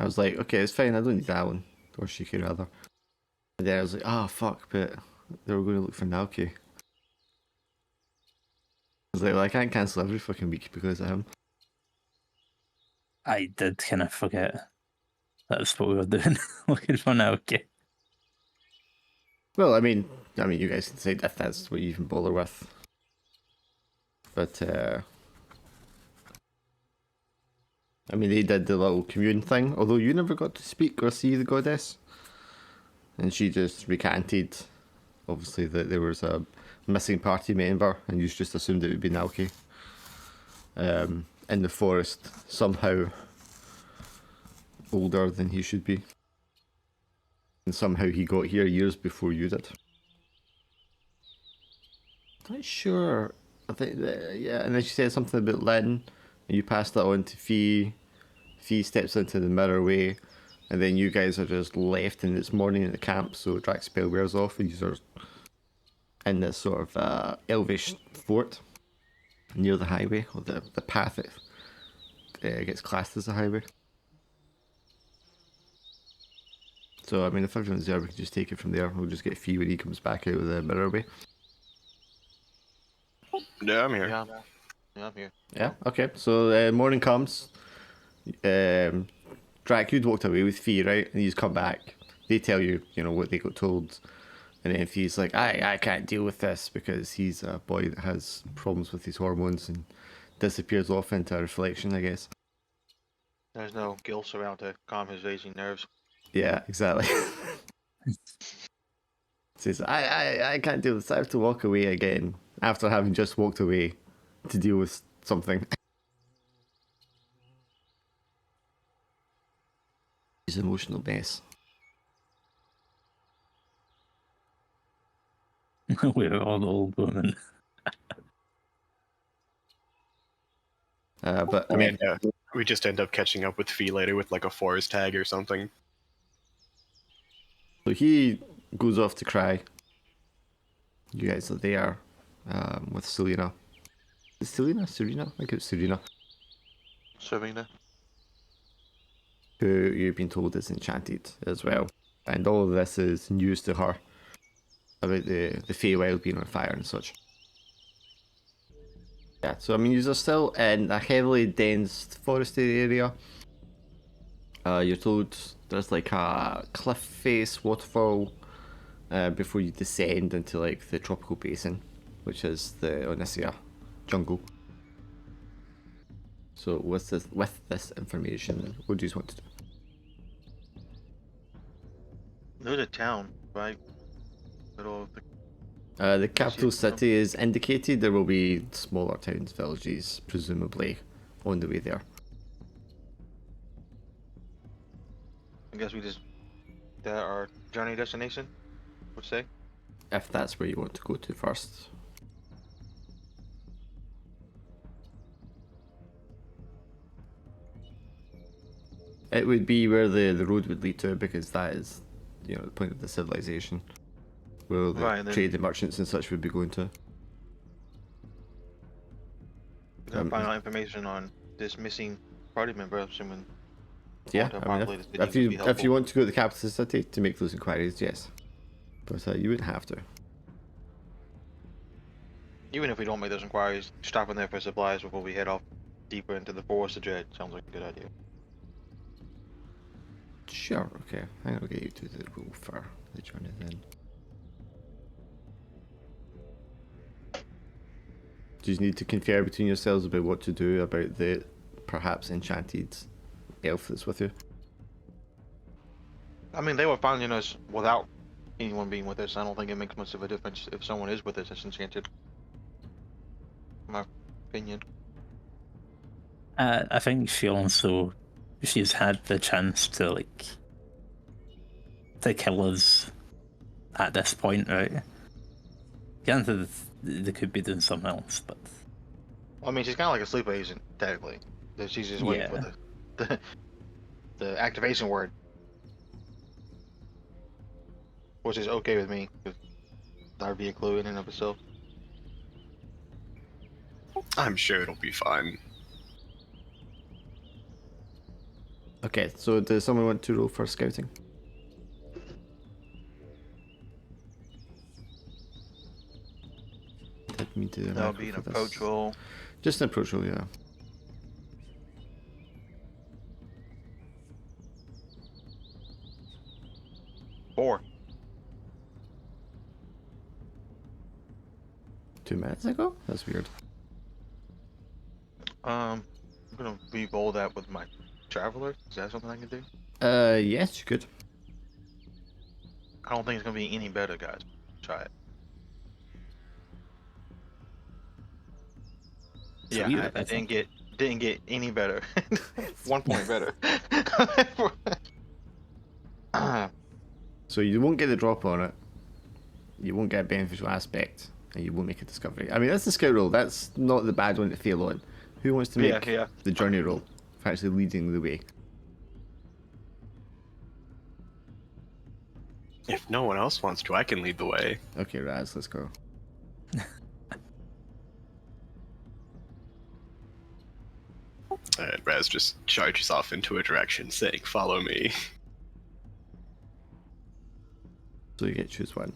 I was like, okay, it's fine, I don't need that one. Or Shiki rather. And then I was like, oh fuck, but they were going to look for Naoki. I was like, well, I can't cancel every fucking week because of him. I did kind of forget that's what we were doing, looking for Naoki. Well, I mean, you guys can say if that's what you even bother with. But, I mean, they did the little commune thing, although you never got to speak or see the goddess. And she just recanted, obviously, that there was a missing party member, and you just assumed it would be Naoki. In the forest, somehow older than he should be. And somehow he got here years before you did. Not sure. I think that, yeah, and then she said something about Lynn, and you passed that on to Fee. Fee steps into the mirror way, and then you guys are just left in this morning in the camp, so Drax spell wears off, and you are in this sort of elvish fort near the highway, or the path that gets classed as a highway. So, I mean, if everyone's there, we can just take it from there. We'll just get Fee when he comes back out of the mirror way. Yeah, I'm here. Yeah, I'm here. Yeah, okay. So, morning comes. Drac, you'd walked away with Fee, right? And he's come back. They tell you, what they got told. And then Fee's like, I can't deal with this because he's a boy that has problems with his hormones and disappears off into a reflection, I guess. There's no gills around to calm his raging nerves. Yeah, exactly. Says, I can't deal with this. I have to walk away again after having just walked away to deal with something. He's an emotional mess. We're all old women. But I mean, we just end up catching up with Fee later with like a forest tag or something. so he goes off to cry. You guys are there with Selena. Is it Selena? Serena? I think it's Serena. Serena. Who you've been told is enchanted as well. And all of this is news to her about the Feywild being on fire and such. Yeah, so I mean, you're still in a heavily dense forested area. You're told there's like a cliff face waterfall before you descend into like the tropical basin, which is the Onysia jungle. So with this information, what do you want to do? There's a town, right? Middle of the... The capital city is indicated. There will be smaller towns, villages, presumably, on the way there. I guess we just... That our journey destination, would say? If that's where you want to go to first. It would be where the road would lead to, because that is, the point of the civilization. Where the Right, trade and merchants and such would be going to. Find out information on this missing party member, assuming... Yeah, to I mean, populate the city if would be you helpful. want to go to the capital city to make those inquiries, yes. But you wouldn't have to. Even if we don't make those inquiries, stopping there for supplies before we head off deeper into the forest of dread sounds like a good idea. Sure, okay. I'm gonna get you to the rule for the journey then. Do you need to confer between yourselves about what to do about the perhaps enchanted elf that's with you? I mean, they were finding us without anyone being with us. I don't think it makes much of a difference if someone is with us that's enchanted. My opinion. I think she's had the chance to kill us at this point, right? Granted, they could be doing something else, but I mean, she's kind of like a sleeper agent, technically. That she's just waiting for the activation word, which is okay with me. That would be a clue in and of itself. I'm sure it'll be fine. Okay, so does someone want to roll for scouting? Did me do the That'll macro be an for this. approach roll. Just an approach roll, yeah. Four. 2 minutes ago? That's weird. I'm gonna re-roll that with my traveler. Is that something I can do? Yes, you could. I don't think it's gonna be any better, guys. Try it. So Yeah, you I were better. didn't get any better. 1 point better. So you won't get the drop on it. You won't get a beneficial aspect, and you won't make a discovery. I mean, that's the scout roll. That's not the bad one to fail on. Who wants to make Yeah. the journey roll for actually leading the way? If no one else wants to, I can lead the way. Okay, Raz, let's go. Raz just charges off into a direction, saying, "Follow me." So you get to choose one.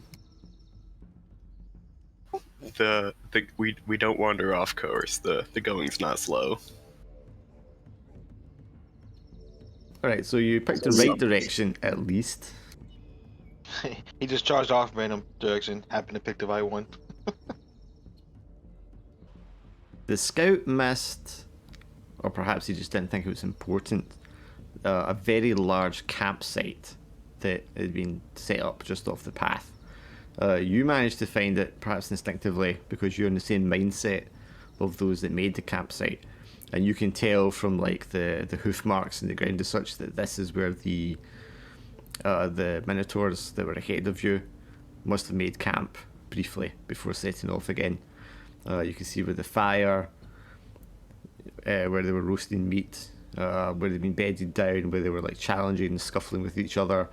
We don't wander off course. The going's not slow. Alright, so you picked the right direction at least. He just charged off random direction. Happened to pick the right one. The scout missed, or perhaps he just didn't think it was important, a very large campsite that had been set up just off the path. You managed to find it, perhaps instinctively, because you're in the same mindset of those that made the campsite, and you can tell from like the hoof marks in the ground as such that this is where the minotaurs that were ahead of you must have made camp briefly before setting off again. You can see where the fire, where they were roasting meat, where they'd been bedded down, where they were like challenging and scuffling with each other,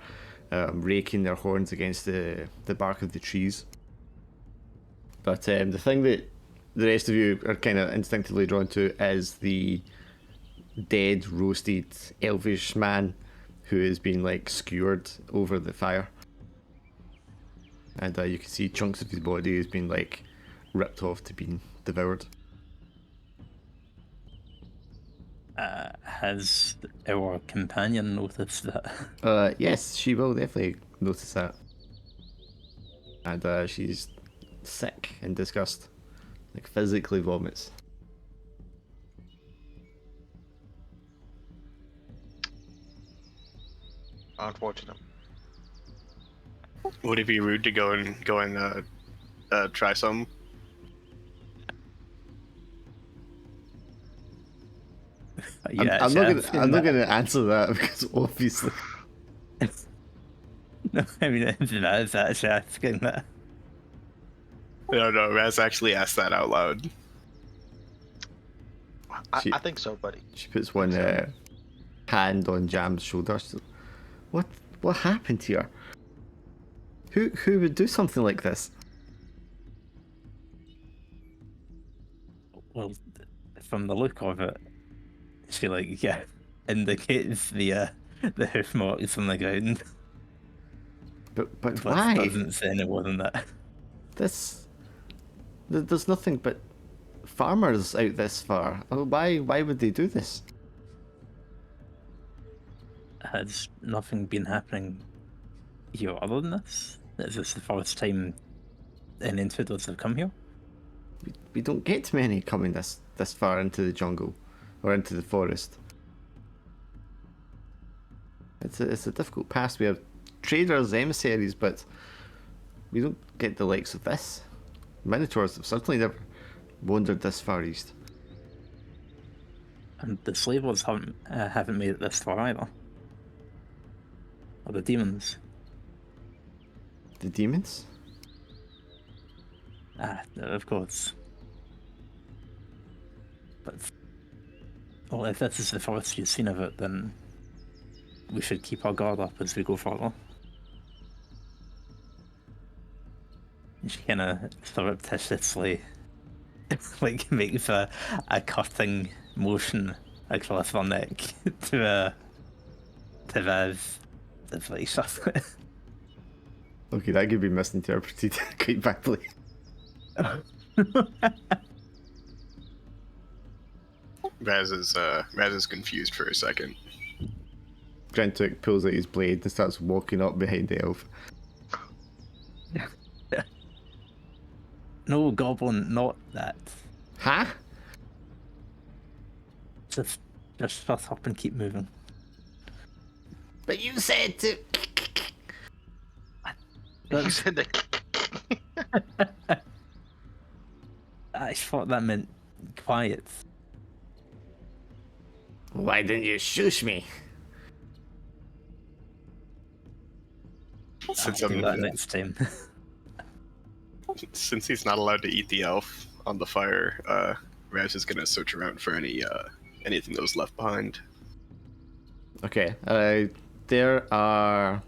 raking their horns against the bark of the trees. But the thing that the rest of you are kind of instinctively drawn to is the dead, roasted, elvish man who is being like skewered over the fire. And you can see chunks of his body has been like ripped off to being devoured. Has our companion noticed that? Yes, she will definitely notice that. And she's sick in disgust. Like physically vomits. Unfortunate. Would it be rude to go and try some? Yeah, I'm not Chef, gonna answer that because obviously. No, I mean that's actually asking that. No, Raz actually asked that out loud. I think so, buddy. She puts one hand on Jam's shoulder. She's like, what happened here? Who would do something like this? Well, from the look of it, she indicates the hoof marks on the ground. But But why? doesn't say it wasn't that. There's nothing but farmers out this far. Oh, why would they do this? Has nothing been happening here other than this? Is this the first time any intruders have come here? We don't get many coming this far into the jungle or into the forest. It's a difficult pass. We have traders, emissaries, but we don't get the likes of this. Minotaurs have certainly never wandered this far east. And the slavers haven't made it this far either. Or the demons. The demons? Of course. But well, if this is the first you've seen of it, then we should keep our guard up as we go further. And she kind of surreptitiously like makes a cutting motion across her neck to to Raz advice of it. Okay, that could be misinterpreted quite badly. Raz is confused for a second. Grentuk pulls out his blade and starts walking up behind the elf. No, Goblin, not that. Huh? Just shut up and keep moving. But you said to. You said that. I thought that meant quiet. Why didn't you shush me? Since I'll do that next time. Since he's not allowed to eat the elf on the fire, Raz is gonna search around for anything that was left behind. Okay, there are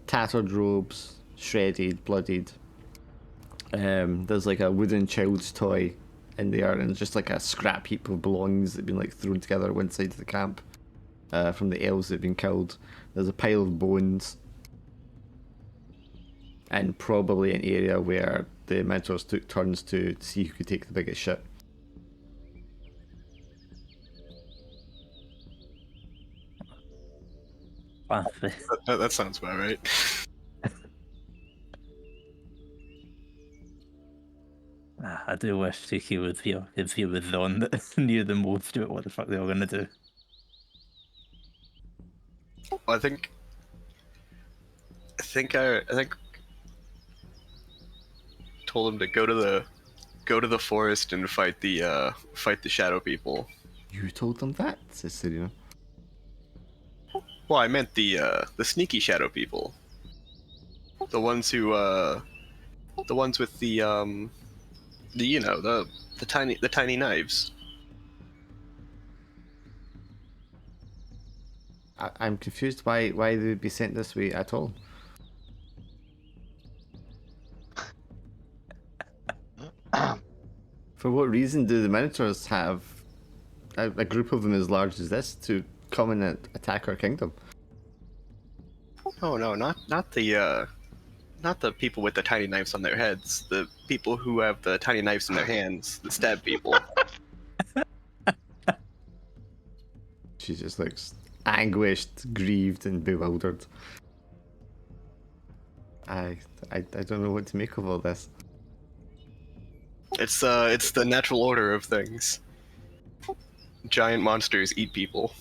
tattered robes, shredded, bloodied. There's like a wooden child's toy in there, and it's just like a scrap heap of belongings that have been like thrown together one side of the camp from the elves that have been killed. There's a pile of bones, and probably an area where the mentors took turns to see who could take the biggest shit. Fancy. That sounds about right. I do wish Suki was here if he was the one that knew the most about what the fuck they were gonna do. I think told him to go to the forest and fight the shadow people. You told them that, says Serena. Well, I meant the sneaky shadow people. The ones who the ones with the tiny knives. I'm confused why they would be sent this way at all. For what reason do the Minotaurs have a group of them as large as this to come and attack our kingdom? Oh no, not the people with the tiny knives on their heads. The people who have the tiny knives in their hands that stab people. She just looks anguished, grieved, and bewildered. I don't know what to make of all this. It's the natural order of things. Giant monsters eat people.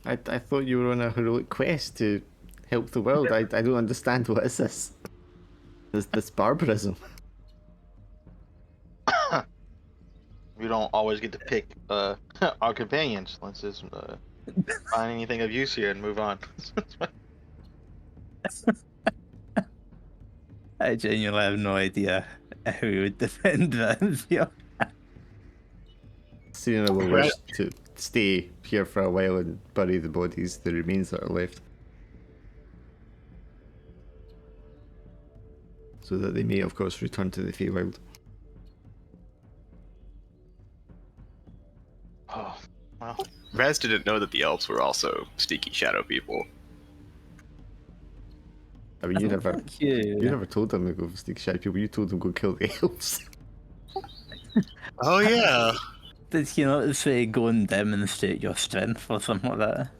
I thought you were on a heroic quest to help the world. I don't understand. What is this? This barbarism. We don't always get to pick our companions. Let's just find anything of use here and move on. I genuinely have no idea how we would defend that. Yeah. Serena will wish to stay here for a while and bury the bodies, the remains that are left, so that they may, of course, return to the Feywild. Oh, well. Raz didn't know that the elves were also sneaky shadow people. I mean, you never You. never told them to go sneak shadow people. You told them to go kill the elves. Oh yeah. Did you not say go and demonstrate your strength or something like that?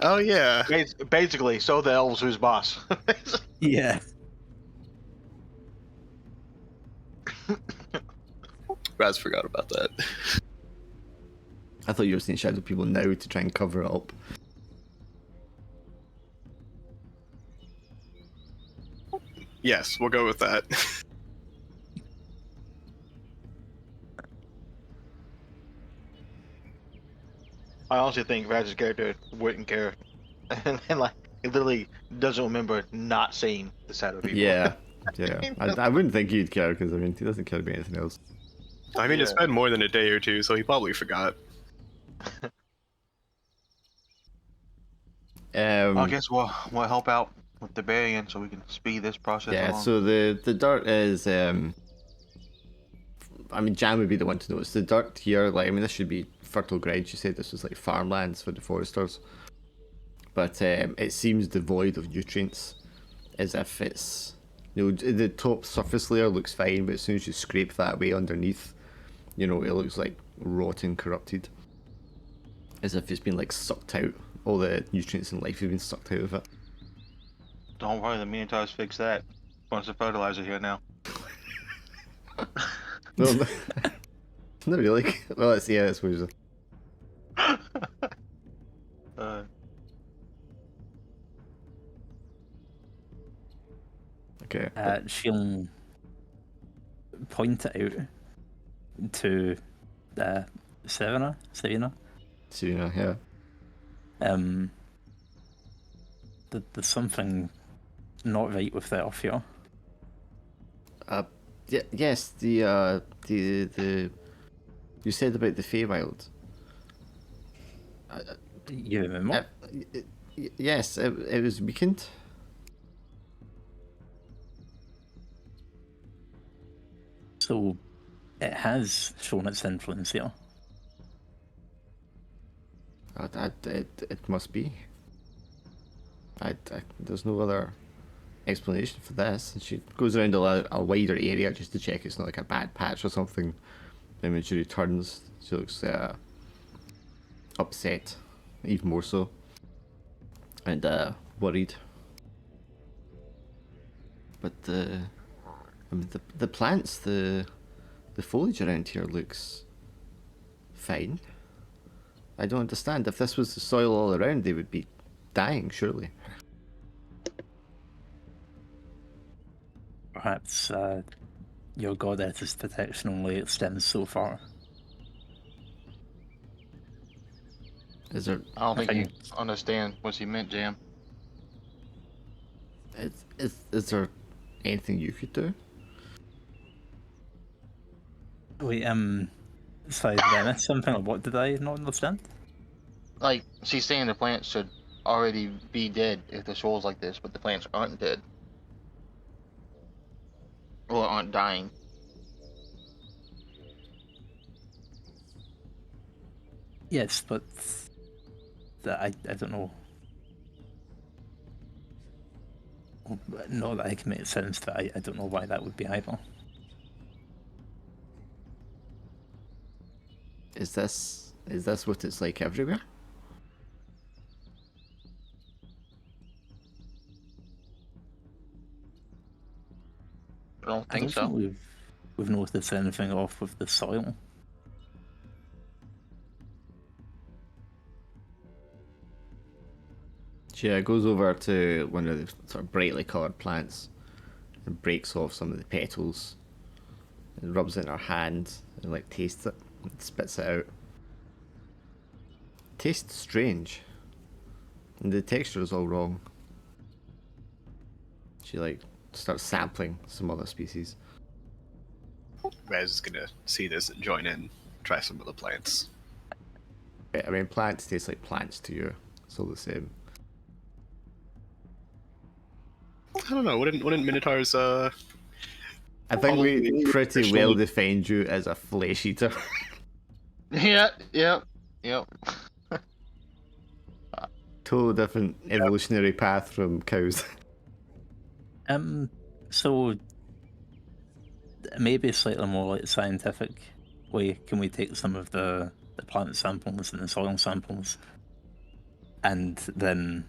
Oh yeah. Basically, so the elves who's boss. Yeah. Raz forgot about that. I thought you were seeing shadow people now to try and cover it up. Yes, we'll go with that. I honestly think Raz's character wouldn't care, and like he literally doesn't remember not seeing the shadow people. Yeah, yeah. I wouldn't think he'd care because I mean he doesn't care about anything else. I mean, it's been more than a day or two, so he probably forgot. I guess we'll help out with the burying so we can speed this process Yeah, along. so the dirt is I mean Jan would be the one to notice. The dirt here, like I mean this should be fertile ground. You said this was like farmlands for the foresters. but it seems devoid of nutrients, as if it's, the top surface layer looks fine, but as soon as you scrape that away underneath, it looks like rotten, corrupted, as if it's been like sucked out. All the nutrients in life have been sucked out of it. Don't worry, the Minotaurs fix that. Bunch of fertilizer here now. No, no, not really. Well, I suppose. Okay. She'll point it out to Serena. Serena, yeah. There's something not right with the off here. Yes, the you said about the Feywild. You remember? Yes, it was weakened. So it has shown its influence here. It must be. There's no other explanation for this. And she goes around a wider area just to check it's not like a bad patch or something. And when she returns, she looks upset, even more so, and worried. But the plants, the foliage around here looks fine. I don't understand. If this was the soil all around, they would be dying, surely. Perhaps your goddess's protection only extends so far. Is there? I don't think you understand what she meant, Jam. Is there anything you could do? Wait, sorry, did I miss something? Or what did I not understand? Like, she's saying the plants should already be dead if the soil's like this, but the plants aren't dead. Or aren't dying. Yes, but I don't know. Not that I can make sense to it. I don't know why that would be either. Is this what it's like everywhere? I don't I think don't so. think we've noticed anything off with the soil. She goes over to one of the sort of brightly coloured plants and breaks off some of the petals and rubs it in her hand and like tastes it and spits it out. Tastes strange. And the texture is all wrong. She like starts sampling some other species. Rez is gonna see this and join in, try some of the plants. I mean, plants taste like plants to you. It's all the same. I don't know. Wouldn't Minotaurs? I think we pretty well defined you as a flesh eater. Yep. Total different evolutionary path from cows. So maybe slightly more like scientific way. Can we take some of the plant samples and the soil samples, and then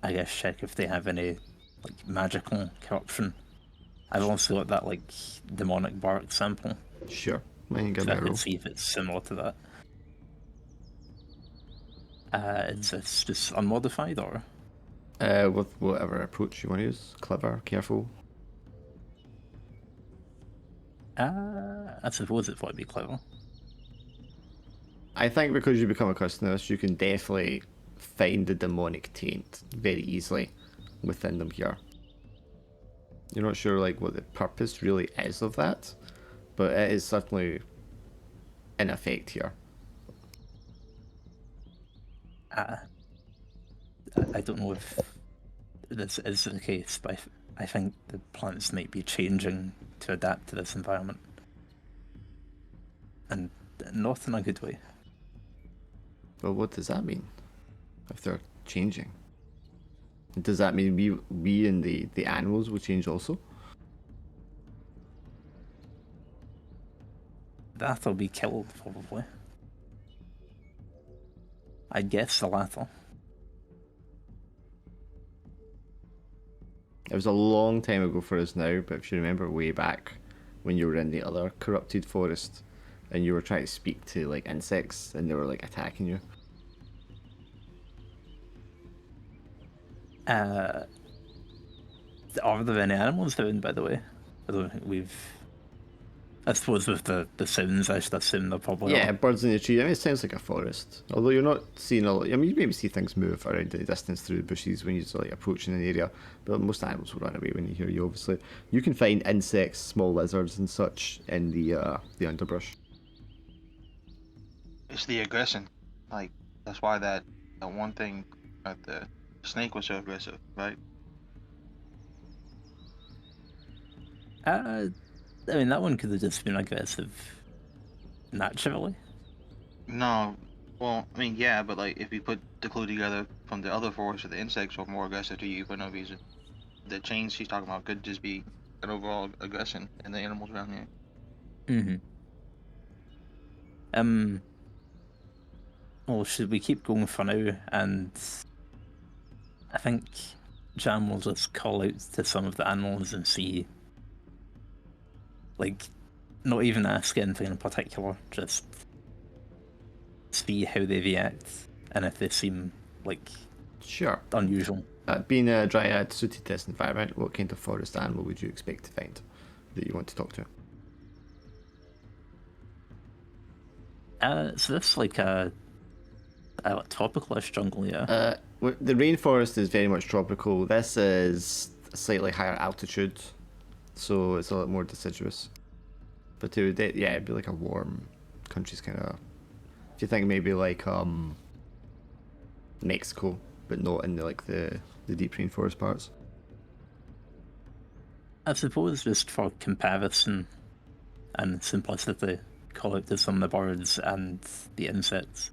I guess check if they have any like magical corruption? I've also got that like demonic bark sample. Sure, I can give So it I a can roll. see if it's similar to that. It's just unmodified, or With whatever approach you want to use. Clever, careful. I suppose it might be clever. I think because you become accustomed to this, you can definitely find the demonic taint very easily within them here. You're not sure like what the purpose really is of that, but it is certainly in effect here. I don't know if this is the case, but I think the plants might be changing to adapt to this environment. And not in a good way. But what does that mean? If they're changing? Does that mean we and the animals will change also? That'll be killed, probably. I guess the latter. It was a long time ago for us now, but if you remember way back when you were in the other corrupted forest and you were trying to speak to like insects and they were like attacking you. Are there any animals down, by the way? I don't think we've... I suppose with the sounds, I should assume they're probably Yeah, are. birds in the tree. I mean, it sounds like a forest. Although you're not seeing a lot. I mean, you maybe see things move around in the distance through the bushes when you're like approaching an area, but most animals will run away when you hear you. Obviously, you can find insects, small lizards, and such in the underbrush. It's the aggression. Like, that's why that one thing, the snake was so aggressive, right? I mean, that one could have just been aggressive naturally. No, well, I mean, yeah, but like, if you put the clue together from the other forest, the insects were more aggressive to you for no reason. The change she's talking about could just be an overall aggression in the animals around here. Mm-hmm. Well, should we keep going for now? And I think Jam will just call out to some of the animals and see, like, not even ask anything in particular, just see how they react and if they seem like Sure. unusual. Being a dryad suited to this environment, what kind of forest animal would you expect to find that you want to talk to? So this is like a tropicalish jungle, yeah. The rainforest is very much tropical. This is a slightly higher altitude, so it's a lot more deciduous. But it would, yeah, it'd be like a warm country's kind of. If you think maybe like Mexico, but not in the deep rainforest parts. I suppose just for comparison and simplicity, call out to some of the birds and the insects.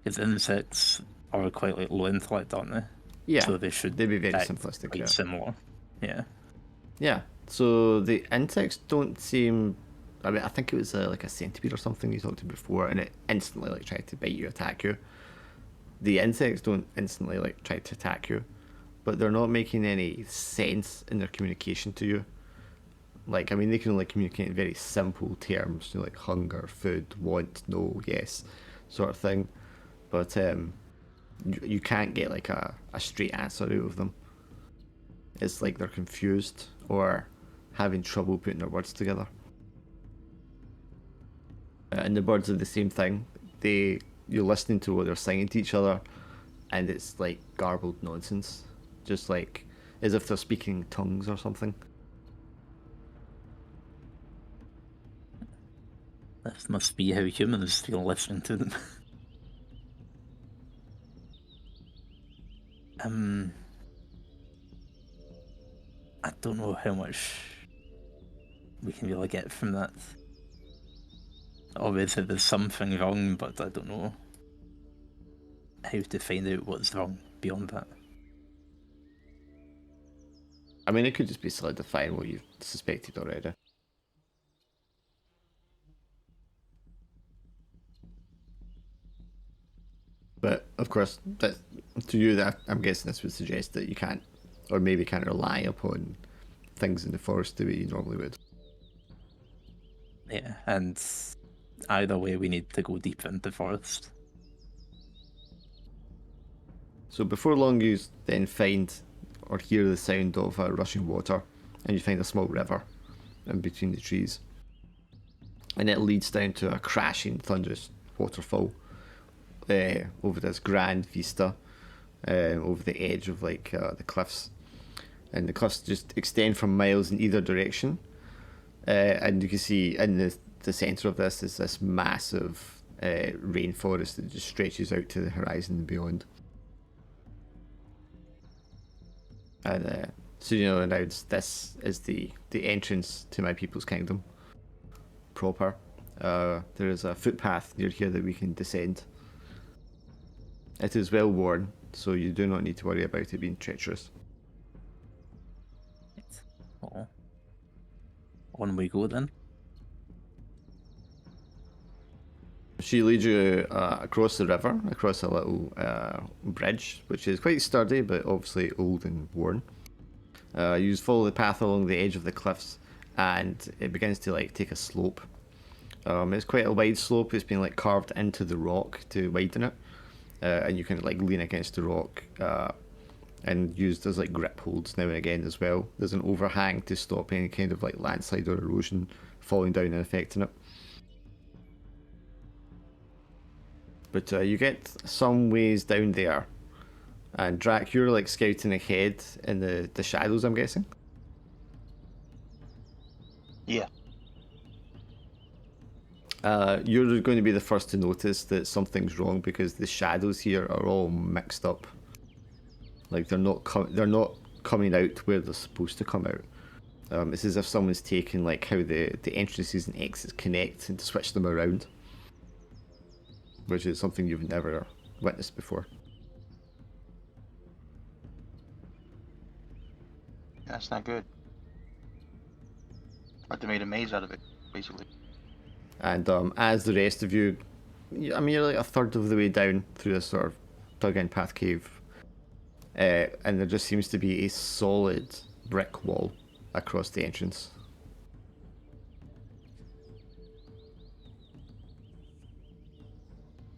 Because insects are quite like low intellect, aren't they? Yeah, So they should they'd be very act simplistic. quite Yeah. similar. Yeah. Yeah. So the insects don't seem. I mean, I think it was like a centipede or something you talked to before, and it instantly like tried to bite you, attack you. The insects don't instantly like try to attack you, but they're not making any sense in their communication to you. Like, I mean, they can only communicate in very simple terms, you know, like hunger, food, want, no, yes, sort of thing. But you can't get like a straight answer out of them. It's like they're confused or having trouble putting their words together. And the birds are the same thing. You're listening to what they're singing to each other, and it's like garbled nonsense, just like as if they're speaking tongues or something. This must be how humans feel listening to them. I don't know how much we can really get from that. Obviously there's something wrong, but I don't know how to find out what's wrong beyond that. I mean, it could just be solidifying what you've suspected already. But of course, that to you, that I'm guessing this would suggest that you can't, or maybe can't rely upon things in the forest the way you normally would. Yeah, and either way we need to go deep into the forest. So before long, you then find or hear the sound of rushing water, and you find a small river in between the trees, and it leads down to a crashing, thunderous waterfall over this grand vista over the edge of like the cliffs, and the cliffs just extend for miles in either direction, and you can see in the center of this is this massive rainforest that just stretches out to the horizon and beyond. And so you know now this is the entrance to my people's kingdom proper. There is a footpath near here that we can descend. It is well worn, so you do not need to worry about it being treacherous. Well, on we go then. She leads you across the river, across a little bridge, which is quite sturdy, but obviously old and worn. You follow the path along the edge of the cliffs, and it begins to like take a slope. It's quite a wide slope. It's been like carved into the rock to widen it, and you can like lean against the rock and used as like grip holds now and again as well. There's an overhang to stop any kind of like landslide or erosion falling down and affecting it. But you get some ways down there, and Drac, you're like scouting ahead in the shadows, I'm guessing. Yeah. You're going to be the first to notice that something's wrong because the shadows here are all mixed up. Like they're not coming out where they're supposed to come out. It's as if someone's taken like how the entrances and exits connect and switched them around, which is something you've never witnessed before. That's not good. Like they made a maze out of it, basically. And as the rest of you, I mean, you're like a third of the way down through this sort of dug-in path cave, and there just seems to be a solid brick wall across the entrance.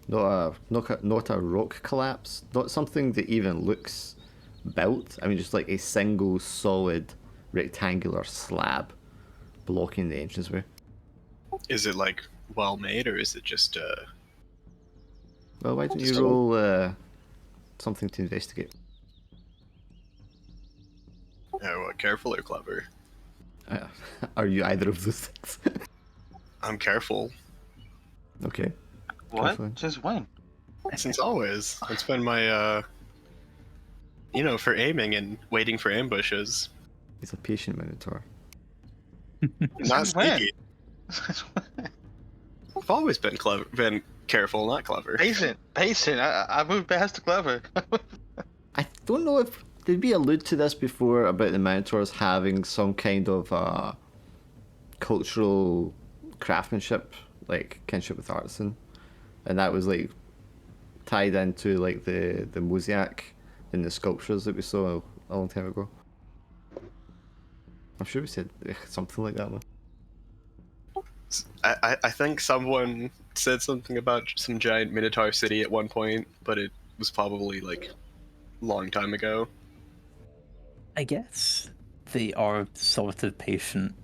Not a rock collapse, not something that even looks built. I mean, just like a single solid rectangular slab blocking the entranceway. Is it like well made, or is it just Well, why don't you Just a- roll something to investigate? careful or clever? Are you either of those things? I'm careful. Okay. What? Carefully. Since when? Since always. It's been my for aiming and waiting for ambushes. He's a patient minotaur. Not Since when? sneaky. I've always been clever, been careful, not clever. Patient. I moved past the clever. I don't know if did we allude to this before about the minotaurs having some kind of cultural craftsmanship, like kinship with artisan, and that was like tied into like the mosaic in the sculptures that we saw a long time ago. I'm sure we said something like that one. I think someone said something about some giant minotaur city at one point, but it was probably like a long time ago. I guess they are sort of patient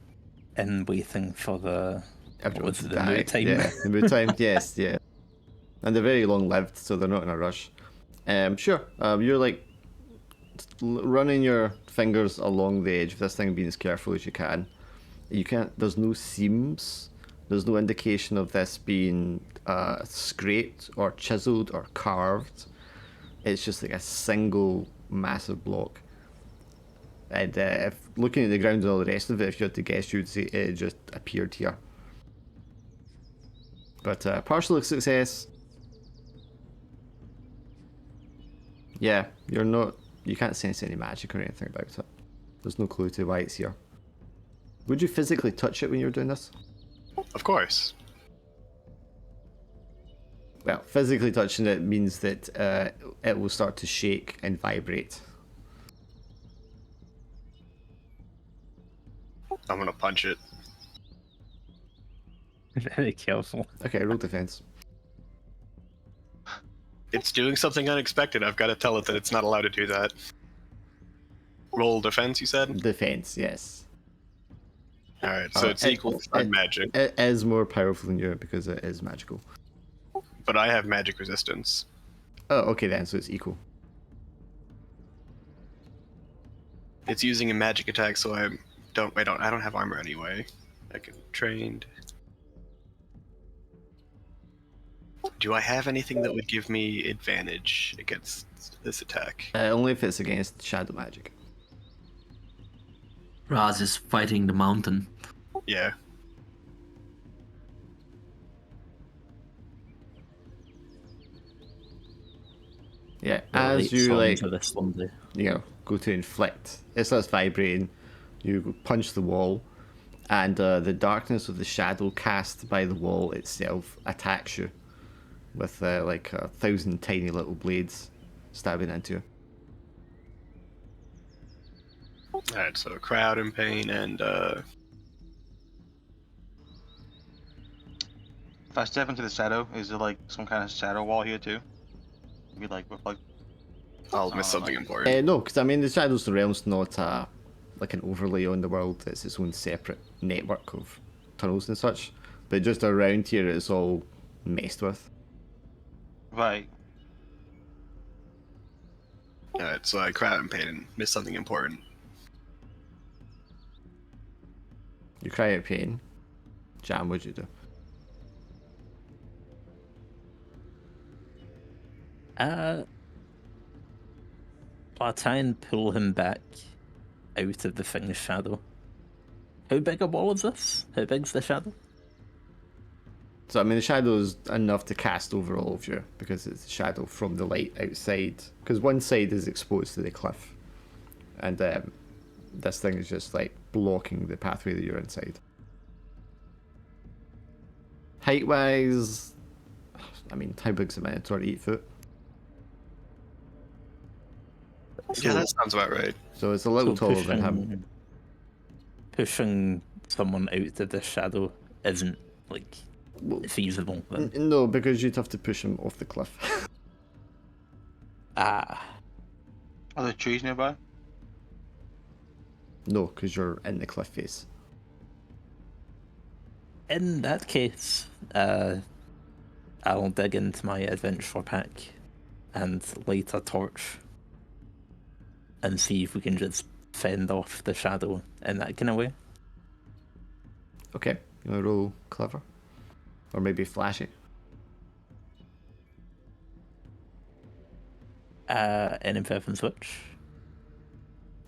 in waiting for the Everyone was to it, the die. mood time. Yeah, the mood time. Yes, yeah. And they're very long lived, so they're not in a rush. Sure. You're like running your fingers along the edge of this thing, being as careful as you can. You can't. There's no seams. There's no indication of this being scraped or chiseled or carved. It's just like a single massive block. And if looking at the ground and all the rest of it, if you had to guess, you'd say it just appeared here. But partial success. Yeah, you can't sense any magic or anything about it. There's no clue to why it's here. Would you physically touch it when you were doing this? Of course. Well, physically touching it means that it will start to shake and vibrate. I'm gonna punch it. Very careful. Okay, roll defense. It's doing something unexpected. I've got to tell it that it's not allowed to do that. Roll defense, you said? Defense, yes. Alright, so it's equal to my magic. It is more powerful than you because it is magical. But I have magic resistance. Oh, okay then, so it's equal. It's using a magic attack, so I don't have armor anyway. I can trained. Do I have anything that would give me advantage against this attack? Only if it's against shadow magic. Raz is fighting the mountain. Yeah. Yeah, the as late you like, songs of this one day. go to inflict, it starts vibrating. You punch the wall, and the darkness of the shadow cast by the wall itself attacks you with like 1,000 tiny little blades stabbing into you. Alright, so crowd in pain and If I step into the shadow, is there like some kind of shadow wall here too? Maybe like reflect. I'll miss something important. No, because I mean the Shadows of the Realm's not like an overlay on the world. It's its own separate network of tunnels and such. But just around here, it's all messed with. Right. Alright, so I crowd in pain and miss something important. You cry out pain. Jam, what'd you do? I'll try and pull him back out of the thing's shadow. How big a wall is this? How big's the shadow? So I mean the shadow's enough to cast over all of you because it's a shadow from the light outside. Because one side is exposed to the cliff, and this thing is just like blocking the pathway that you're inside. Height wise, I mean how big's a Minotaur? 8 foot. Yeah, that sounds about right. So it's a little taller than him. Pushing someone out of the shadow isn't like feasible. Then. No, because you'd have to push him off the cliff. Ah, Are there trees nearby? No, because you're in the cliff face. in that case, I'll dig into my adventure pack and light a torch and see if we can just fend off the shadow in that kind of way. Okay, you want to roll clever? Or maybe flashy? Any preference which?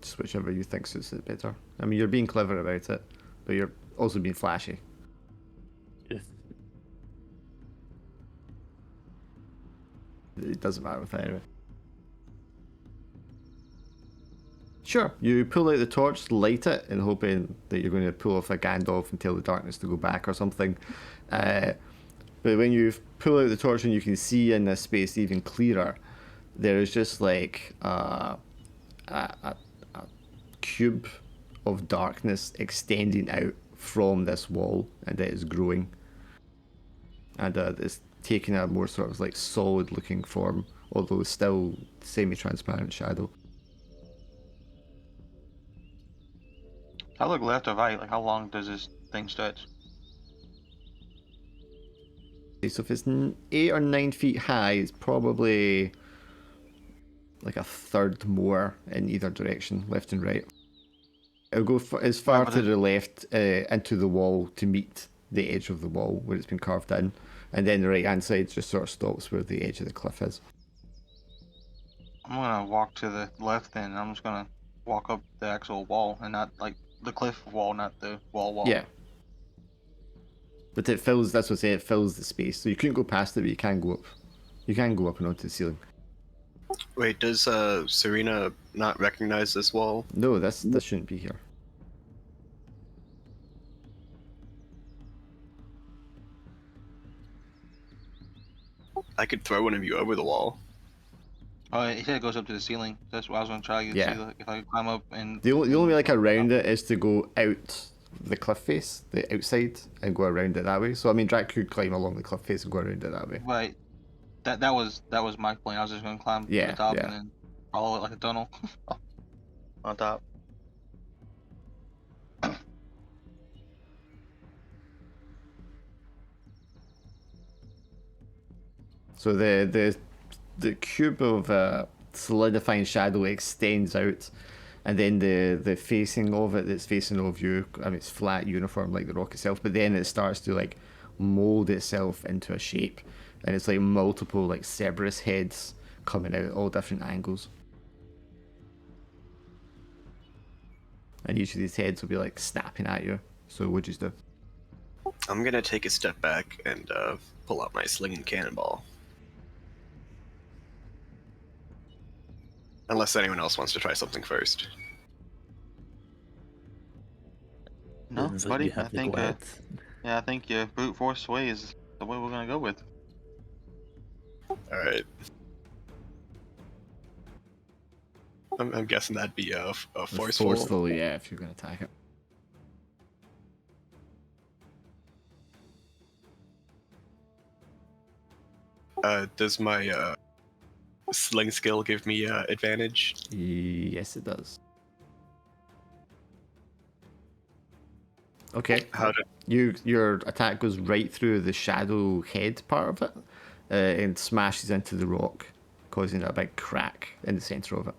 Just whichever you think suits it better. I mean, you're being clever about it, but you're also being flashy. If It doesn't matter with either. Sure, you pull out the torch, light it, and hoping that you're going to pull off a Gandalf and tell the darkness to go back or something. But when you pull out the torch and you can see in this space even clearer, there is just like a cube of darkness extending out from this wall, and it is growing. And it's taking a more sort of like solid looking form, although still semi-transparent shadow. I look left or right. Like, how long does this thing stretch? So if it's 8 or 9 feet high, it's probably like a third more in either direction, left and right. It'll go as far to the left into the wall to meet the edge of the wall where it's been carved in, and then the right hand side just sort of stops where the edge of the cliff is. I'm gonna walk to the left then. I'm just gonna walk up the actual wall and not like the cliff wall, not the wall. Yeah. But it fills, that's what I say, it fills the space. So you couldn't go past it, but you can go up. You can go up and onto the ceiling. Wait, does Serena not recognize this wall? No, this shouldn't be here. I could throw one of you over the wall. Oh, he said it goes up to the ceiling. That's what I was gonna try to Yeah. see like, if I could climb up and. The only way like around it is to go out the cliff face, the outside, and go around it that way. So I mean, Drac could climb along the cliff face and go around it that way. Right. That was my plan. I was just gonna climb to Yeah, the top yeah. and then follow it like a tunnel on top. So the cube of solidifying shadow extends out, and then the facing of it that's facing of you, I mean it's flat uniform like the rock itself, but then it starts to like mold itself into a shape, and it's like multiple like Cerberus heads coming out at all different angles. And each of these heads will be like snapping at you. So what'd you do? I'm gonna take a step back and pull out my sling and cannonball. Unless anyone else wants to try something first. No, Sounds like buddy. you have to go ahead. Yeah, I think your brute force way is the way we're gonna go with. Alright. I'm guessing that'd be a forceful. Forceful, yeah, if you're going to attack it. Does my sling skill give me advantage? Yes, it does. Okay. How did Your attack goes right through the shadow head part of it and smashes into the rock, causing a big crack in the center of it.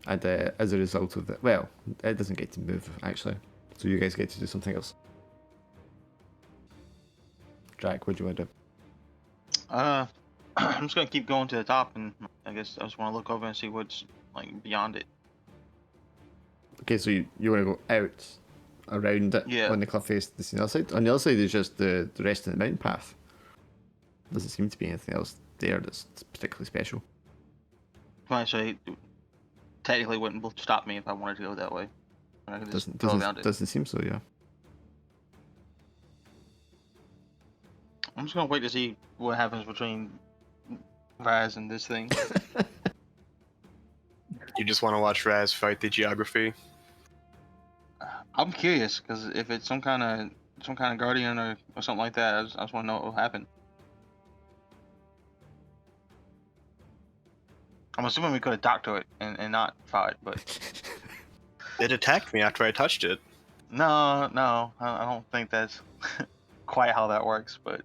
And as a result of that, well, it doesn't get to move actually, so you guys get to do something else. Jack, what do you want to do? I'm just gonna keep going to the top, and I guess I just want to look over and see what's like beyond it. Okay, so you want to go out around it Yeah. on the cliff face to the other side. On the other side is just the rest of the mountain path. Doesn't seem to be anything else there that's particularly special. Right, so it technically wouldn't stop me if I wanted to go that way. I could just go around it. Doesn't seem so, yeah. I'm just gonna wait to see what happens between Raz and this thing. you just want to watch Raz fight the geography? I'm curious because if it's some kind of guardian or something like that, I just want to know what will happen. I'm assuming we could have talked to it and not fought, but It attacked me after I touched it. no, I don't think that's quite how that works. But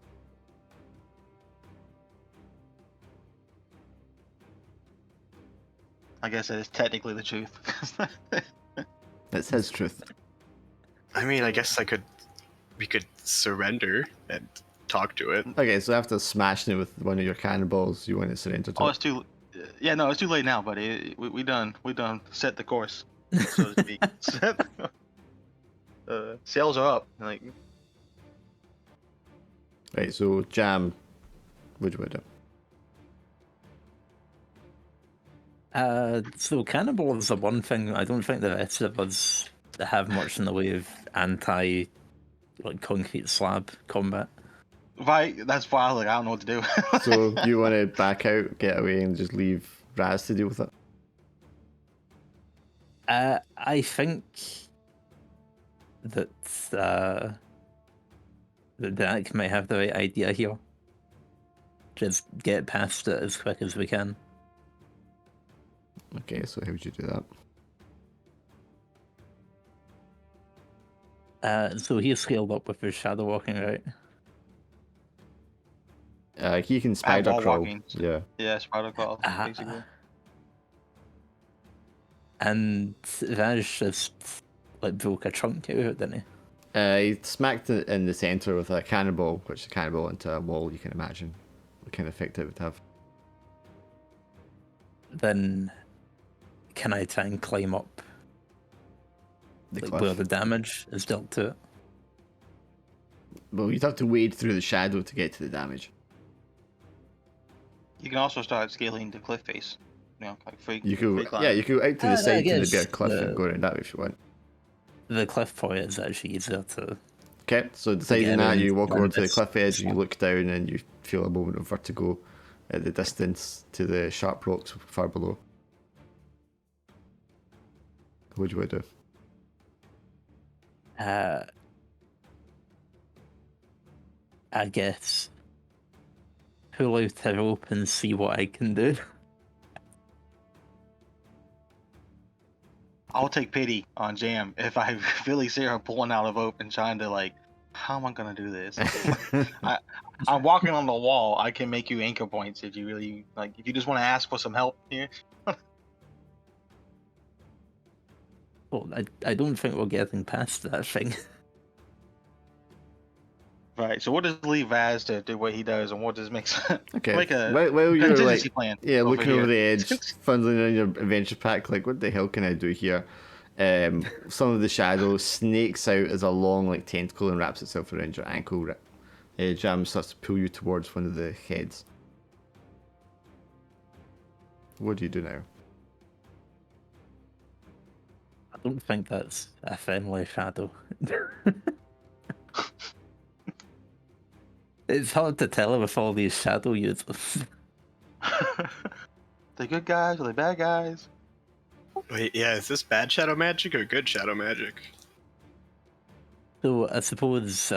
I guess that is technically the truth. It says truth. I mean, I guess we could surrender and talk to it. Okay, so after smashing it with one of your cannonballs, you want to surrender to Oh, it. it's too. Yeah, no, it's too late now, buddy. We done set the course, so to speak. Sails are up. Like, Right, so Jam, what do you want to do? So cannibals are one thing. I don't think the rest of us have much in the way of concrete slab combat. right, that's why I was like, I don't know what to do. So you want to back out, get away, and just leave Raz to deal with it? I think that that Dak might have the right idea here. Just get past it as quick as we can. Okay, so how would you do that? So he's scaled up with his shadow walking, right? He can spider wall crawl. walking. Yeah. Yeah, spider crawl, Uh-huh. basically. And Raj just broke a chunk out of it, didn't he? He smacked it in the center with a cannonball, which is a cannonball into a wall. You can imagine what kind of effect it would have. Then can I try and climb up The where cliff. the damage is dealt to it? Well, you'd have to wade through the shadow to get to the damage. You can also start scaling the cliff face. You know, like free. You could, free climb. yeah, you could out to I the side to guess the bare cliff the- and go around that way if you want. The cliff point is actually easier to. Okay, so deciding Yeah, that, and you walk over to the it's- cliff edge and you look down and you feel a moment of vertigo at the distance to the sharp rocks far below. What do you want to do? I guess pull out a rope and see what I can do. I'll take pity on Jam if I really see her pulling out a rope and trying to like, how am I gonna do this? I'm walking on the wall. I can make you anchor points if you really like. If you just want to ask for some help here. Well, I don't think we're getting past that thing. Right. So what does leave Vaz to do what he does, and what does makes Okay, like a while you're contingency like, plan? yeah, looking here. over the edge, fumbling in your adventure pack, like, what the hell can I do here? Some of the shadow snakes out as a long, like, tentacle and wraps itself around your ankle. Jam starts to pull you towards one of the heads. what do you do now? I don't think that's a friendly shadow. It's hard to tell with all these shadow users. They good guys? Are they bad guys? Wait, yeah, is this bad shadow magic or good shadow magic? So I suppose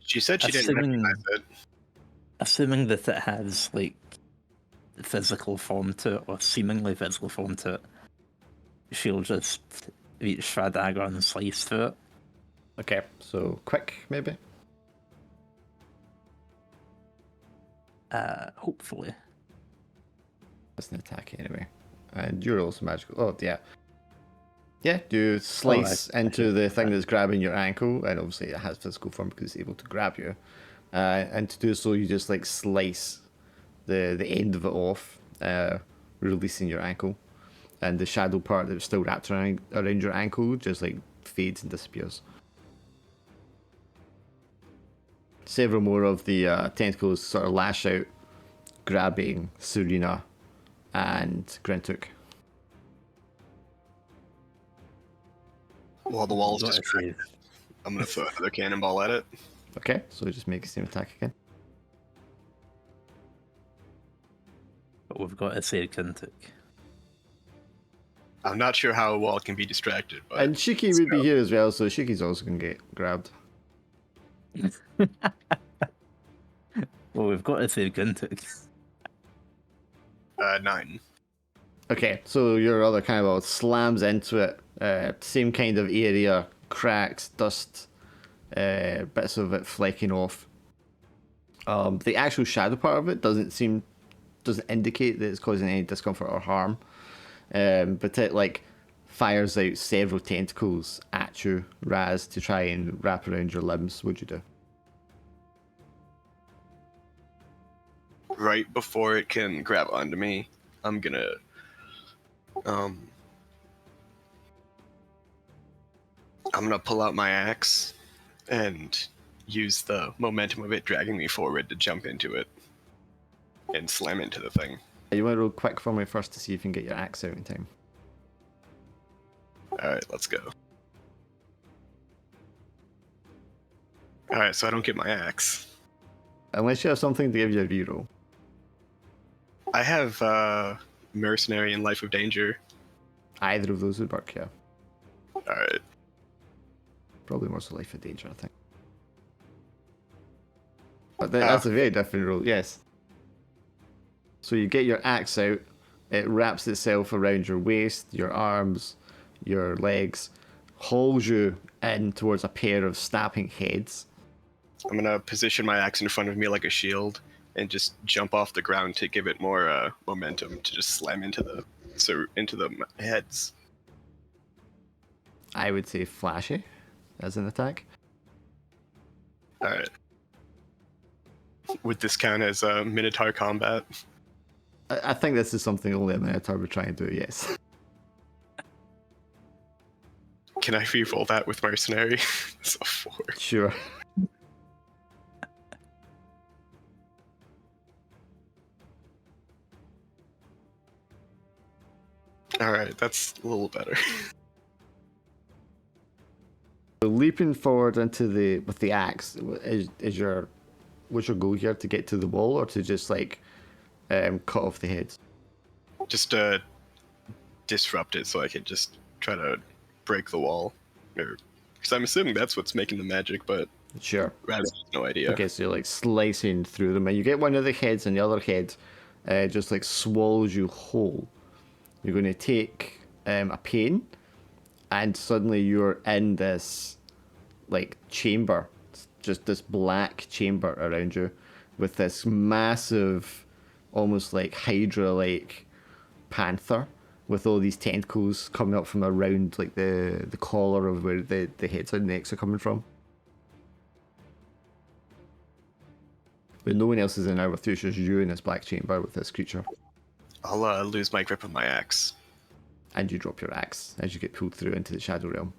She said she didn't assuming- recognize it. assuming that it has like physical form to it, or seemingly physical form to it, she'll just reach for a dagger and slice through it. Okay, so quick, maybe? Hopefully. That's an attack anyway. And you're also magical. Oh, yeah. Yeah, you slice into the thing that's grabbing your ankle, and obviously it has physical form because it's able to grab you. And to do so, you just like slice the end of it off, releasing your ankle. And the shadow part that was still wrapped around your ankle just like fades and disappears. Several more of the tentacles sort of lash out, grabbing Serena and Grintuk. While the wall's Gotta just say, I'm gonna throw another cannonball at it. Okay, so just make the same attack again. but we've got to say Kintic. I'm not sure how a wall can be distracted, but And Shiki would be here as well, so Shiki's also going to get grabbed. Well, we've got to say Kintic. 9. Okay, so your other cannonball slams into it. Same kind of area, cracks, dust, bits of it flecking off. The actual shadow part of it doesn't indicate that it's causing any discomfort or harm. But it like fires out several tentacles at you, Raz, to try and wrap around your limbs. What'd you do? Right before it can grab onto me, I'm gonna pull out my axe and use the momentum of it dragging me forward to jump into it and slam into the thing. You want to roll quick for me first to see if you can get your axe out in time. Alright, let's go. Alright, so I don't get my axe. Unless you have something to give you a reroll. I have Mercenary and Life of Danger. Either of those would work, yeah. Alright. Probably more so Life of Danger, I think. But that's a very different roll, yes. So you get your axe out, it wraps itself around your waist, your arms, your legs, hauls you in towards a pair of snapping heads. I'm gonna position my axe in front of me like a shield and just jump off the ground to give it more momentum to just slam into the heads. I would say flashy as an attack. Alright. Would this count as Minotaur combat? I think this is something only a Minotaur would try and do, yes. Can I re-roll that with Mercenary? It's a 4. Sure. Alright, that's a little better. So leaping forward with the axe, what's your goal here? To get to the wall or to just like cut off the heads? Just disrupt it so I can just try to break the wall. Because I'm assuming that's what's making the magic, but Sure. Raz has no idea. Okay, so you're like slicing through them, and you get one of the heads, and the other head just like swallows you whole. You're going to take a pain, and suddenly you're in this like chamber, just this black chamber around you, with this massive, almost like Hydra-like panther with all these tentacles coming up from around like the collar of where the heads and necks are coming from. But no one else is in there with you, it's just you in this black chamber with this creature. I'll lose my grip of my axe. And you drop your axe as you get pulled through into the Shadow Realm.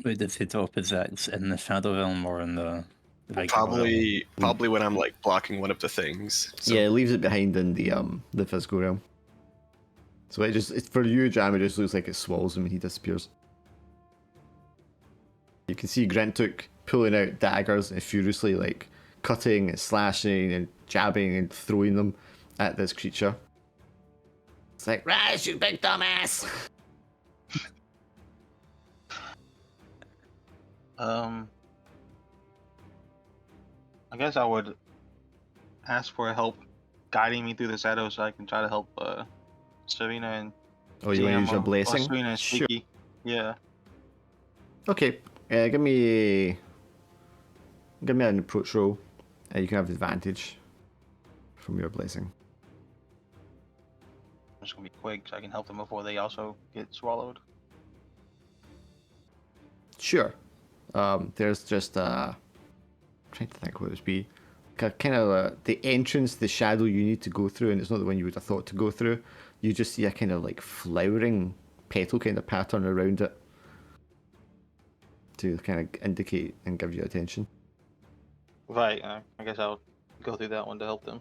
Wait, did he drop his axe in the Shadow Realm or in if I go Probably when I'm like blocking one of the things. So. Yeah, it leaves it behind in the physical realm. So it's for you, Jam. It just looks like it swallows him and he disappears. You can see Grentuk pulling out daggers and furiously like cutting and slashing and jabbing and throwing them at this creature. It's like, rise, you big dumbass! I guess I would ask for help guiding me through the shadows so I can try to help Serena and Oh, you want to use your Or blessing? Serena and Sure. Shiki. Yeah. Okay, give me an approach roll. You can have advantage from your blessing. I'm just gonna be quick so I can help them before they also get swallowed. Sure. There's just trying to think what it would be. Kind of the entrance, the shadow you need to go through, and it's not the one you would have thought to go through. You just see a kind of like flowering petal kind of pattern around it to kind of indicate and give you attention. Right. I guess I'll go through that one to help them.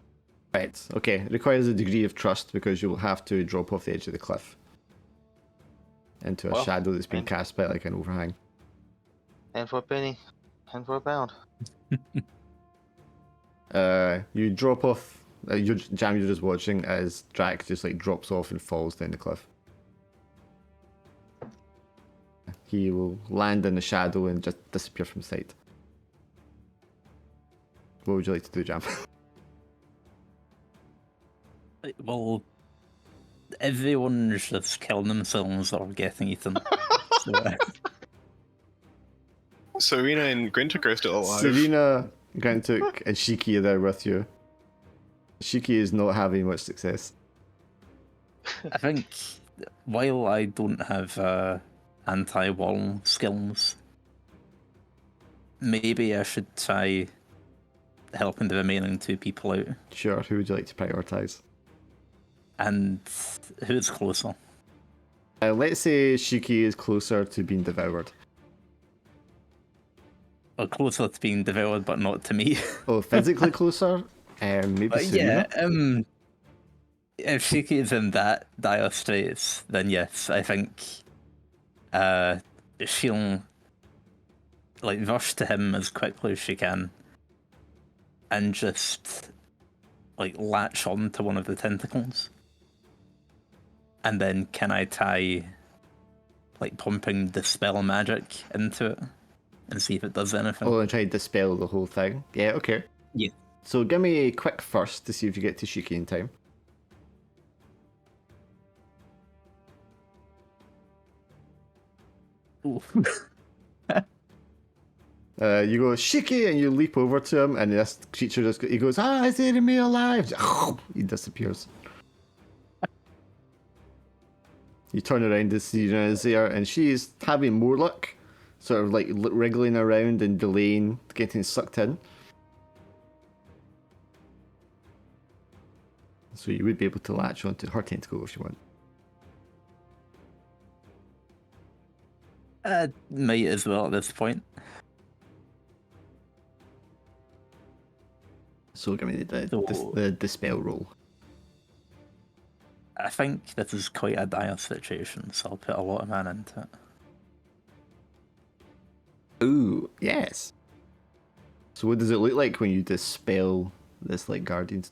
Right. Okay. It requires a degree of trust because you'll have to drop off the edge of the cliff into a shadow that's been cast by like an overhang. And for a penny, and for a pound. You drop off. You're just watching as Drac just like drops off and falls down the cliff. He will land in the shadow and just disappear from sight. What would you like to do, Jam? Well, everyone's just killing themselves or getting eaten. So, Serena and Grintuk are still alive. Serena, Grantuk, and Shiki are there with you. Shiki is not having much success. I think while I don't have anti-wall skills, maybe I should try helping the remaining two people out. Sure, who would you like to prioritize? And who's closer? Let's say Shiki is closer to being devoured. Or closer to being devoured, but not to me. Oh, physically closer? Maybe But Serena? yeah, if Shiki is in that dire straits, then yes, I think she'll like rush to him as quickly as she can and just like latch on to one of the tentacles. And then can I tie like pumping dispel magic into it and see if it does anything? Oh, and try to dispel the whole thing. Yeah, okay. Yeah. So give me a quick first to see if you get to Shiki in time. Ooh. You go Shiki and you leap over to him, and this creature just he goes, is the enemy alive? He disappears. You turn around to see Serena is there, and she's having more luck, sort of like wriggling around and delaying getting sucked in. So you would be able to latch onto her tentacle if you want. Might as well at this point. So give me the dispel roll. I think this is quite a dire situation, so I'll put a lot of mana into it. Ooh, yes. So what does it look like when you dispel this like guardian's?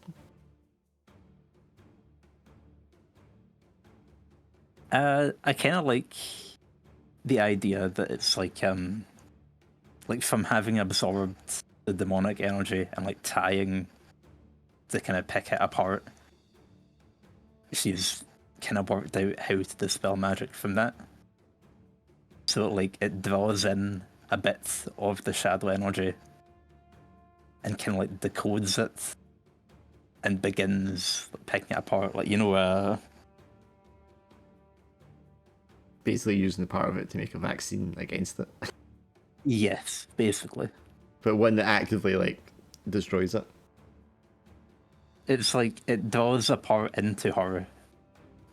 I kind of like the idea that it's like from having absorbed the demonic energy and like tying to kind of pick it apart. She's kind of worked out how to dispel magic from that. So like it draws in a bit of the shadow energy and kind of like decodes it and begins picking it apart. Like, Basically using the part of it to make a vaccine against it. yes, basically. But one that actively like destroys it. It's like it draws a part into her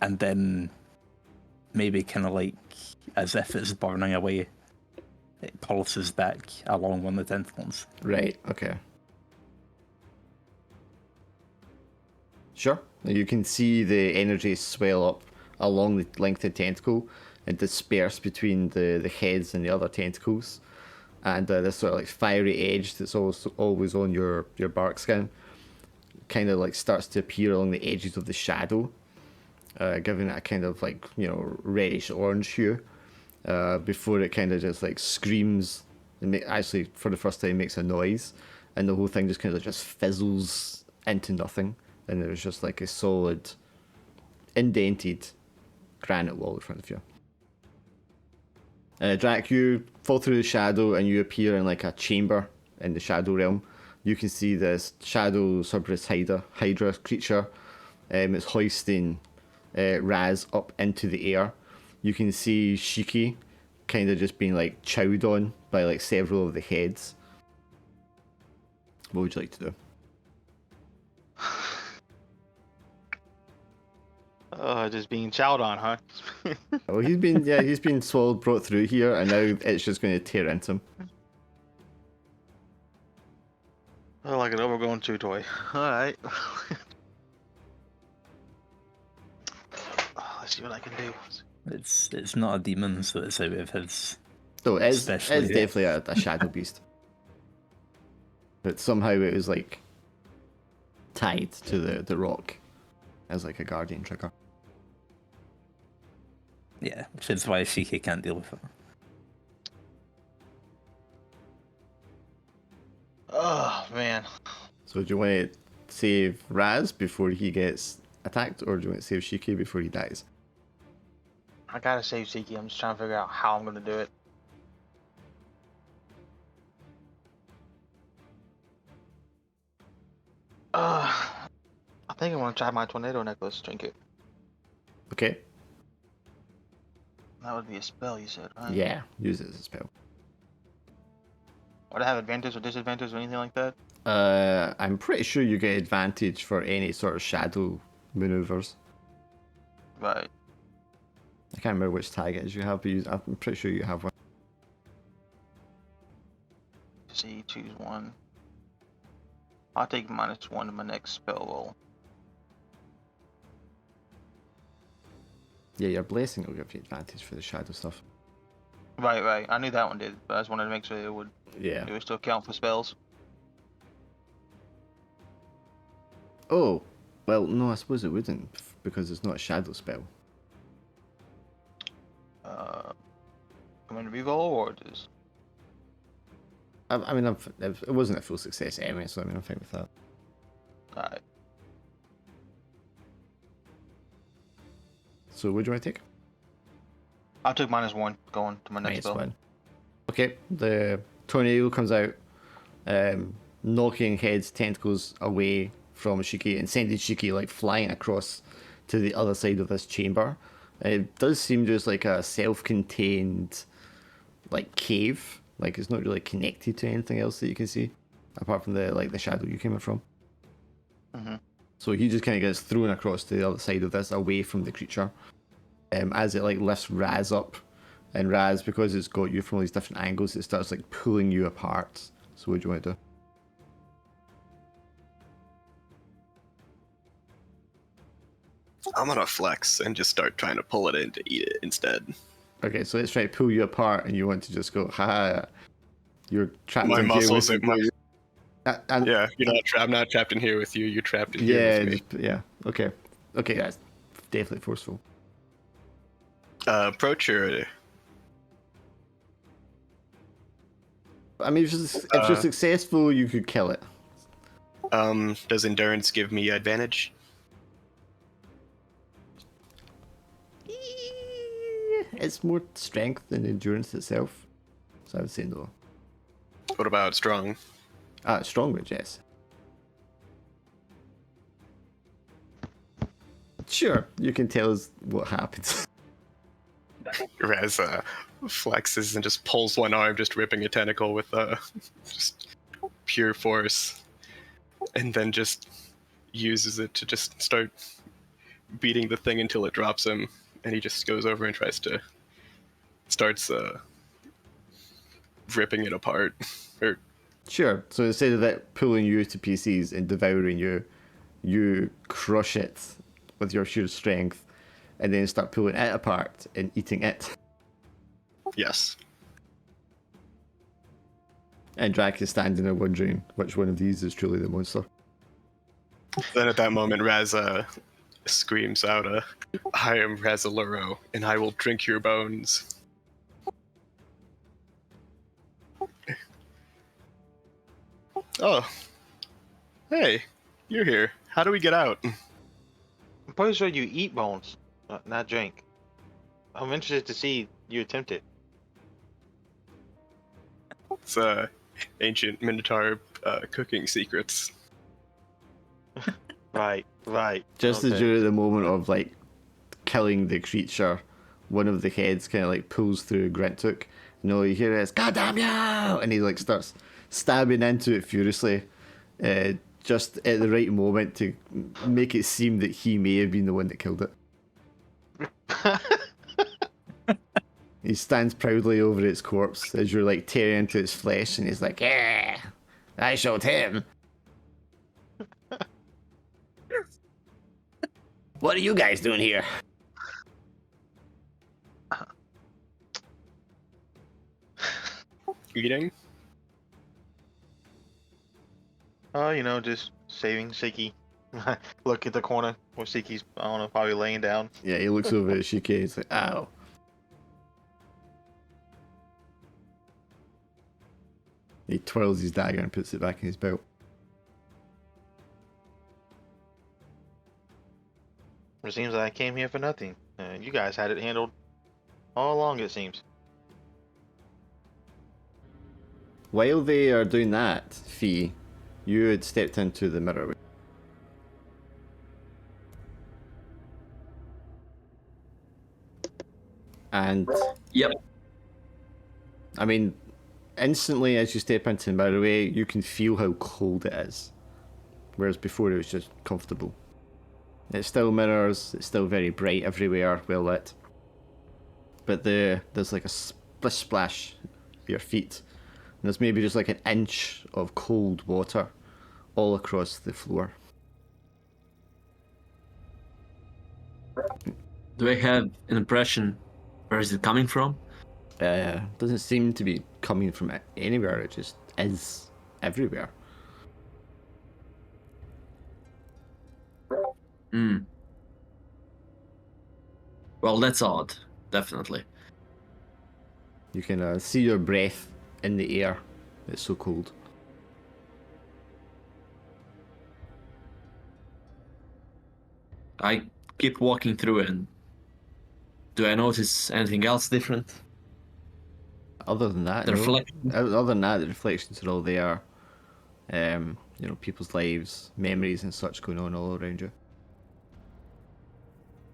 and then maybe kind of like as if it's burning away, it pulses back along one of the tentacles. Right, okay. Sure. You can see the energy swell up along the length of the tentacle and disperse between the heads and the other tentacles. And this sort of like fiery edge that's always on your bark skin kind of like starts to appear along the edges of the shadow, giving it a kind of like, you know, reddish orange hue, before it kind of just like screams and actually for the first time makes a noise, and the whole thing just kind of just fizzles into nothing, and there's just like a solid indented granite wall in front of you. Drac, you fall through the shadow and you appear in like a chamber in the shadow realm. You can see this shadow Cerberus Hydra creature. It's hoisting Raz up into the air. You can see Shiki kind of just being like chowed on by like several of the heads. What would you like to do? Just being chowed on, huh? Well, he's been swallowed, brought through here, and now it's just going to tear into him. Oh, like an overgrown chew toy. Alright. Let's see what I can do. It's not a demon, so it's out of his. So it's Especially- definitely a shadow beast. But somehow it was like tied to the rock as like a guardian trigger. Yeah, which is why Shiki can't deal with it. Oh, man. So do you want to save Raz before he gets attacked, or do you want to save Shiki before he dies? I gotta save Siki. I'm just trying to figure out how I'm gonna do it. I think I want to try my tornado necklace trinket. Okay. That would be a spell, you said, right? Yeah, use it as a spell. Would I have advantage or disadvantage or anything like that? I'm pretty sure you get advantage for any sort of shadow maneuvers. Right. I can't remember which tag it is you have, but I'm pretty sure you have one. See, choose one. I'll take -1 to my next spell roll. Yeah, your blessing will give you advantage for the shadow stuff. Right. I knew that one did, but I just wanted to make sure it would still count for spells. Oh, well, no, I suppose it wouldn't, because it's not a shadow spell. Come in reroll or just. I mean, it wasn't a full success anyway, so I mean, I'm fine with that. Alright. So, what do you want to take? I took -1 going to my next spell. -1. Okay, the tornado comes out, knocking heads, tentacles away from Shiki and sending Shiki like flying across to the other side of this chamber. It does seem just like a self-contained like cave. Like it's not really connected to anything else that you can see, apart from the shadow you came from. Mm-hmm. So he just kind of gets thrown across to the other side of this, away from the creature. As it like lifts Raz up, and Raz, because it's got you from all these different angles, it starts like pulling you apart. So what do you want to do? I'm gonna flex and just start trying to pull it in to eat it instead. Okay, so let's try to pull you apart, and you want to just go, ha! You're trapped My in jail muscles, with me. And yeah, I'm not trapped in here with you. You're trapped in here with me. yeah. Okay, that's definitely forceful. Approach or I mean, if you're successful, you could kill it. does endurance give me advantage? It's more strength than endurance itself, so I would say no. What about strong? Strong with yes. Sure, you can tell us what happens. Raz flexes and just pulls one arm, just ripping a tentacle with just pure force, and then just uses it to just start beating the thing until it drops him, and he just goes over and starts ripping it apart. Or Sure. So instead of it pulling you to pieces and devouring you, you crush it with your sheer strength, and then start pulling it apart and eating it. yes. And Drac is standing there wondering which one of these is truly the monster. Then at that moment, Raz screams out, I am Razaluro, and I will drink your bones. Oh. Hey, you're here. How do we get out? I'm pretty sure you eat bones, not drink. I'm interested to see you attempt it. It's ancient Minotaur cooking secrets. Right. Just as Okay. you're at the moment of like killing the creature, one of the heads kind of like pulls through Grintook. And all you hear is "God damn you!" and he like starts stabbing into it furiously, just at the right moment to make it seem that he may have been the one that killed it. He stands proudly over its corpse as you're like tearing into its flesh, and he's like, "Yeah, I showed him." What are you guys doing here? Eating? Just saving Siki. Look at the corner where Siki's, I don't know, probably laying down. Yeah, he looks over at Shike, he's like, "Ow." He twirls his dagger and puts it back in his belt. It seems like I came here for nothing. You guys had it handled all along, it seems. While they are doing that, Fee, you had stepped into the mirror. And Yep. I mean, instantly as you step into the mirrorway, you can feel how cold it is. Whereas before it was just comfortable. It still mirrors, it's still very bright everywhere, well lit. But there's like a splish splash at your feet. And there's maybe just like an inch of cold water all across the floor. Do I have an impression where is it coming from? Doesn't seem to be coming from anywhere, it just is everywhere. Hmm. Well, that's odd. Definitely. You can see your breath in the air. It's so cold. I keep walking through it. And do I notice anything else different? Other than that, The no. reflection? Other than that, the reflections are all there. People's lives, memories, and such going on all around you.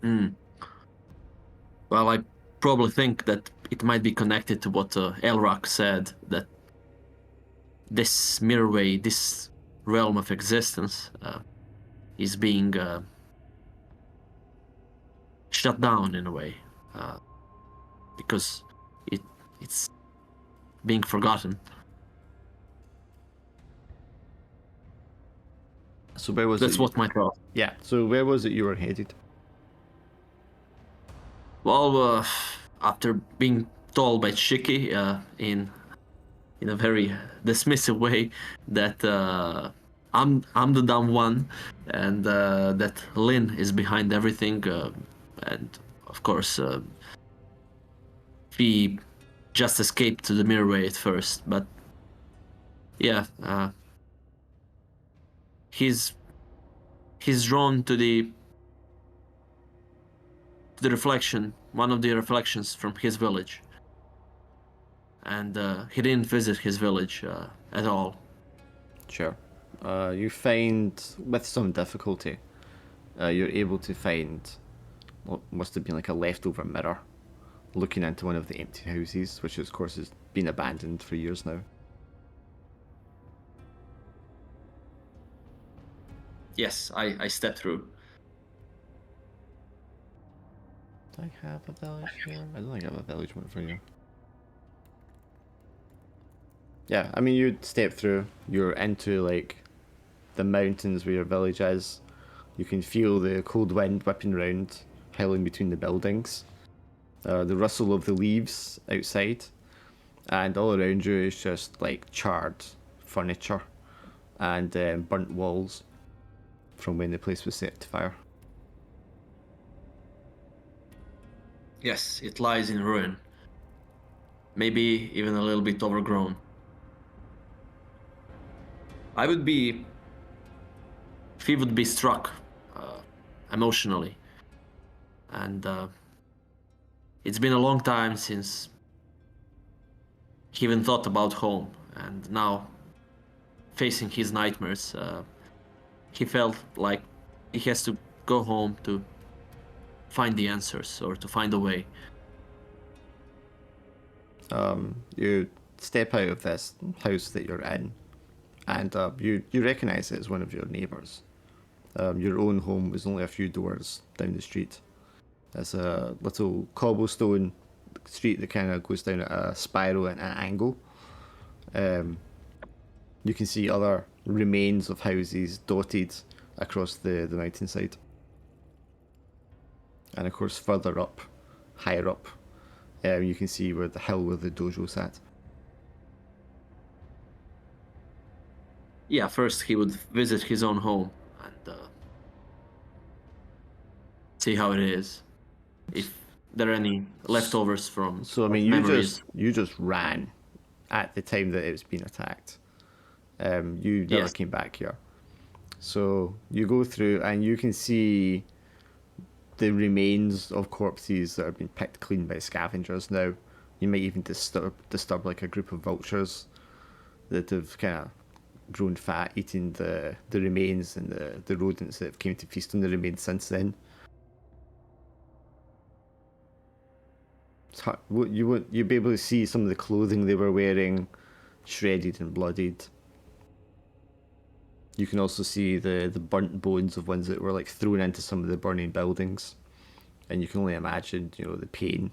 Hmm. Well, I probably think that it might be connected to what Elrock said, that this mirrorway, this realm of existence, is being shut down in a way, because it's being forgotten. So where was That's it? what my thought. Yeah. So where was it you were headed? Well, after being told by Shiki in a very dismissive way that I'm the dumb one, and that Lynn is behind everything, and of course he just escaped to the mirrorway at first, but yeah, he's drawn to the reflection, one of the reflections from his village. And he didn't visit his village at all. Sure. You find, with some difficulty, you're able to find what must have been like a leftover mirror looking into one of the empty houses, which of course has been abandoned for years now. Yes, I stepped through. Do I have a village here? I don't think I have a village one for you. Yeah, I mean, you step through, you're into like the mountains where your village is. You can feel the cold wind whipping around, howling between the buildings. The rustle of the leaves outside, and all around you is just like charred furniture and burnt walls from when the place was set to fire. Yes, it lies in ruin. Maybe even a little bit overgrown. I would be. If he would be struck emotionally. And it's been a long time since he even thought about home. And now, facing his nightmares, he felt like he has to go home to find the answers or to find a way. You step out of this house that you're in, and you recognise it as one of your neighbours. Your own home was only a few doors down the street. There's a little cobblestone street that kind of goes down at a spiral and an angle. You can see other remains of houses dotted across the mountainside. And of course, further up, higher up, you can see where the hill where the dojo sat. Yeah, first he would visit his own home and see how it is. If there are any leftovers from So I mean, memories. you just ran at the time that it was being attacked. You never Yes. came back here. So you go through and you can see the remains of corpses that have been picked clean by scavengers now. You might even disturb like a group of vultures that have kind of grown fat, eating the remains and the rodents that have came to feast on the remains since then. It's hard. You'd be able to see some of the clothing they were wearing, shredded and bloodied. You can also see the burnt bones of ones that were like thrown into some of the burning buildings, and you can only imagine, the pain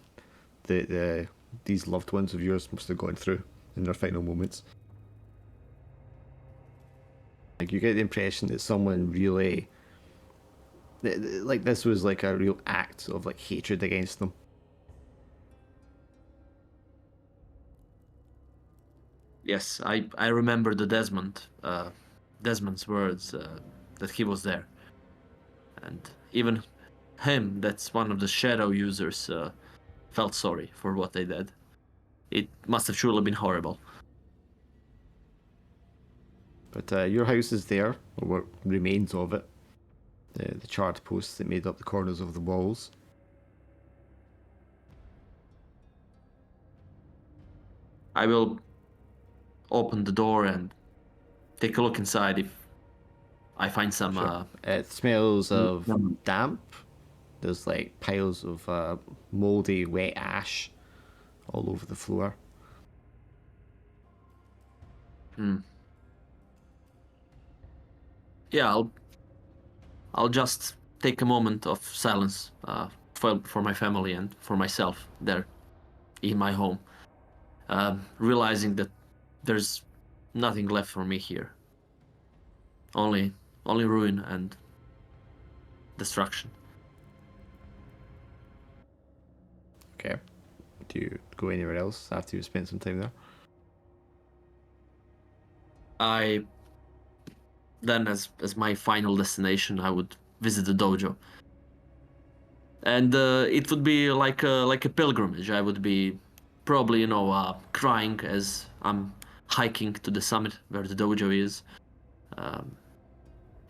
that these loved ones of yours must have gone through in their final moments. Like you get the impression that someone really, like this was like a real act of like hatred against them. Yes, I remember the Desmond's words that he was there, and even him, that's one of the shadow users, felt sorry for what they did. It must have surely been horrible. But your house is there, or what remains of it. The charred posts that made up the corners of the walls. I will open the door and take a look inside if I find some. Sure. It smells of um, damp. There's like piles of moldy, wet ash all over the floor. Yeah, I'll just take a moment of silence for my family and for myself there in my home, realizing that there's nothing left for me here. Only ruin and destruction. Okay. Do you go anywhere else after you spent some time there? Then as my final destination, I would visit the dojo, and it would be like a pilgrimage. I would be probably crying as I'm hiking to the summit where the dojo is,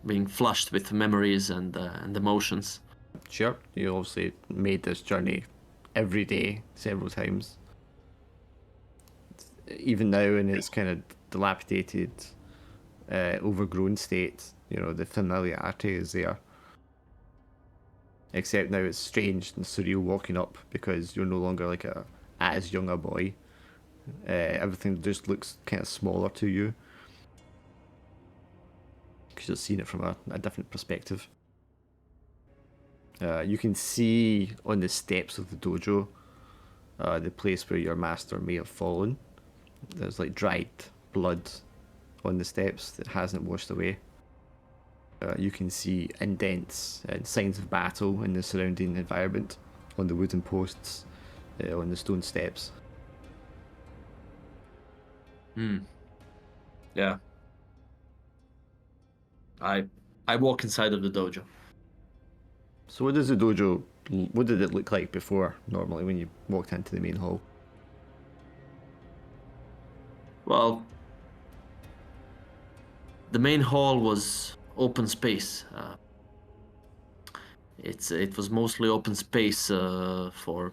being flushed with memories and emotions. Sure. You obviously made this journey every day, several times. Even now in its kind of dilapidated, overgrown state, the familiarity is there. Except now it's strange and surreal walking up because you're no longer like as young a boy. Everything just looks kind of smaller to you because you've seen it from a different perspective. You can see on the steps of the dojo the place where your master may have fallen. There's like dried blood on the steps that hasn't washed away. You can see indents and signs of battle in the surrounding environment on the wooden posts, on the stone steps. Yeah. I walk inside of the dojo. So what does the dojo, what did it look like before, normally, when you walked into the main hall? Well, the main hall was open space. It was mostly open space for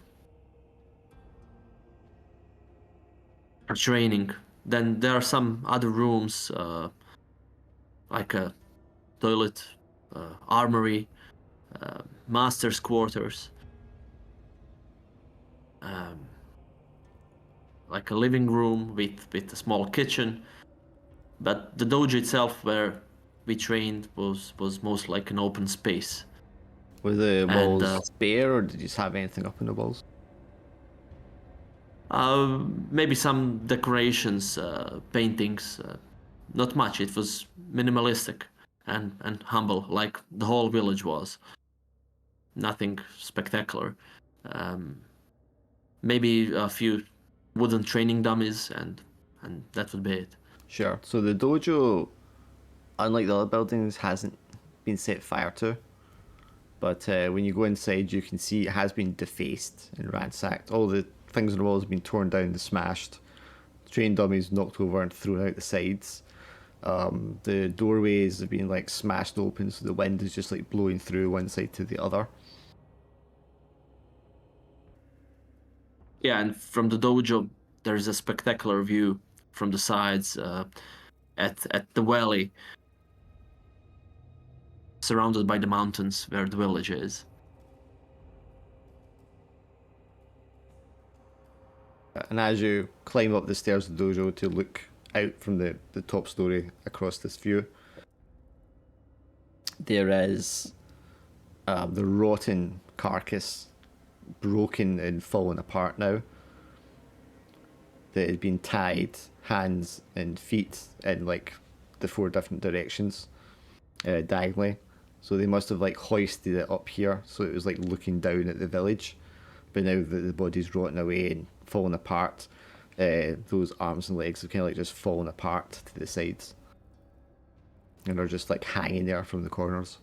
training. Then there are some other rooms, like a toilet, armory, master's quarters, like a living room with a small kitchen. But the dojo itself, where we trained, was most like an open space. Were the And, walls bare, or did you just have anything up on the walls? Maybe some decorations, paintings. Not much. It was minimalistic and humble, like the whole village was. Nothing spectacular. Maybe a few wooden training dummies, and that would be it. Sure. So the dojo, unlike the other buildings, hasn't been set fire to. But when you go inside, you can see it has been defaced and ransacked. All the things on the walls have been torn down and smashed. Train dummies knocked over and thrown out the sides. The doorways have been like smashed open, so the wind is just like blowing through one side to the other. Yeah, and from the dojo, there's a spectacular view from the sides at the valley, surrounded by the mountains where the village is. And as you climb up the stairs of the dojo to look out from the top story across this view, there is the rotten carcass, broken and falling apart now, that had been tied hands and feet in like the 4 different directions, diagonally. So they must have like hoisted it up here, so it was like looking down at the village. But now that the body's rotting away and falling apart, those arms and legs have kind of like just fallen apart to the sides, and are just like hanging there from the corners.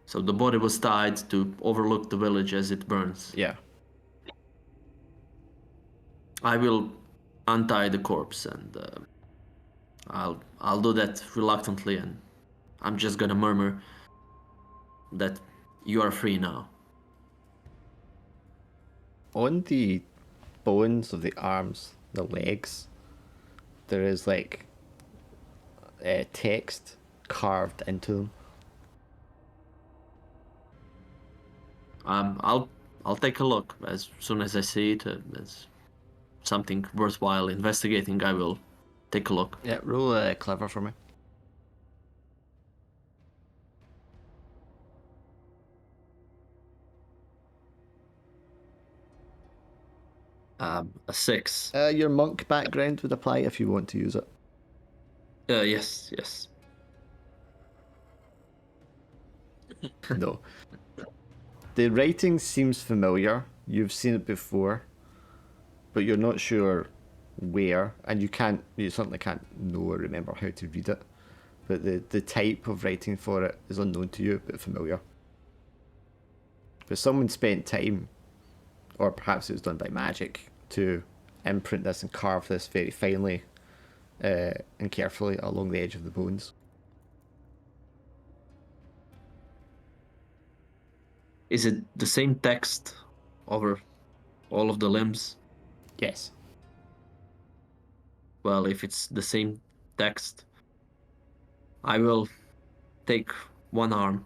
So the body was tied to overlook the village as it burns. Yeah. I will untie the corpse, and I'll do that reluctantly, and I'm just gonna murmur that you are free now. On the bones of the arms, the legs, there is like text carved into them. I'll take a look as soon as I see it. As something worthwhile investigating, I will take a look. Yeah, roll clever for me. A 6. Your monk background would apply if you want to use it. Yes. No. The writing seems familiar. You've seen it before, but you're not sure where, and you certainly can't know or remember how to read it. But the type of writing for it is unknown to you, but familiar. But someone spent time, or perhaps it was done by magic, to imprint this and carve this very finely and carefully along the edge of the bones. Is it the same text over all of the limbs? Yes. Well, if it's the same text, I will take one arm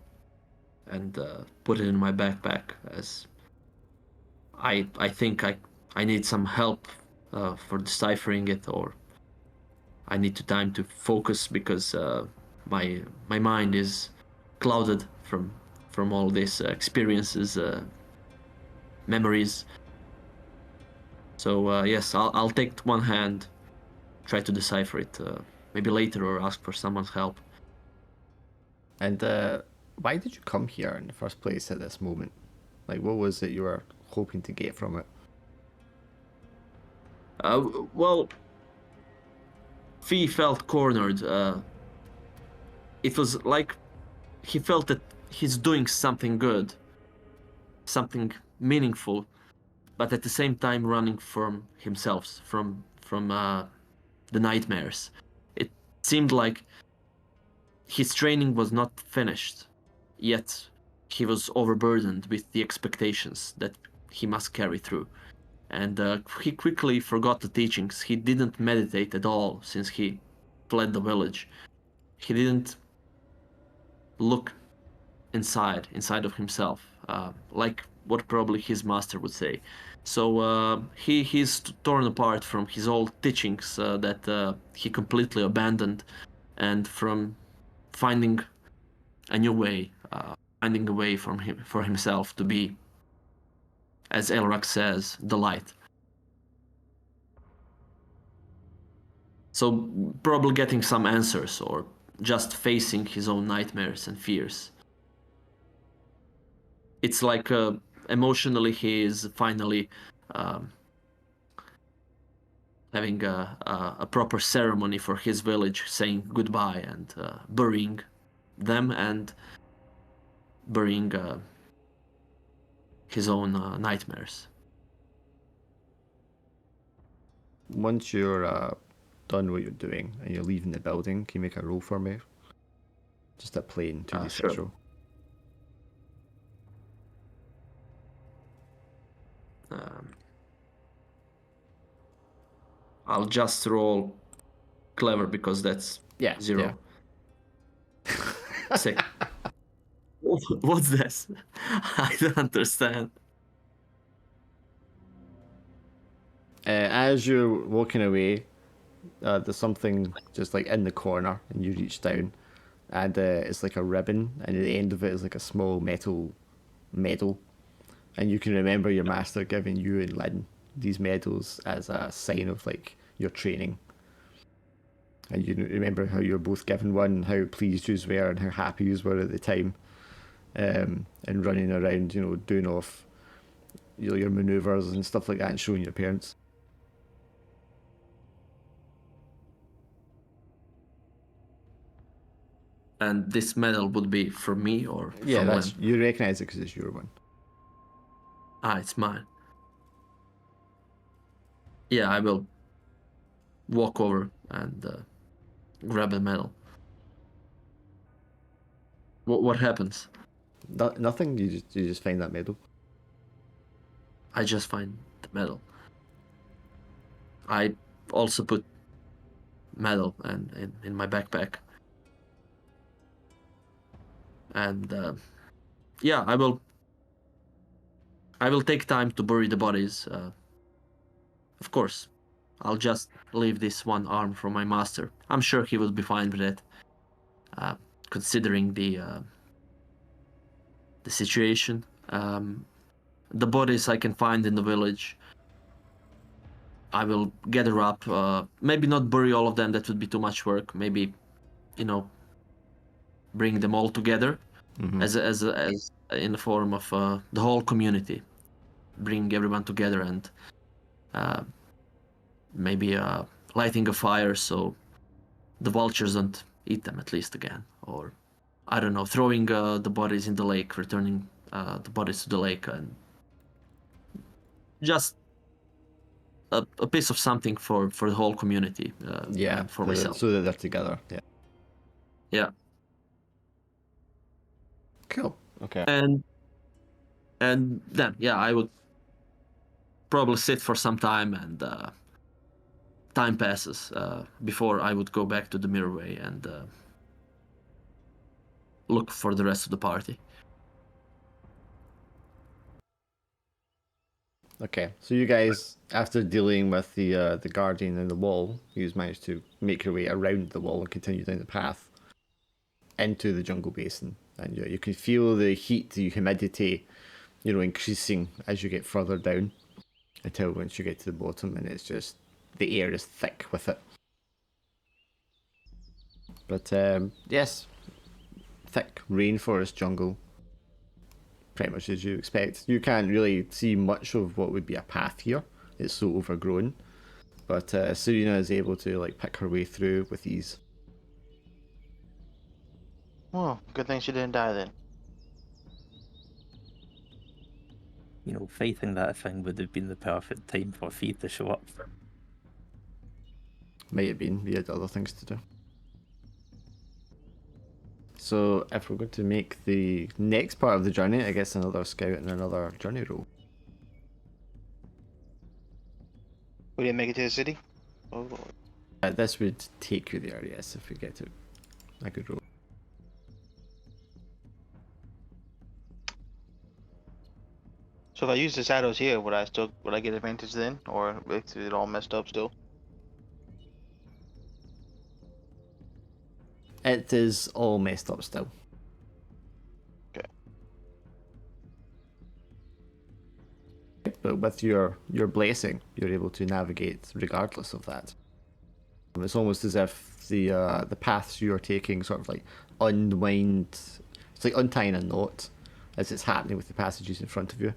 and put it in my backpack, as I think I need some help for deciphering it, or I need time to focus, because my mind is clouded from all these experiences, memories. So yes, I'll take one hand, try to decipher it. Maybe later, or ask for someone's help. And why did you come here in the first place at this moment? Like, what was it you were hoping to get from it? Well, Fee felt cornered. It was like he felt that he's doing something good, something meaningful, but at the same time running from himself, from the nightmares. It seemed like his training was not finished, yet he was overburdened with the expectations that he must carry through. And he quickly forgot the teachings. He didn't meditate at all since he fled the village. He didn't look inside of himself, like what probably his master would say. So he's torn apart from his old teachings that he completely abandoned, and from finding a new way, finding a way for himself to be, as Elrak says, the light. So probably getting some answers, or just facing his own nightmares and fears. It's like emotionally he is finally having a proper ceremony for his village, saying goodbye and burying them, and burying his own nightmares. Once you're done what you're doing and you're leaving the building, can you make a roll for me? Just a plain 2d6 Sure. roll. I'll just roll clever because that's Yeah, 0. Sick. What's this? I don't understand. As you're walking away, there's something just like in the corner, and you reach down, and it's like a ribbon, and at the end of it is like a small metal medal, and you can remember your master giving you and Lynn these medals as a sign of like your training. And you remember how you were both given one, and how pleased you were, and how happy you were at the time, and running around, doing off your maneuvers and stuff like that, and showing your parents. And this medal would be for me or Yeah, from that's Lynn? you recognize it because it's your one. It's mine. Yeah, I will walk over and grab a medal. What happens? Nothing. You just find that medal. I just find the medal. I also put medal in my backpack. And yeah, I will take time to bury the bodies. Of course, I'll just leave this one arm from my master. I'm sure he will be fine with it, considering the situation. The bodies I can find in the village, I will gather up. Maybe not bury all of them. That would be too much work. Maybe, bring them all together as in the form of the whole community. Bring everyone together and maybe lighting a fire so the vultures don't eat them at least again. Or, I don't know, throwing the bodies in the lake, returning the bodies to the lake, and just a piece of something for the whole community. And for myself. So that they're together. Yeah. Yeah. Cool. Okay. And then, yeah, I would probably sit for some time, and time passes before I would go back to the Mirrorway and look for the rest of the party. Okay, so you guys, after dealing with the guardian and the wall, you managed to make your way around the wall and continue down the path into the jungle basin, and you can feel the heat, the humidity, increasing as you get further down. until once you get to the bottom and it's just the air is thick with it. But yes, thick rainforest jungle, pretty much as you expect. You can't really see much of what would be a path here. It's so overgrown. But Serena is able to like pick her way through with ease. Well, good thing she didn't die then. You know, fighting that thing would have been the perfect time for Fee to show up. Might have been. We had other things to do. So if we're going to make the next part of the journey, I guess another scout and another journey roll. We didn't make it to the city? Oh lord. This would take you there, yes, if we get to a good roll. So if I use the shadows here, would I get advantage then? Or is it all messed up still? It is all messed up still. Okay. But with your blessing, you're able to navigate regardless of that. It's almost as if the paths you're taking sort of like unwind. It's like untying a knot as it's happening with the passages in front of you.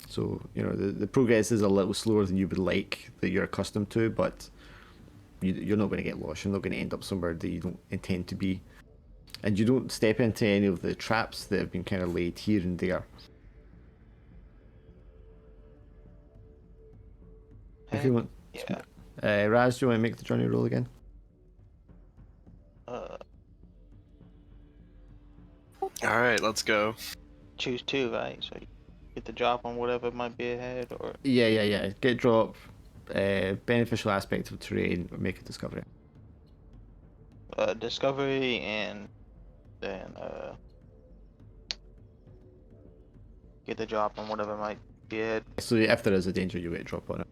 So, you know, the progress is a little slower than you would like, that you're accustomed to, but you're not going to get lost. You're not going to end up somewhere that you don't intend to be. And you don't step into any of the traps that have been kind of laid here and there. If you want... Yeah. Raz, do you want to make the journey roll again? Alright, let's go. Choose two, right? So you get the drop on whatever might be ahead, or Yeah. Get drop, beneficial aspect of terrain, or make a discovery. discovery, and then get the drop on whatever might be ahead. So if there is a danger, you get drop on it.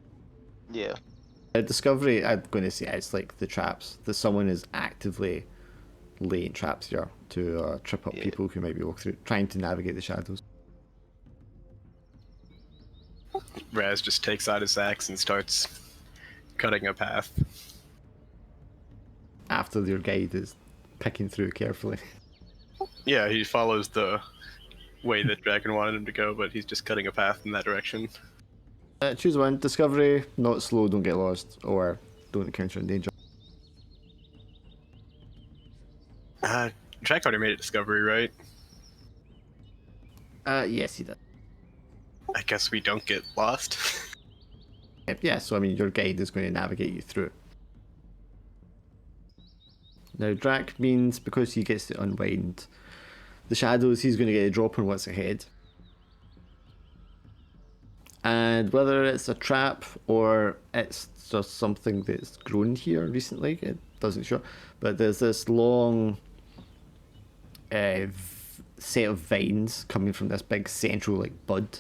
Yeah. Discovery, I'm going to say it's like the traps. That someone is actively laying traps here to trip up people who might be walking through, trying to navigate the shadows. Raz just takes out his axe and starts cutting a path. After your guide is picking through carefully. Yeah, he follows the way that Dragon wanted him to go, but he's just cutting a path in that direction. Choose one. Discovery, not slow, don't get lost, or don't encounter danger. Jack already made a discovery, right? Yes, he did. I guess we don't get lost. Yeah, so I mean, your guide is going to navigate you through. Now, Drac means because he gets to unwind the shadows, he's going to get a drop on what's ahead. And whether it's a trap or it's just something that's grown here recently, it doesn't show. But there's this long set of vines coming from this big central like bud,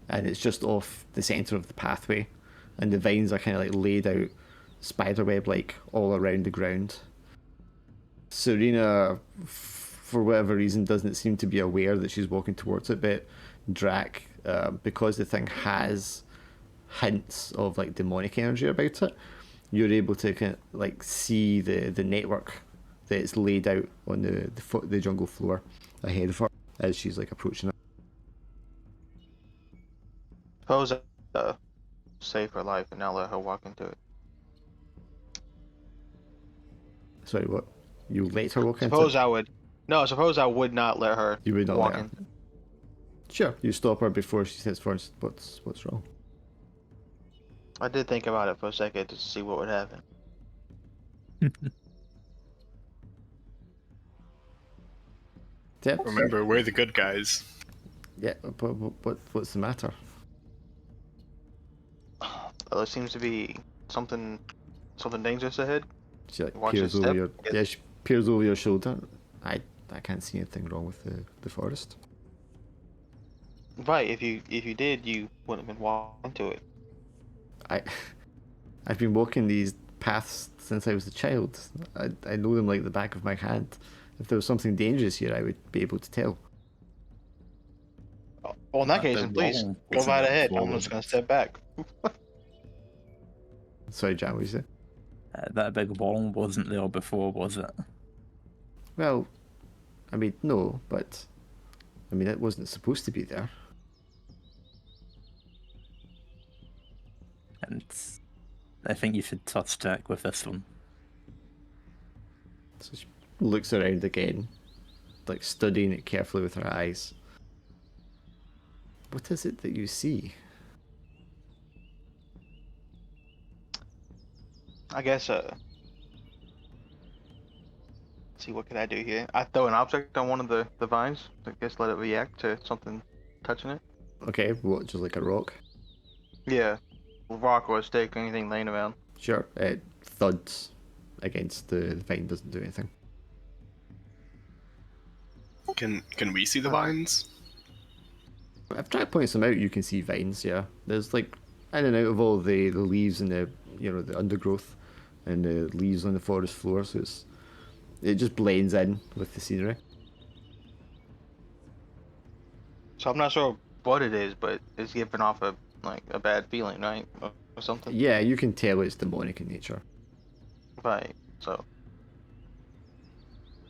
and it's just off the center of the pathway, and the vines are kind of like laid out spiderweb like all around the ground. Serena, for whatever reason, doesn't seem to be aware that she's walking towards it, but Drac, because the thing has hints of like demonic energy about it, you're able to kind of like see the network that's laid out on the jungle floor ahead of her as she's like approaching it. Suppose save her life and now let her walk into it. Sorry, what? You let her walk into Suppose it? suppose I would not let her You would not walk let her. in. Sure, you stop her before she says first what's wrong. I did think about it for a second to see what would happen. Yeah. Remember, we're the good guys. Yeah, but what's the matter? There seems to be something dangerous ahead. She like Watch your peers over step. your she peers over your shoulder. I can't see anything wrong with the forest. Right, if you did, you wouldn't have been walking to it. I've been walking these paths since I was a child. I know them like the back of my hand. If there was something dangerous here, I would be able to tell. Well, in that That case, big then please wall go wasn't right there ahead. before, I'm was just gonna it? step back. Sorry, Jan, what you say? That big wall wasn't there before, was it? Well, I mean, no, but I mean, it wasn't supposed to be there. And I think you should trust Jack with this one. So she looks around again, like studying it carefully with her eyes. What is it that you see? I guess. Let's see, what can I do here? I throw an object on one of the vines. I guess let it react to something touching it. Okay, what, just like a rock? Yeah, a rock or a stick, anything laying around. Sure, it thuds against the vine, doesn't do anything. Can we see the vines? I've tried pointing some out, you can see vines, yeah. There's like, in and out of all the leaves and the, you know, the undergrowth and the leaves on the forest floor, so it just blends in with the scenery. So I'm not sure what it is, but it's giving off a bad feeling, right, or something. Yeah, you can tell it's demonic in nature. Right. So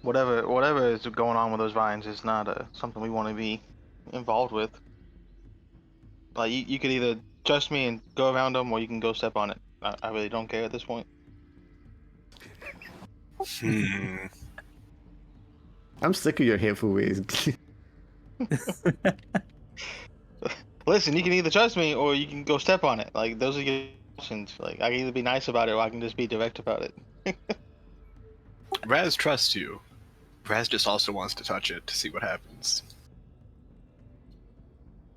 whatever is going on with those vines is not something we want to be involved with. Like you could either trust me and go around them, or you can go step on it. I really don't care at this point. Hmm. I'm sick of your hateful ways. Listen, you can either trust me or you can go step on it. Like those are your options. Like I can either be nice about it or I can just be direct about it. Raz trusts you. Raz just also wants to touch it to see what happens.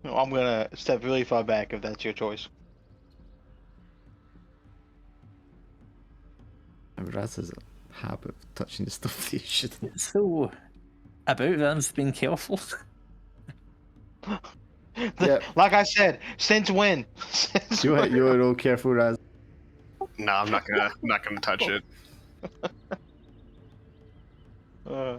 I'm gonna step really far back if that's your choice. Raz has a habit of touching stuff that he shouldn't. So, about Vance being careful. Yeah. Like I said, since when? Since You when? are all careful, Raz. No, I'm not gonna touch it. Uh,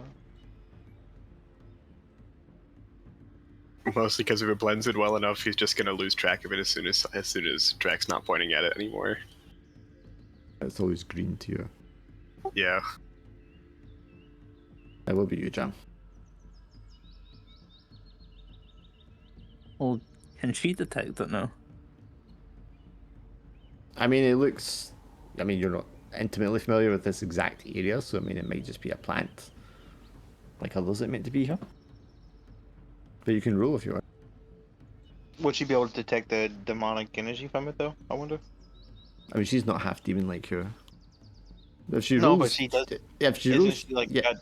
Mostly because if it blends in well enough, he's just gonna lose track of it as soon as Drax's not pointing at it anymore. It's always green to you. Yeah. That will be you, Jam. Well, can she detect it now? I mean, it looks. I mean, you're not intimately familiar with this exact area, so I mean, it might just be a plant, like others it meant to be here. But you can roll if you want. would she be able to detect the demonic energy from it, though? I wonder. I mean, she's not half demon like you. If she No, rolls, but she does. Yeah, if she Isn't rolls, she like yeah. got?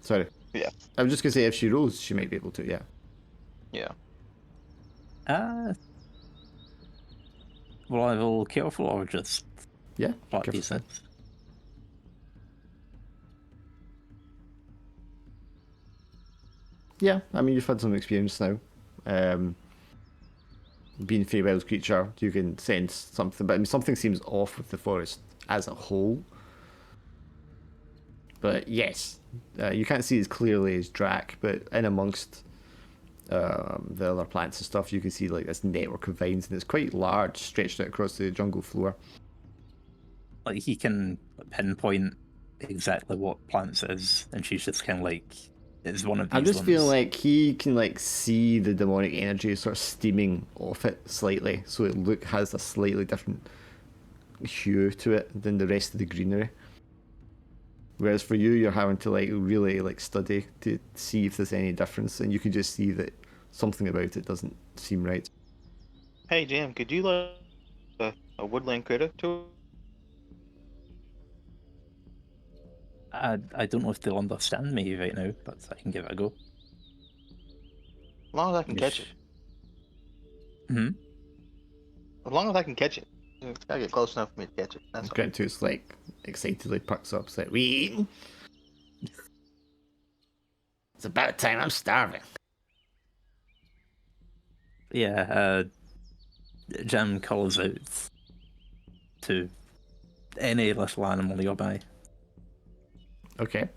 Sorry. Yeah. I was just gonna say if she rolls, she might be able to. Yeah. Yeah. Will I roll careful or just Yeah. flat careful. d6? Yeah. I mean, you've had some experience now. Being a Feywild creature, you can sense something, but I mean, something seems off with the forest as a whole. But yes, you can't see as clearly as Drac, but in amongst the other plants and stuff, you can see like this network of vines, and it's quite large, stretched out across the jungle floor. Like he can pinpoint exactly what plants it is, and she's just kind of like, it's one of these I'm just ones. feeling like he can like see the demonic energy sort of steaming off it slightly, so it has a slightly different hue to it than the rest of the greenery. Whereas for you, you're having to like really like study to see if there's any difference, and you can just see that something about it doesn't seem right. Hey, Jim, could you let a woodland critter to? I don't know if they'll understand me right now, but I can give it a go. As long as I can catch it. Hmm. As long as I can catch it. It's gotta get close enough for me to catch it. That's all. Grantus like excitedly perks up, it's like, "We eating? It's about time. I'm starving." Yeah. Jam calls out to any little animal nearby. Okay.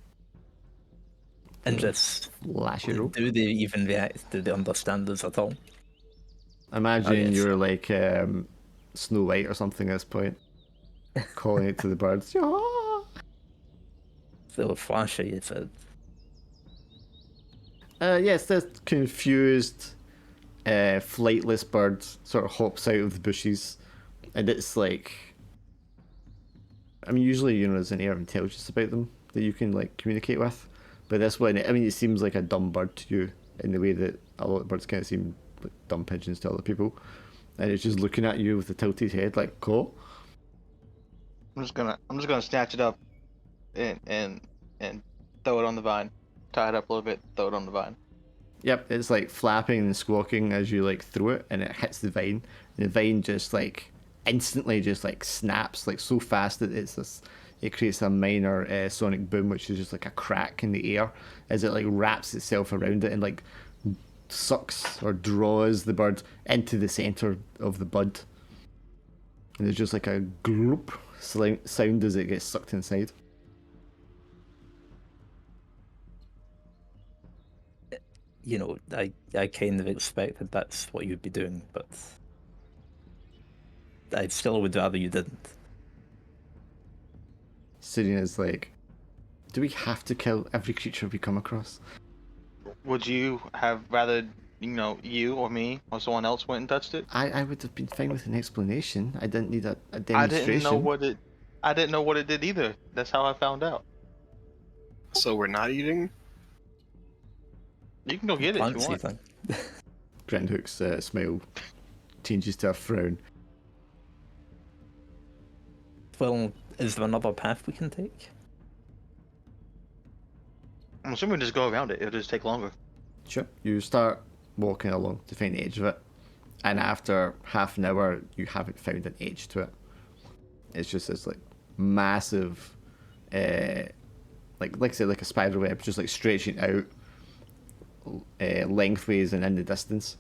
And just, Flash it up. do they even react? Do they understand us at all? Imagine guess. you're like Snow White or something at this point, calling it to the birds. "Ah!" So flashy, you said. Yes, this confused, flightless bird sort of hops out of the bushes, and it's like, I mean, usually there's an air of intelligence about them that you can like communicate with, but this one, I mean, it seems like a dumb bird to you in the way that a lot of birds kind of seem like dumb pigeons to other people, and it's just looking at you with a tilted head, like, cool. I'm just gonna snatch it up and throw it on the vine. Tie it up a little bit, throw it on the vine. Yep, it's like flapping and squawking as you like throw it, and it hits the vine. And the vine just like instantly just like snaps like so fast that it creates a minor sonic boom, which is just like a crack in the air as it like wraps itself around it and like sucks or draws the bird into the center of the bud. And there's just like a gloop sound as it gets sucked inside. You know, I kind of expected that's what you'd be doing, but I still would rather you didn't. Sirian like, do we have to kill every creature we come across? Would you have rather, you or me or someone else went and touched it? I would have been fine with an explanation. I didn't need a I demonstration. didn't know what it did either. That's how I found out. So we're not eating? You can go get it if you Fancy want. thing. Grindhook's smile changes to a frown. Well, is there another path we can take? I'm assuming we just go around it. It'll just take longer. Sure. You start walking along to find the edge of it, and after half an hour, you haven't found an edge to it. It's just this like massive, like I said, like a spider web, just like stretching out lengthways and in the distance.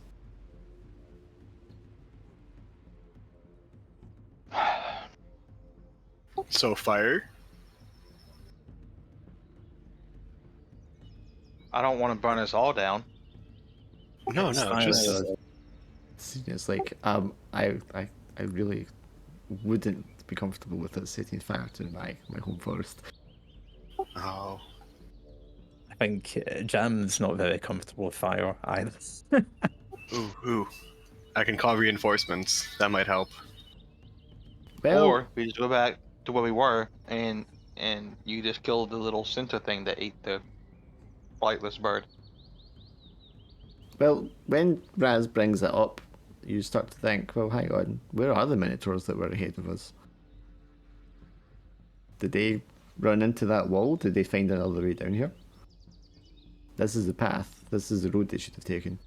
So fire? I don't want to burn us all down. No, just It's like I really wouldn't be comfortable with us setting fire to my home forest. oh. I think Jam's not very comfortable with fire either. Ooh. I can call reinforcements. That might help. Well, Or we just go back to where we were and you just kill the little center thing that ate the flightless bird. Well, when Raz brings it up, you start to think, well, hang on, where are the minotaurs that were ahead of us? Did they run into that wall? Did they find another way down here? This is the path. This is the road they should have taken.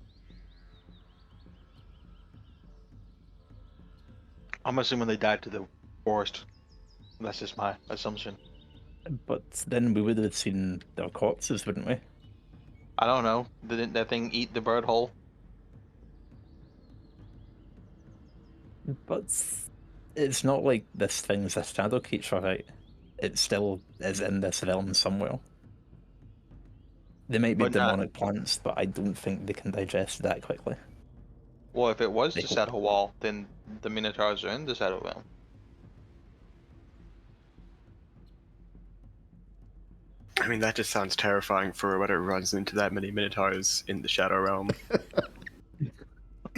I'm assuming they died to the forest. That's just my assumption. But then we would have seen their corpses, wouldn't we? I don't know. Didn't that thing eat the bird whole? But it's not like this thing's a shadow creature, right? It still is in this realm somewhere. They might be But not- demonic plants, but I don't think they can digest that quickly. Well, if it was They the hope. shadow wall, then the minotaurs are in the shadow realm. I mean, that just sounds terrifying for whether it runs into that many minotaurs in the Shadow Realm.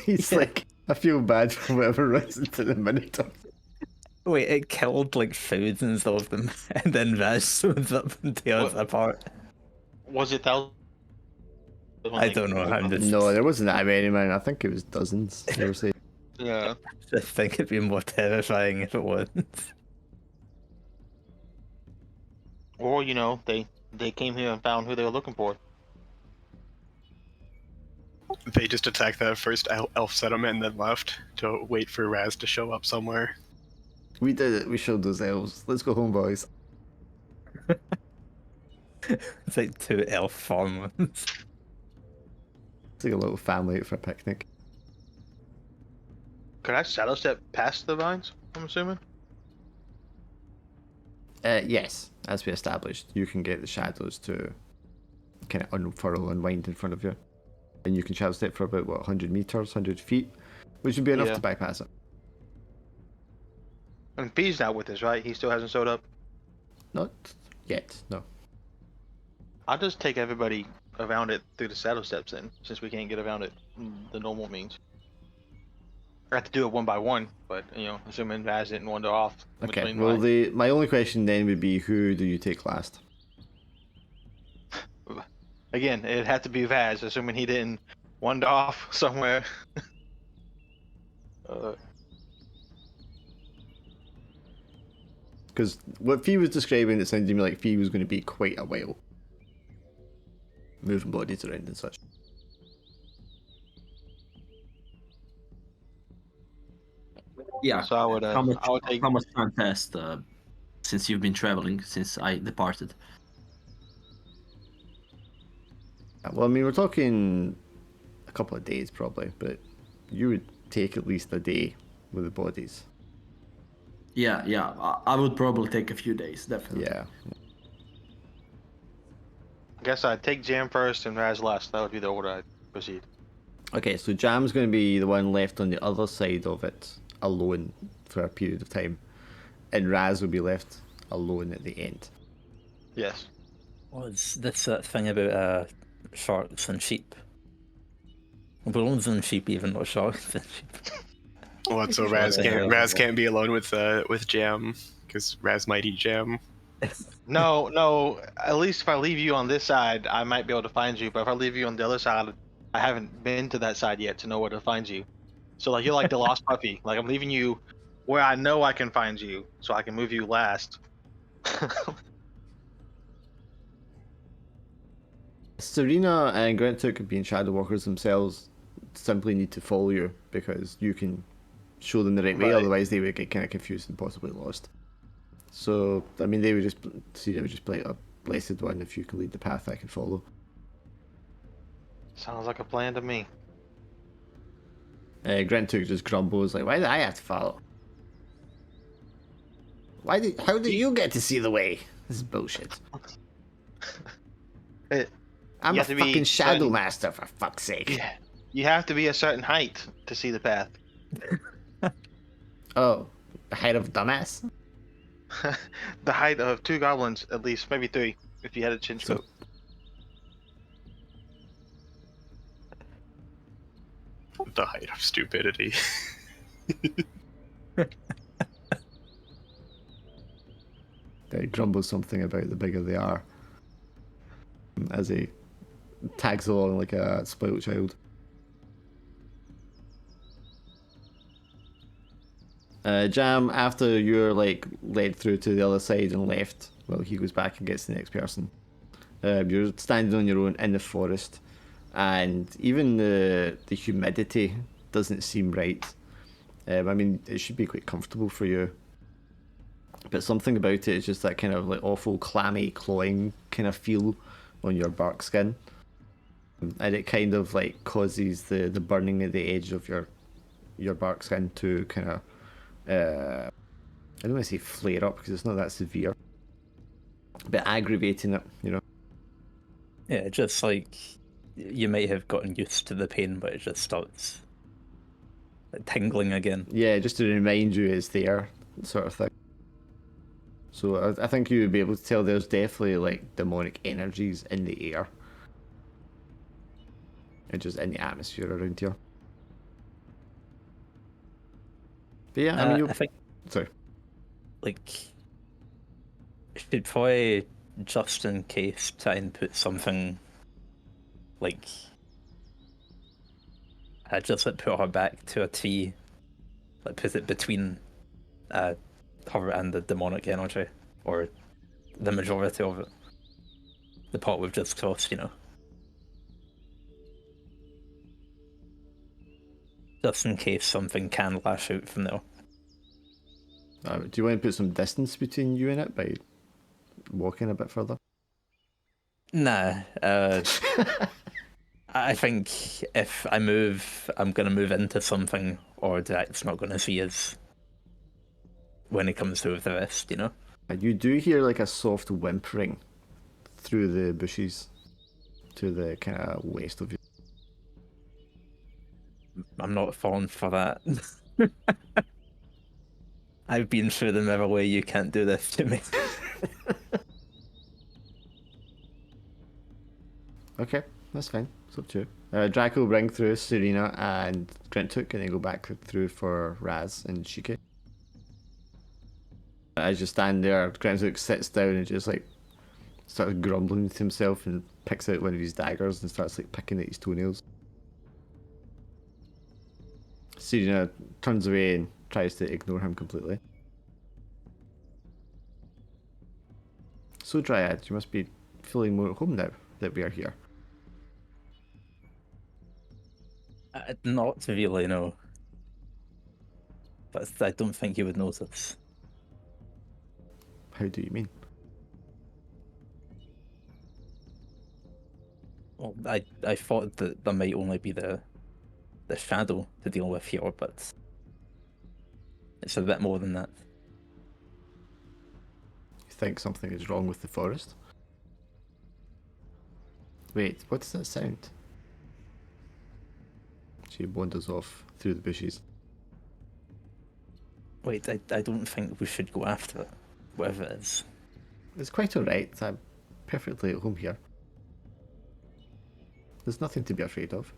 He's like, I feel bad for whoever runs into the minotaur. Wait, it killed like thousands of them, and then Raz swims up and tears What? apart. Was it thousands? I don't know. I'm just, No, there wasn't that many, man. I think it was dozens. They were saying. Yeah. just think it'd be more terrifying if it wasn't. Or they came here and found who they were looking for. They just attacked that first elf settlement and then left to wait for Raz to show up somewhere. We did it. We showed those elves. Let's go home, boys. It's like 2 elf farmers. It's like a little family out for a picnic. Could I shadow step past the vines? I'm assuming. Yes, as we established, you can get the shadows to kind of unfurl, unwind in front of you. And you can shadow step for about, 100 meters, 100 feet, which would be enough Yeah. to bypass it. And P's not with us, right? He still hasn't showed up. Not yet, no. I'll just take everybody around it through the saddle steps then, since we can't get around it the normal means. I have to do it one by one, but assuming Raz didn't wander off. Okay, between well, my- my only question then would be, who do you take last? Again, it'd have to be Vaz, assuming he didn't wander off somewhere. Because what Fee was describing, it sounded to me like Fee was going to be quite a while. Moving bodies around and such. Yeah. So I would take. How much time passed since you've been traveling since I departed? Well, I mean, we're talking a couple of days probably, but you would take at least a day with the bodies. Yeah. I would probably take a few days, definitely. Yeah. I guess I'd take Jam first and Raz last. That would be the order I'd proceed. Okay, so Jam's going to be the one left on the other side of it, alone for a period of time, and Raz will be left alone at the end. Yes. Was this that thing about sharks and sheep? Balloons and sheep, even not sharks and sheep. What? So Raz can't be alone with Jam because Raz might eat Jam. No. At least if I leave you on this side, I might be able to find you. But if I leave you on the other side, I haven't been to that side yet to know where to find you. So like you're like the lost puppy. Like I'm leaving you where I know I can find you, so I can move you last. Serena and Grantuk, being shadow walkers themselves, simply need to follow you because you can show them the right way. Right. Otherwise, they would get kind of confused and possibly lost. So, I mean, they would just see it would just be like a blessed one. If you can lead the path, I can follow. Sounds like a plan to me. Grantuk just grumbles like, "Why do I have to follow? How do you get to see the way? This is bullshit. I'm You a have to be fucking shadow certain- master, for fuck's sake." Yeah. You have to be a certain height to see the path. Oh, the height of dumbass. The height of 2 goblins, at least, maybe 3, if you had a chin scope. The height of stupidity. They grumble something about the bigger they are, as he tags along like a spoiled child. Jam, after you're like led through to the other side and left, well, he goes back and gets the next person. You're standing on your own in the forest, and even the humidity doesn't seem right. I mean, it should be quite comfortable for you, but something about it is just that kind of like awful clammy, clawing kind of feel on your bark skin, and it kind of like causes the burning at the edge of your bark skin to kind of I don't want to say flare up because it's not that severe, but aggravating it, you know. Yeah, just like you might have gotten used to the pain, but it just starts like, tingling again. Yeah, just to remind you it's there, sort of thing. So I think you would be able to tell there's definitely like demonic energies in the air. And just in the atmosphere around here. But yeah, I mean, I think sorry. like should probably just in case try and put something like I just like put her back to a tree, like put it between her and the demonic energy, or the majority of it. The part we've just crossed, you know. Just in case something can lash out from there. Do you want to put some distance between you and it by walking a bit further? Nah, I think if I move, I'm going to move into something, or Drax's not going to see us when it comes to the rest, you know? You do hear like a soft whimpering through the bushes to the kind of west of you. I'm not falling for that. I've been through the mirror way. You can't do this to me. Okay, that's fine. It's up to you. Draco will bring through Serena and Grintook, and then go back through for Raz and Shike. As you stand there, Grintook sits down and just like starts grumbling to himself and picks out one of his daggers and starts like picking at his toenails. Serena turns away and tries to ignore him completely. So Dryad, you must be feeling more at home now that we are here. Not really, no. But I don't think you would notice. How do you mean? Well, I thought that there might only be the shadow to deal with here, but it's a bit more than that. You think something is wrong with the forest? Wait, what does that sound? She wanders off through the bushes. Wait, I don't think we should go after it, whatever it is. It's quite alright. I'm perfectly at home here. There's nothing to be afraid of.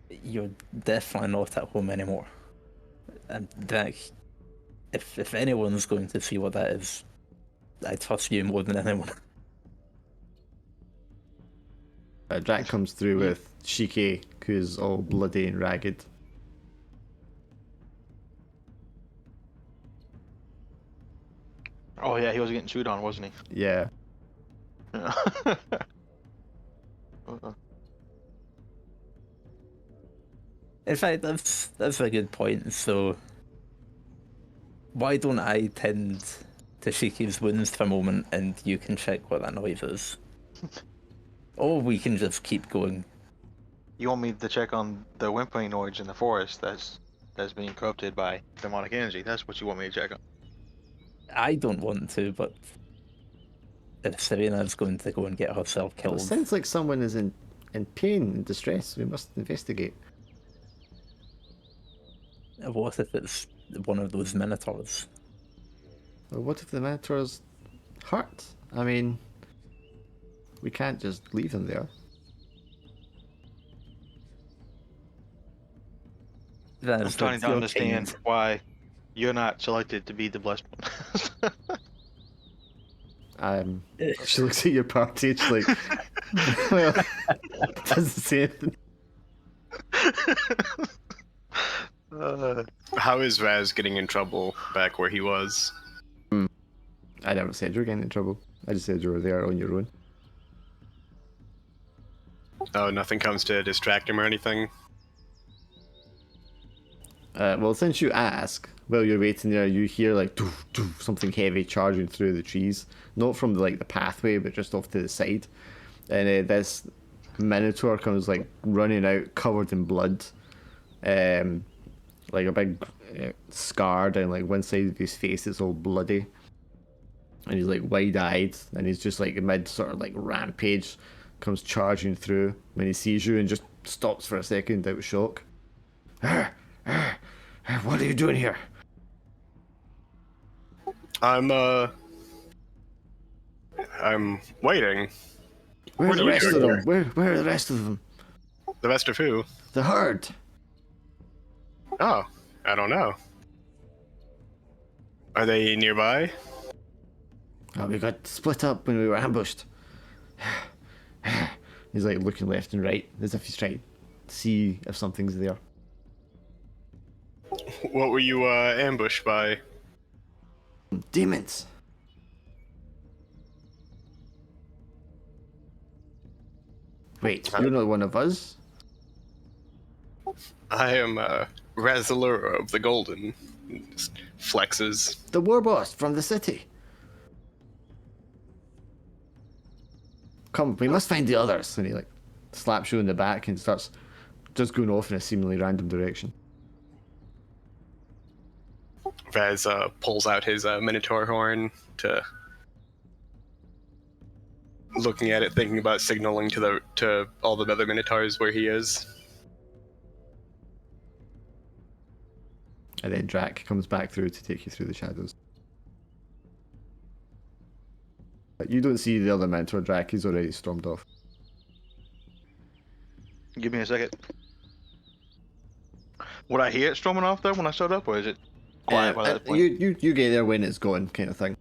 You're definitely not at home anymore. And Dak, if anyone's going to see what that is, I trust you more than anyone. Drac comes through with Shike, who's all bloody and ragged. Oh yeah, he was getting chewed on, wasn't he? Yeah. Yeah. In fact, that's a good point. So, why don't I tend to Shiki's wounds for a moment, and you can check what that noise is? Or we can just keep going. You want me to check on the whimpering noise in the forest that's being corrupted by demonic energy? That's what you want me to check on. I don't want to, but if Serena's going to go and get herself Well, killed, it sounds like someone is in pain and distress. We must investigate. what if it's one of those minotaurs? Well, what if the Minotaur's hurt? I mean, we can't just leave him there. I'm starting to understand why you're not selected to be the blessed one. She looks at your party and she's like, well, doesn't say anything. How is Raz getting in trouble back where he was? I never said you were getting in trouble. I just said you were there on your own. Oh, nothing comes to distract him or anything? Well, since you ask, while you're waiting there, you hear like doof, doof, something heavy charging through the trees. Not from like the pathway, but just off to the side. And this Minotaur comes like running out, covered in blood. Like a big scar down like one side of his face. It's all bloody. And he's like wide-eyed, and he's just like mid sort of like rampage, comes charging through when he sees you and just stops for a second out of shock. What are you doing here? I'm waiting. Where are What the are you rest of doing them? Where are the rest of them? The rest of who? The herd. Oh, I don't know. Are they nearby? Oh, we got split up when we were ambushed. He's like looking left and right as if he's trying to see if something's there. What were you ambushed by? Demons. Wait, you're not one of us? I am Razalur of the Golden. Just flexes. The war boss from the city. Come, we must find the others. And he like slaps you in the back and starts just going off in a seemingly random direction. Raz pulls out his Minotaur horn to looking at it, thinking about signaling to all the other minotaurs where he is. And then Drac comes back through to take you through the shadows. But you don't see the other mentor, Drac. He's already stormed off. Give me a second. Would I hear it storming off though when I showed up, or is it quiet by that point? You get there when it's gone, kind of thing.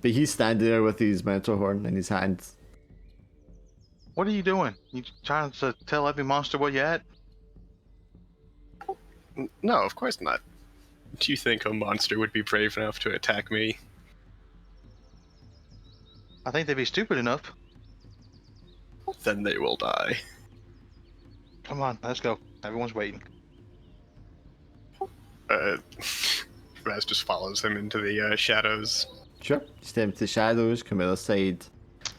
But he's standing there with his mentor horn in his hand. What are you doing? You trying to tell every monster where you're at? No, of course not. Do you think a monster would be brave enough to attack me? I think they'd be stupid enough. Then they will die. Come on, let's go. Everyone's waiting. Raz just follows him into the shadows. Sure. Step into the shadows, come other side.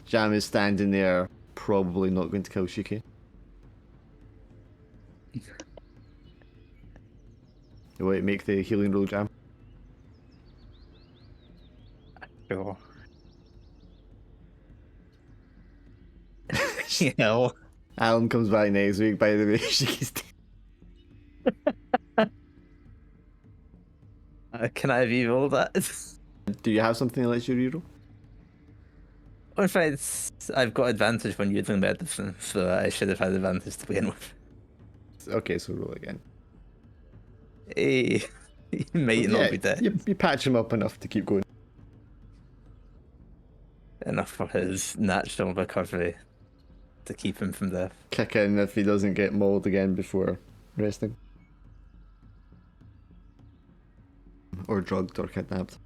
Jam is standing there, probably not going to kill Shiki. You want to make the healing roll, Jam? Sure. Yeah. Alan comes back next week, by the way. Shiki's dead. Can I reroll that? Do you have something that lets you reroll? In fact, I've got advantage when using medicine, so I should have had advantage to begin with. Okay, so roll again. He might not be dead. You patch him up enough to keep going. Enough for his natural recovery to keep him from death. Kick in if he doesn't get mauled again before resting. Or drugged or kidnapped.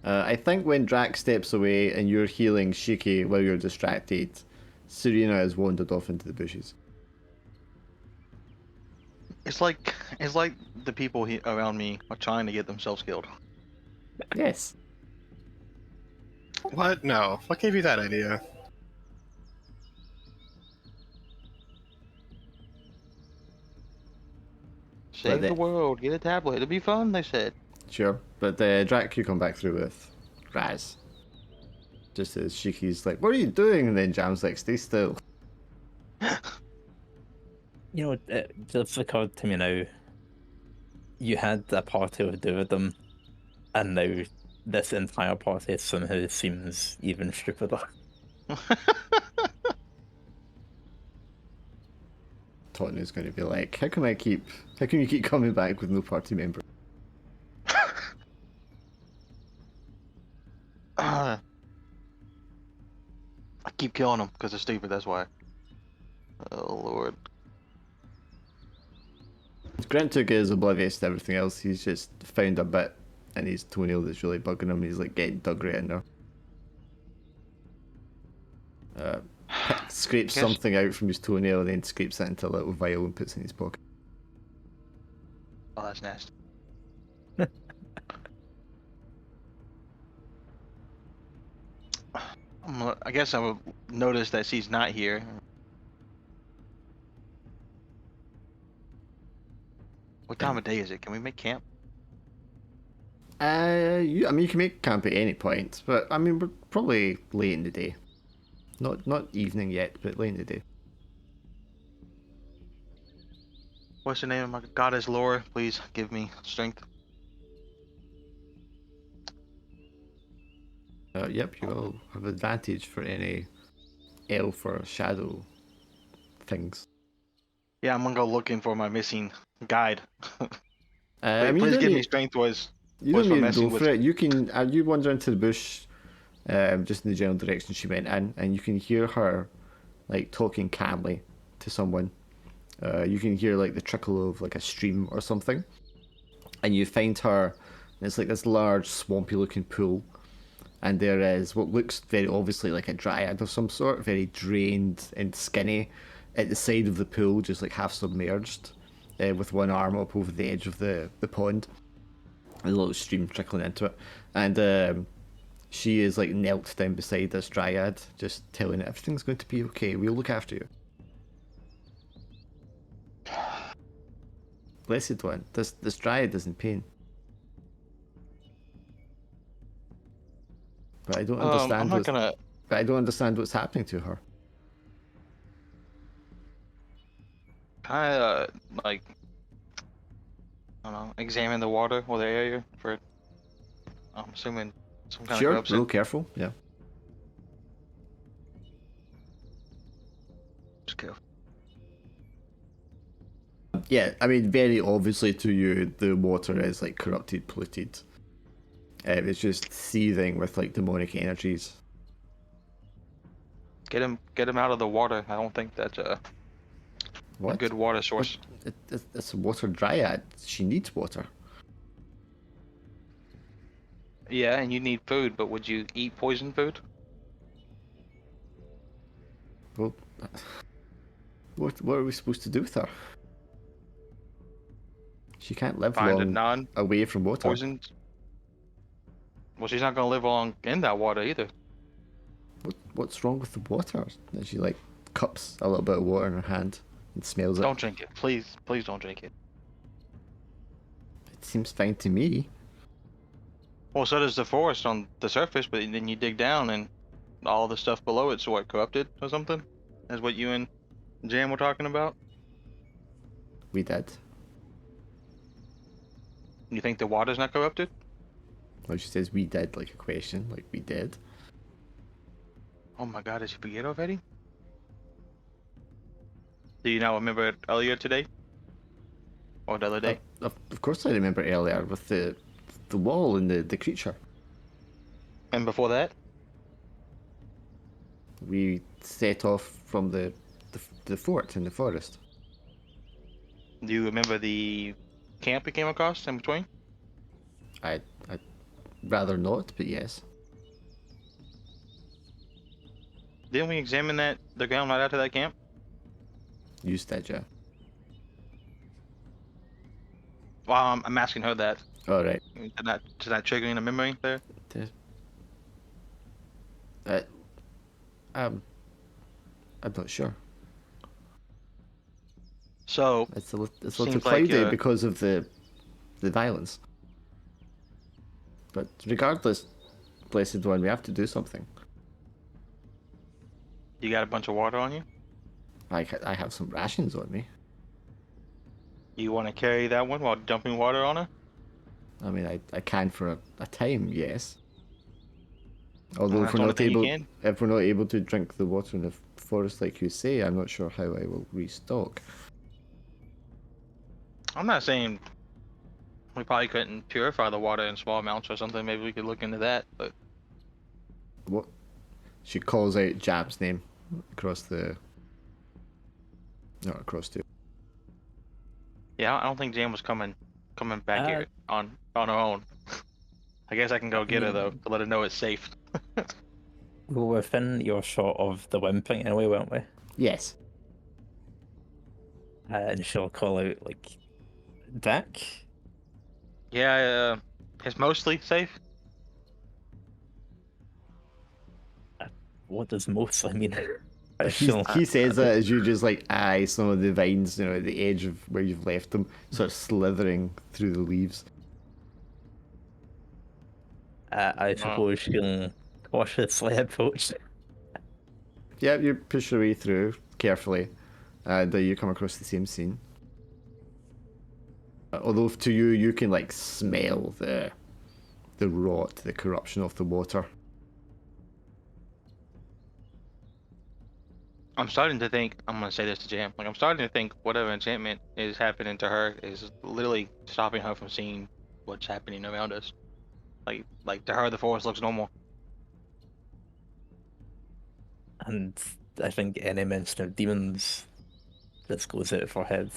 I think when Drac steps away and you're healing Shiki while you're distracted, Serena has wandered off into the bushes. It's like the people around me are trying to get themselves killed. Yes. What? No. What gave you that idea? Save the world, get a tablet. It'll be fun, they said. Sure, but Drac you come back through with Raz. Just as Shiki's like, what are you doing? And then Jam's like, stay still. You know, it just occurred to me now. You had a party with two of them, and now this entire party somehow seems even stupider. Tottenham's going to be like, how can you keep coming back with no party member? I keep killing them because they're stupid, that's why. Oh, Lord. Grantuk is oblivious to everything else. He's just found a bit in his toenail that's really bugging him. He's like getting dug right in there. Scrapes something out from his toenail and then scrapes it into a little vial and puts it in his pocket. Oh, that's nasty. I guess I would notice that she's not here. What time of day is it? Can we make camp? You can make camp at any point, but I mean we're probably late in the day. Not evening yet, but late in the day. What's the name of my goddess, Laura? Please give me strength. Yep, you will have advantage for any elf or shadow things. Yeah, I'm gonna go looking for my missing guide. Please give me strength You don't need to go for it. You can you wander into the bush, just in the general direction she went in, and you can hear her, like talking calmly to someone. You can hear like the trickle of like a stream or something, and you find her. And it's like this large, swampy-looking pool, and there is what looks very obviously like a dryad of some sort, very drained and skinny, at the side of the pool, just like half submerged, with one arm up over the edge of the pond. There's a little stream trickling into it, and she is like knelt down beside this dryad, just telling it everything's going to be okay. We'll look after you. Blessed one, this dryad is in pain, But I don't I'm understand not what's. gonna. But I don't understand what's happening to her. Kind of like, I don't know, examine the water or the area for, I'm assuming, some kind of Sure, corruption. real careful. Yeah. Just careful. Yeah, I mean, very obviously to you, the water is like corrupted, polluted. It's just seething with like demonic energies. Get him out of the water. I don't think that's a What? good water What? source. It's a water dryad. She needs water. Yeah, and you need food, but would you eat poison food? Well, what are we supposed to do with her? She can't live Find a long away from water. non-poisoned. Well, she's not gonna live long in that water either. What's wrong with the water? And she like cups a little bit of water in her hand and smells it. Don't drink it, please. Please don't drink it. It seems fine to me. Well, so does the forest on the surface, but then you dig down and all the stuff below it's what, corrupted or something? Is what you and Jam were talking about? We did. You think the water's not corrupted? Well, she says we did, like a question, like we did. Oh my god, did you forget already? Do you not remember it earlier today? Or the other day? Of course, I remember earlier with the wall and the creature. And before that? We set off from the fort in the forest. Do you remember the camp we came across in between? I'd rather not, but yes. Didn't we examine the ground right after that camp? You did, yeah. Well, I'm asking her that. All right. Did that triggering a memory there? Uh, I'm not sure. So It's a little Seems like, cloudy because of the violence. But regardless, Blessed One, we have to do something. you got a bunch of water on you? I have some rations on me. You want to carry that one while dumping water on her? I mean, I can for a time, yes. Well, Although that's the only thing you can. if we're not able to drink the water in the forest like you say, I'm not sure how I will restock. I'm not saying we probably couldn't purify the water in small amounts or something. Maybe we could look into that. But What? She calls out Jab's name across the. Not across the. yeah, I don't think Jam was coming back here on her own. I guess I can go get her though to let her know it's safe. We were within your shot of the whimpering anyway, weren't we? Yes. And she'll call out, like, Dak? Yeah, it's mostly safe. What does mostly mean? He says that as you just like eye some of the vines, at the edge of where you've left them, sort of slithering through the leaves. I suppose she'll cautiously approach. Yeah, you push your way through carefully, and you come across the same scene. Although to you, you can like smell the rot, the corruption of the water. I'm starting to think, I'm gonna say this to Jam, like I'm starting to think whatever enchantment is happening to her is literally stopping her from seeing what's happening around us. Like to her, the forest looks normal. And I think any mention of demons just goes out of her head.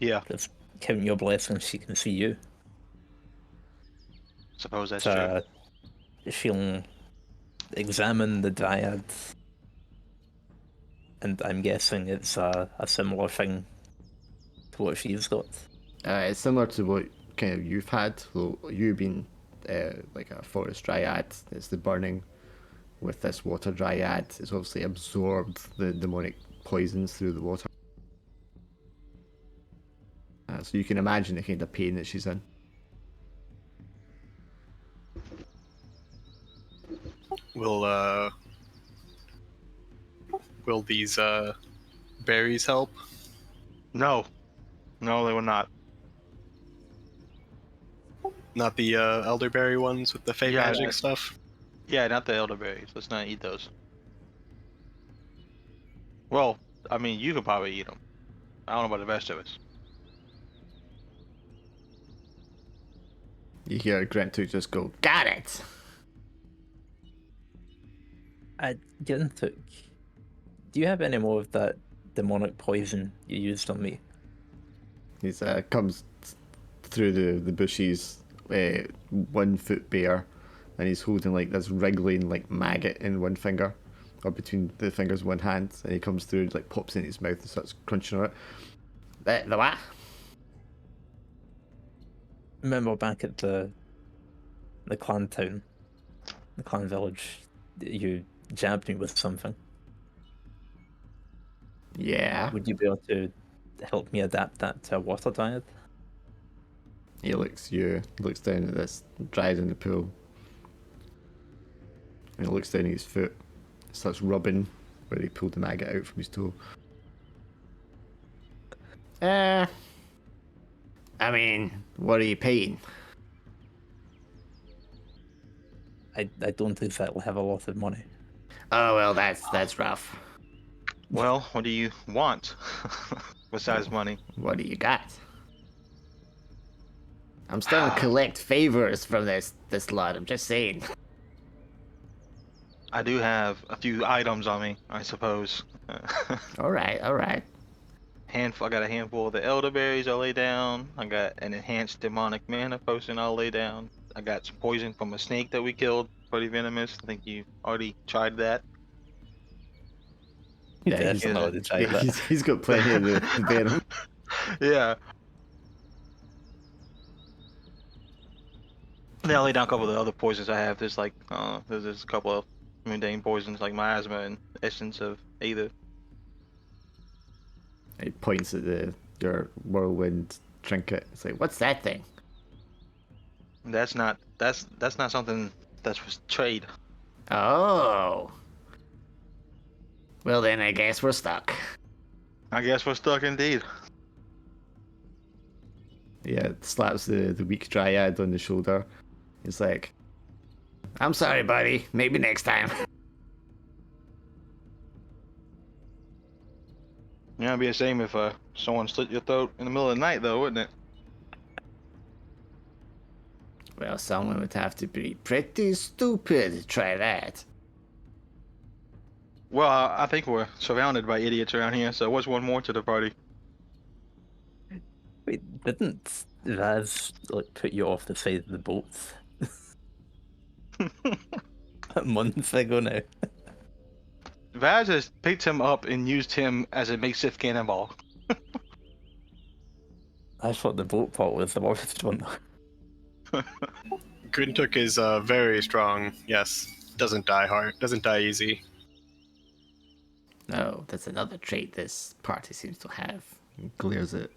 Yeah, Just count your blessings, she can see you. suppose that's true. She'll examine the dryad, and I'm guessing it's a similar thing to what she's got. It's similar to what kind of you've had. So you being like a forest dryad, it's the burning. With this water dryad, it's obviously absorbed the demonic poisons through the water. So you can imagine the kind of pain that she's in. Will will these berries help? No, no, they will not. Not the elderberry ones with the fey Yeah, magic stuff? Yeah, not the elderberries. Let's not eat those. Well, I mean, you could probably eat them. I don't know about the rest of us. You hear Grentu just go, got it! Gintuk, do you have any more of that demonic poison you used on me? He's comes through the bushes, 1 foot bare, and he's holding like this wriggling like maggot in one finger, or between the fingers of one hand, and he comes through, like pops in his mouth and starts crunching on it. The what? Remember back at the clan town, the clan village, you jabbed me with something. Yeah. Would you be able to help me adapt that to a water diet? He looks down at this, dried in the pool. And he looks down at his foot, starts rubbing where he pulled the maggot out from his toe. I mean, what are you paying? I don't exactly have a lot of money. Oh well, that's rough. Well, what do you want besides money? What do you got? I'm starting to collect favors from this lot. I'm just saying. I do have a few items on me, I suppose. All right. I got a handful of the elderberries I'll lay down. I got an enhanced demonic mana potion I'll lay down. I got some poison from a snake that we killed, pretty venomous. I think you already tried that. Yeah, Definitely already tried that. he's got plenty of the venom. Yeah. Then I'll lay down a couple of the other poisons I have. There's like, there's a couple of mundane poisons like miasma and essence of either. He points at your whirlwind trinket. It's like, what's that thing? That's not something that's for trade. Oh. Well then, I guess we're stuck. I guess we're stuck indeed. Yeah, slaps the weak dryad on the shoulder. He's like, I'm sorry, buddy. Maybe next time. Yeah, it'd be a shame if someone slit your throat in the middle of the night, though, wouldn't it? Well, someone would have to be pretty stupid to try that. Well, I think we're surrounded by idiots around here, so what's one more to the party? Wait, didn't Raz like put you off the side of the boat a month ago now? Vaz has picked him up and used him as a makeshift cannonball. I thought the boat part was the worst one. Grintuk is very strong. Yes, doesn't die hard. Doesn't die easy. No, that's another trait this party seems to have. He glares at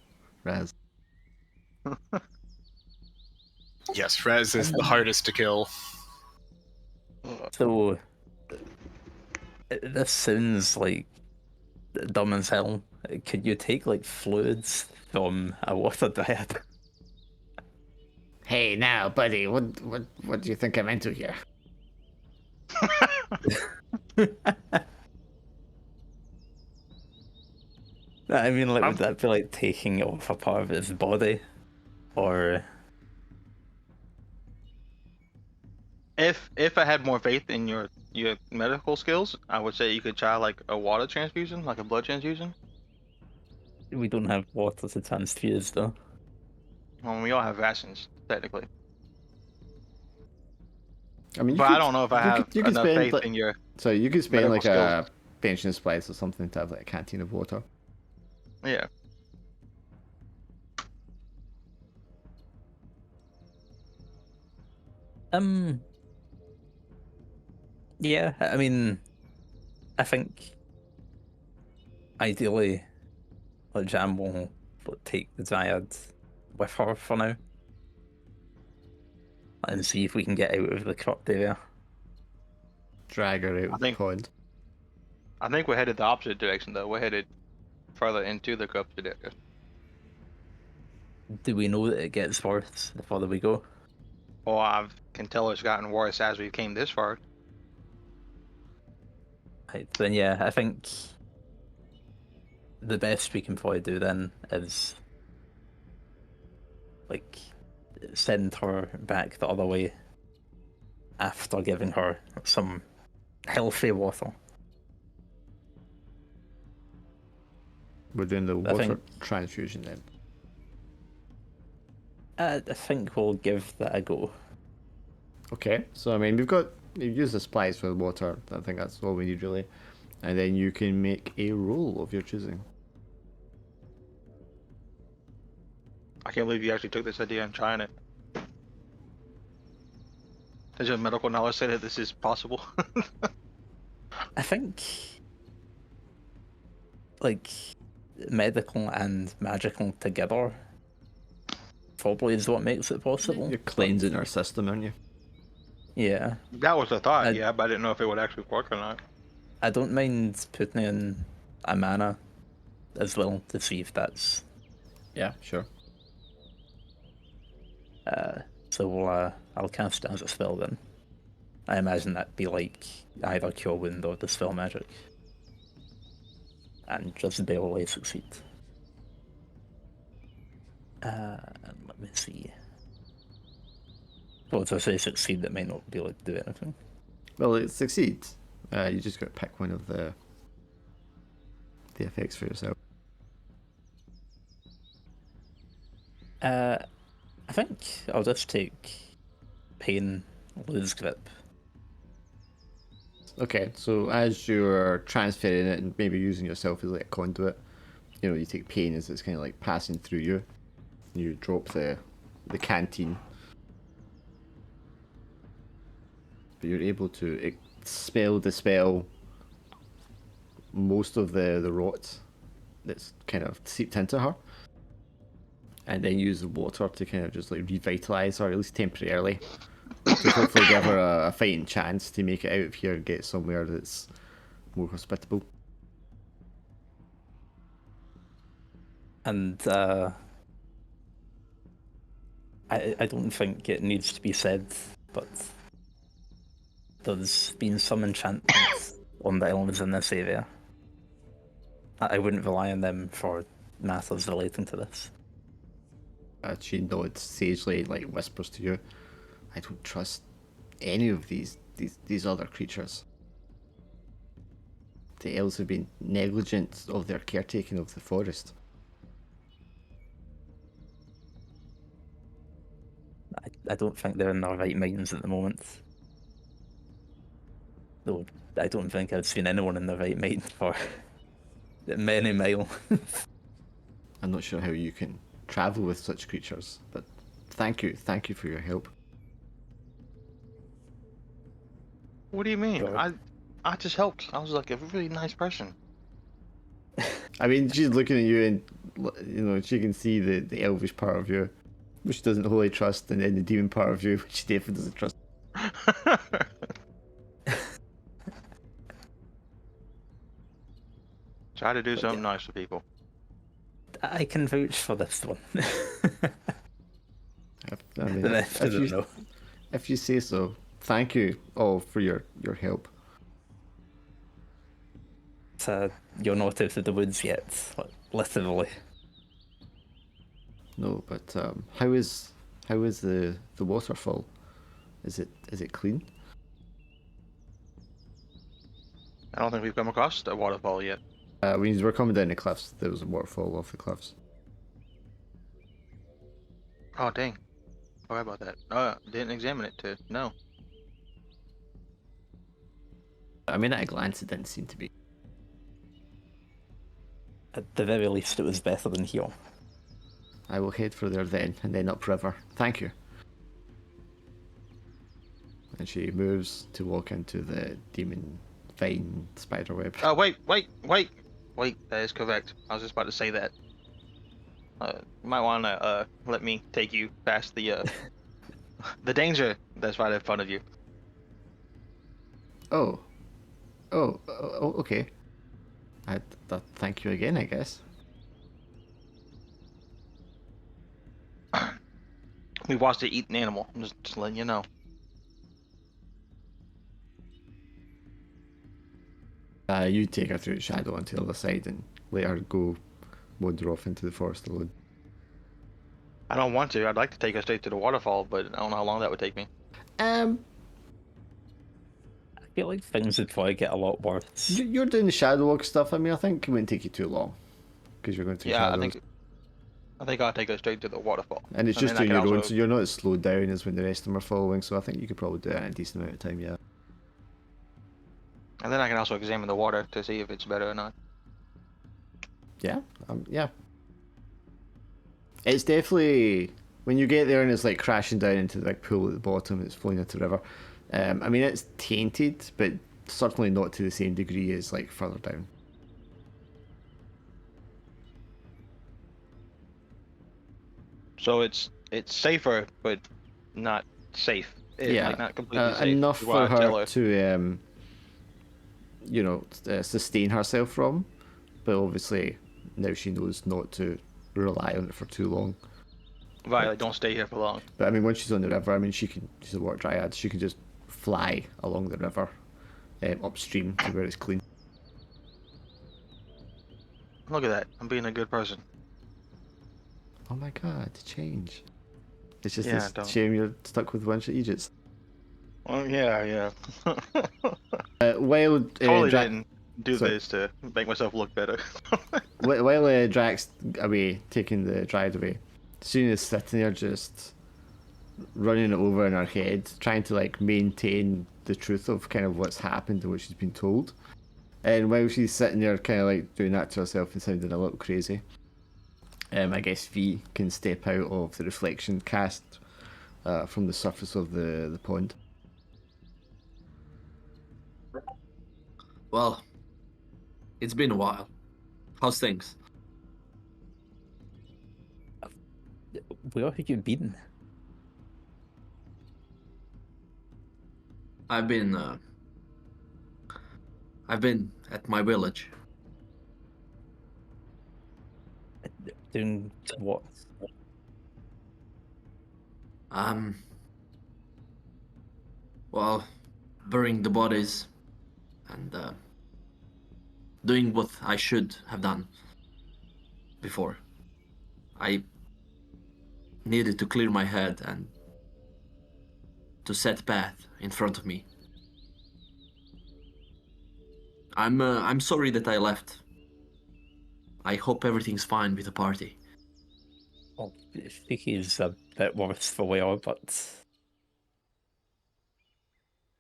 Raz. Yes, Rez is the hardest to kill. So, this sounds like dumb as hell. Could you take like fluids from a water diet? Hey, now, buddy, what do you think I'm into here? I mean, like, would that be like taking off a part of his body, or? If I had more faith in your medical skills, I would say you could try like a water transfusion, like a blood transfusion. We don't have water to transfuse, though. Well, we all have rations, technically. I mean, But I don't know if I have you could enough spend, faith like, in your. So you could spend medical like a pension supplies or something to have like a canteen of water. Yeah. Yeah, I mean, I think ideally, like Jam will take the Dryad with her for now and see if we can get out of the corrupt area. drag her out of the think- pond. I think we're headed the opposite direction though. We're headed further into the corrupted area. Do we know that it gets worse the further we go? Well, I can tell it's gotten worse as we came this far. Right, then yeah, I think the best we can probably do then is like send her back the other way after giving her some healthy water. We're doing the I water think- transfusion then. I think we'll give that a go. Okay, so I mean we've used the supplies for the water. I think that's all we need really, and then you can make a roll of your choosing. I can't believe you actually took this idea and trying it. Does your medical knowledge say that this is possible? I think like medical and magical together probably is what makes it possible. You're cleansing our system, aren't you? Yeah. That was the thought, I- yeah, but I didn't know if it would actually work or not. I don't mind putting in a mana as well to see if that's Yeah, sure. so we'll, I'll cast it as a spell then. I imagine that'd be like either Cure Wound or Dispel Magic. And just barely succeed. Let me see. Well, if I say succeed, that might not be able to do anything. Well, it succeeds. You just got to pick one of the effects for yourself. I think I'll just take Pain, Lose Grip. Okay, so as you're transferring it and maybe using yourself as like a conduit, you know, you take pain as it's kind of like passing through you. You drop the canteen, but you're able to dispel most of the rot that's kind of seeped into her, and then use the water to kind of just like revitalize her, at least temporarily, to hopefully give her a fighting chance to make it out of here and get somewhere that's more hospitable. And I don't think it needs to be said, but there's been some enchantments on the elves in this area. I wouldn't rely on them for matters relating to this. She nods sagely, like whispers to you, "I don't trust any of these other creatures. The elves have been negligent of their caretaking of the forest." I don't think they're in their right minds at the moment. Though I don't think I've seen anyone in their right mind for many miles. I'm not sure how you can travel with such creatures, but thank you for your help. What do you mean? Sure. I just helped. I was like a really nice person. I mean, she's looking at you and, you know, she can see the elvish part of you, which she doesn't wholly trust, and then the demon part of you, which she definitely doesn't trust. Try to do something nice for people. I can vouch for this one. I mean, The rest I don't know. if you say so. Thank you all for your help. You're not out of the woods yet, literally. No, but how is the waterfall? Is it clean? I don't think we've come across a waterfall yet. When you were coming down the cliffs, there was a waterfall off the cliffs. Oh dang. Sorry about that. Didn't examine it to no. I mean, at a glance, it didn't seem to be. At the very least, it was better than here. I will head for there then, and then upriver. Thank you. And she moves to walk into the demon vine spiderweb. Oh wait. That is correct. I was just about to say that. You might want to let me take you past the the danger that's right in front of you. Oh. Oh, okay. Thank you again, I guess. We watched it eat an animal. I'm just letting you know. You take her through the shadow onto the other side and let her go wander off into the forest alone. I don't want to. I'd like to take her straight to the waterfall, but I don't know how long that would take me. I feel like things would probably get a lot worse. You're doing the shadow walk stuff. I mean, I think it wouldn't take you too long because you're going through Yeah, shadows. I think I'll take her straight to the waterfall. And it's And just then I doing can your own, also- so you're not as slowed down as when the rest of them are following. So I think you could probably do that in a decent amount of time. Yeah. And then I can also examine the water to see if it's better or not. Yeah. Yeah. It's definitely when you get there and it's like crashing down into the big pool at the bottom. It's flowing into the river. I mean, it's tainted, but certainly not to the same degree as like further down. So it's safer, but not safe. Yeah. Like not completely safe. Enough is what for I tell her to sustain herself from, but obviously now she knows not to rely on it for too long. Right, like don't stay here for long. But I mean, once she's on the river, I mean, she's a water dryad. She can just fly along the river, upstream to where it's clean. Look at that. I'm being a good person. Oh my god, the change. It's just Yeah, a don't. shame you're stuck with one shot Egypts. Well, yeah. While Totally didn't do sorry. this to make myself look better. while Drax away, taking the dryad away, Suna's sitting there just running it over in her head, trying to like maintain the truth of kind of what's happened and what she's been told. And while she's sitting there kind of like doing that to herself and sounding a little crazy, I guess V can step out of the reflection cast from the surface of the pond. Well, it's been a while. How's things? Where have you been? I've been at my village. Doing what? Well, burying the bodies and doing what I should have done before. I needed to clear my head and to set path in front of me. I'm sorry that I left. I hope everything's fine with the party. Well, Vicky's a bit worse for wear, but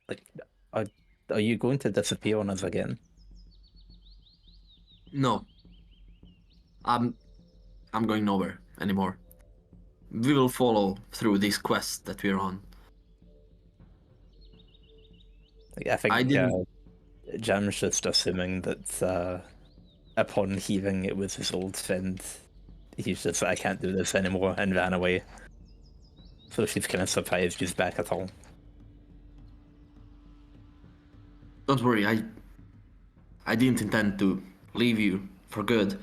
like, are you going to disappear on us again? No, I'm going nowhere anymore. We will follow through this quest that we're on. Like, I think I didn't. Jam's just assuming that upon hearing it was his old friend, he's just like, I can't do this anymore, and ran away. So she's kind of surprised he's back at all. Don't worry, I didn't intend to leave you for good.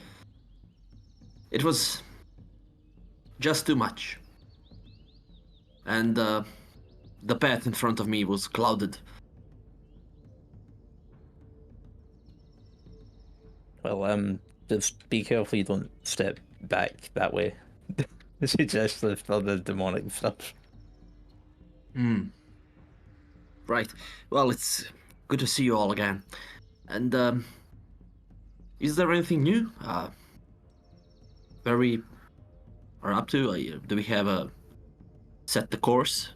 It was just too much. And the path in front of me was clouded. Well, just be careful you don't step back that way. She just for the demonic stuff. Right. Well, it's good to see you all again. And is there anything new? Where we are up to? Do we have a set the course?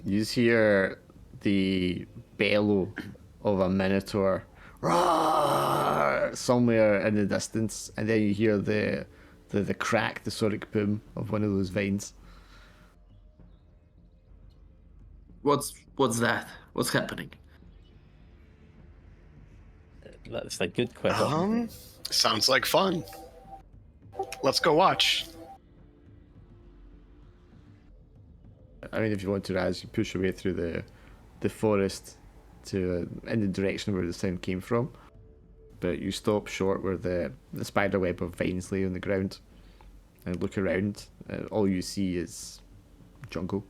You hear the bellow of a minotaur roar somewhere in the distance, and then you hear the crack, the sonic boom of one of those vines. What's that? What's happening? That's a good question. Sounds like fun. Let's go watch. I mean, if you want to, as you push your way through the forest, in the direction where the sound came from, but you stop short where the spider web of vines lay on the ground, and look around. All you see is jungle.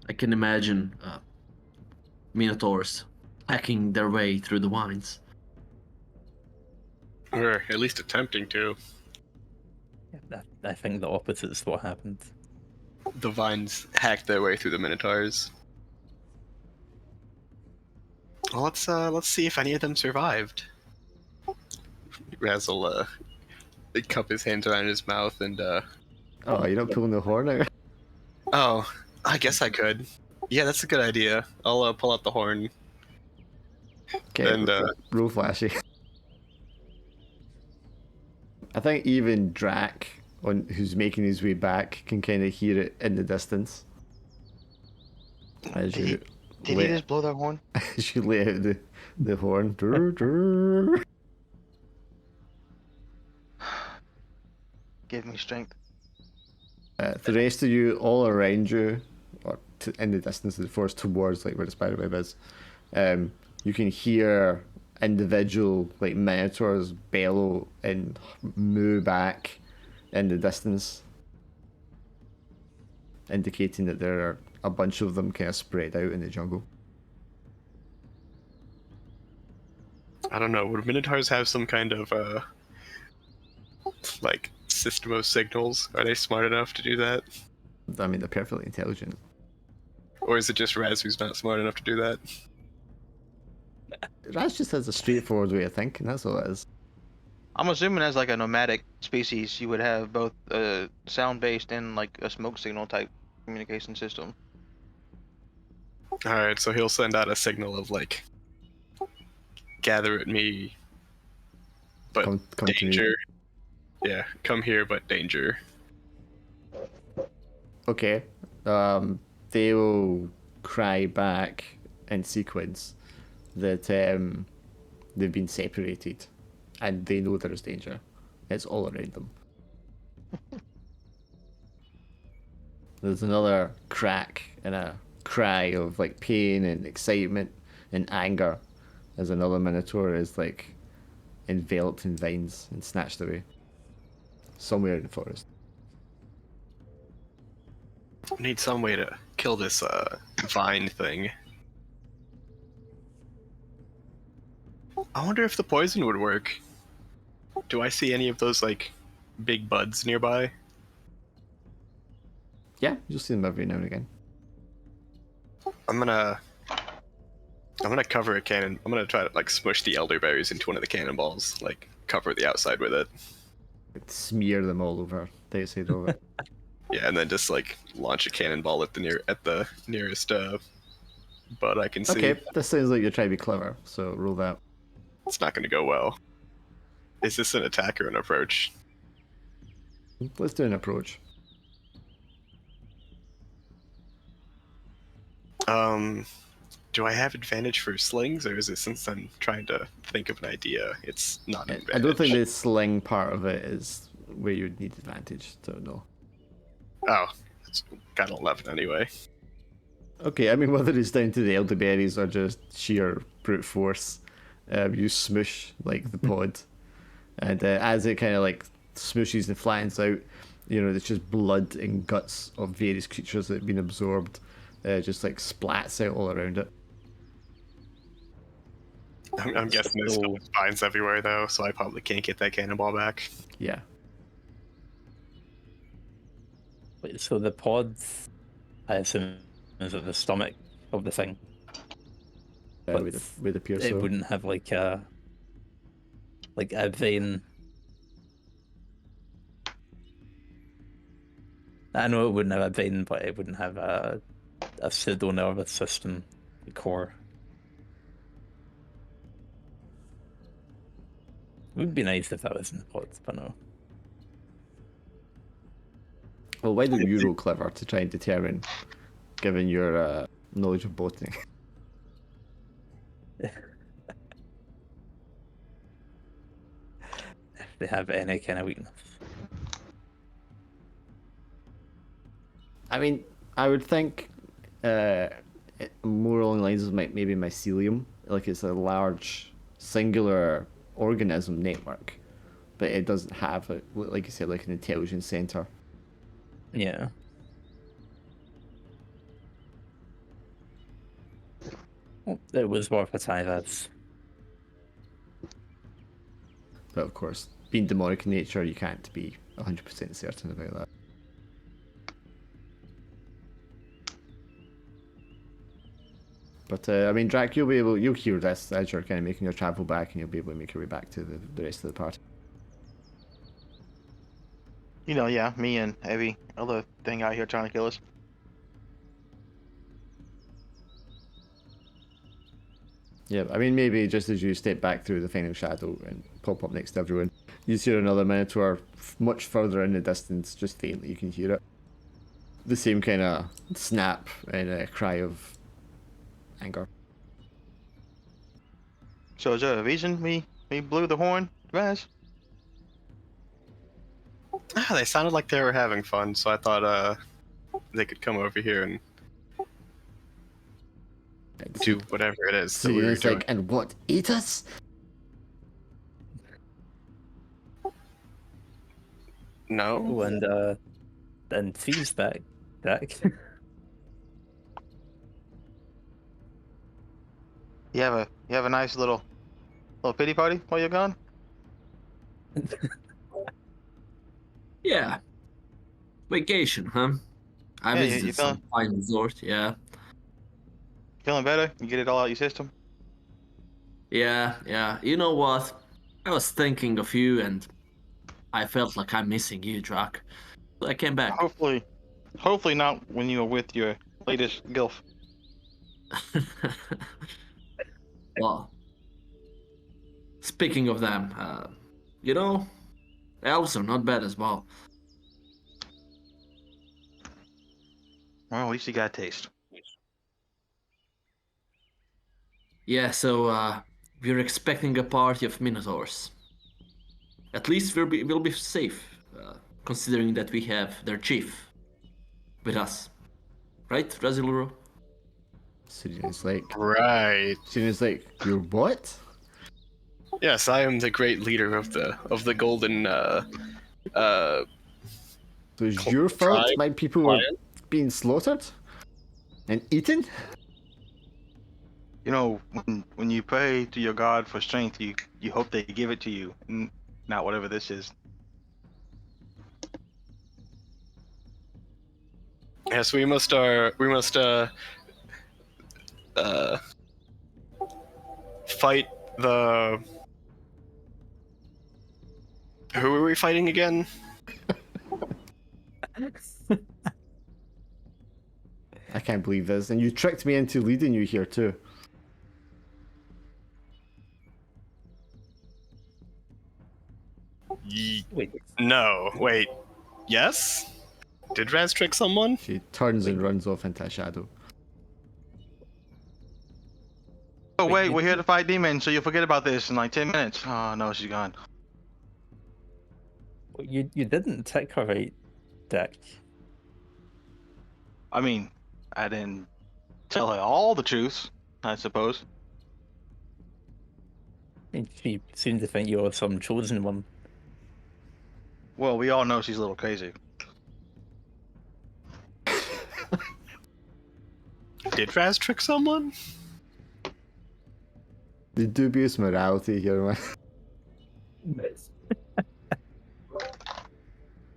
I can imagine minotaurs hacking their way through the vines. Or at least attempting to. I think the opposite is what happened. The vines hacked their way through the minotaurs. Well, let's see if any of them survived. Raz will cup his hands around his mouth and Oh, you're not pulling the horn out? oh, I guess I could. Yeah, that's a good idea. I'll pull out the horn. Okay, And roll flashy. I think even Drac, who's making his way back, can kind of hear it in the distance. As Did you he lay, just blow that horn? as you lay out the horn. Durr, durr. Give me strength. The rest of you, all around you, or in the distance of the forest towards like where the spiderweb is, you can hear individual like minotaurs bellow and moo back in the distance, indicating that there are a bunch of them kind of spread out in the jungle. I don't know. Would minotaurs have some kind of like system of signals? Are they smart enough to do that? I mean, they're perfectly intelligent. Or is it just Raz who's not smart enough to do that? Raz just has a straightforward way of thinking, that's all it is. I'm assuming as like a nomadic species, you would have both sound-based and like a smoke signal type communication system. Alright, so he'll send out a signal of like, gather at me, but Come to me. danger. Yeah, come here, but danger. Okay. They will cry back in sequence that they've been separated and they know there is danger. It's all around them. There's another crack and a cry of like pain and excitement and anger as another minotaur is like enveloped in vines and snatched away somewhere in the forest. Need some way to kill this vine thing. I wonder if the poison would work. Do I see any of those like big buds nearby? Yeah, you'll see them every now and again. I'm gonna cover a cannon. I'm gonna try to like smush the elderberries into one of the cannonballs, like cover the outside with it. Smear them all over the outside of it. Yeah, and then just like launch a cannonball at the nearest bud I can see. Okay, this sounds like you're trying to be clever, so roll that. It's not gonna go well. Is this an attack or an approach? Let's do an approach. Do I have advantage for slings, or is it since I'm trying to think of an idea, it's not an advantage? I don't think the sling part of it is where you'd need advantage, so no. Oh, it's got 11 anyway. Okay, I mean, whether it's down to the elderberries or just sheer brute force, you smoosh like the pod, and as it kind of like smooshes and flattens out, you know, it's just blood and guts of various creatures that have been absorbed, just like splats out all around it. I'm guessing there's still vines everywhere though, so I probably can't get that cannonball back. Yeah. Wait, so the pods, I assume, is at the stomach of the thing. But Would appear it so. wouldn't have like a vein. I know it wouldn't have a vein, but it wouldn't have a pseudo nervous system core. It would be nice if that was in the pods, but no. Well, why don't you roll clever to try and determine, given your knowledge of botany? If they have any kind of weakness. I mean, I would think more along the lines of maybe mycelium, like it's a large singular organism network, but it doesn't have a, like you said, like an intelligence center. Yeah. Well, it was worth a try, that's. But of course, being demonic in nature, you can't be 100% certain about that. But I mean, Drac, you'll hear this as you're kind of making your travel back, and you'll be able to make your way back to the rest of the party. You know, yeah, me and every other thing out here trying to kill us. Yeah, I mean, maybe just as you step back through the final shadow and pop up next to everyone, you see another Minotaur much further in the distance, just faintly you can hear it. The same kind of snap and a cry of anger. So is there a reason we blew the horn, Raz? They sounded like they were having fun, so I thought they could come over here and do whatever it is So that we were it's doing. like, and what, eat us? No. Oh, and Fee's back. You have a nice little pity party while you're gone? Yeah. Vacation, huh? I Yeah, you visited some fine resort, yeah. Feeling better? You get it all out your system? Yeah. You know what? I was thinking of you and I felt like I'm missing you, Drac. So I came back. Hopefully not when you were with your latest gilf. Well, speaking of them, you know, elves are not bad as well. Well, at least you got a taste. Yeah, so we're expecting a party of minotaurs. At least we'll be safe, considering that we have their chief with us. Right, Raziluro? Sirian's like, Right. you're what? Yes, I am the great leader of the golden So it's your fault tribe? my people were Client? being slaughtered? And eaten? You know, when you pray to your god for strength, you hope they give it to you, not whatever this is. Yes, we must fight the. Who are we fighting again? I can't believe this. And you tricked me into leading you here too. Wait, No, wait. Yes? Did Raz trick someone? She turns and runs off into a shadow. Oh wait, you we're here did- to fight demons, so you'll forget about this in like 10 minutes. Oh no, she's gone. you didn't tick her right, Dick. I mean, I didn't tell her all the truth, I suppose. I mean, she seemed to think you were some chosen one. Well, we all know she's a little crazy. Did Raz trick someone? The dubious morality here, man.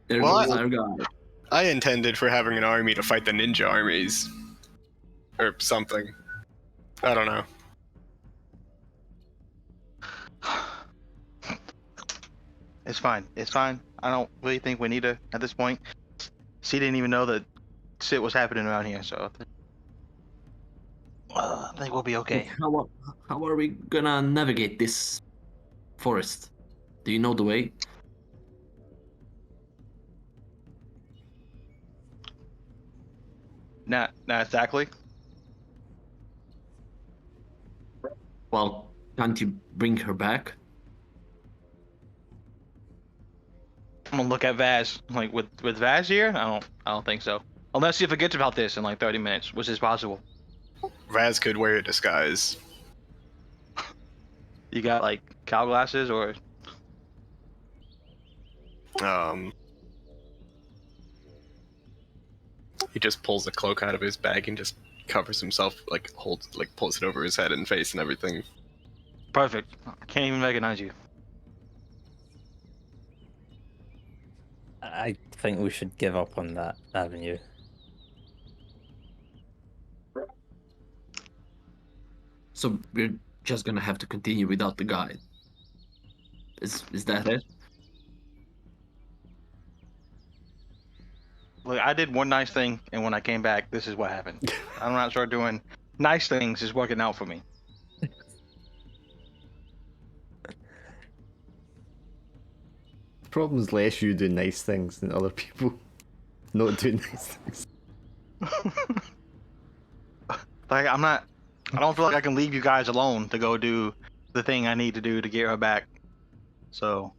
There Well, goes our guy. I intended for having an army to fight the ninja armies. Or something. I don't know. It's fine. It's fine. I don't really think we need her at this point. She didn't even know that shit was happening around here, so I think we'll be okay. How are we gonna navigate this forest? Do you know the way? Not exactly. Well, can't you bring her back? I'm gonna look at Vaz. Like with Vaz here, I don't think so. Unless she forgets about this in like 30 minutes, which is possible. Raz could wear a disguise. You got like cow glasses or He just pulls a cloak out of his bag and just covers himself, like pulls it over his head and face and everything. perfect. I can't even recognize you. I think we should give up on that avenue. So we're just gonna have to continue without the guide. Is that it? Look, I did one nice thing, and when I came back, this is what happened. I'm not sure doing nice things is working out for me. The problem is less you do nice things than other people not doing nice things. Like I don't feel like I can leave you guys alone to go do the thing I need to do to get her back. So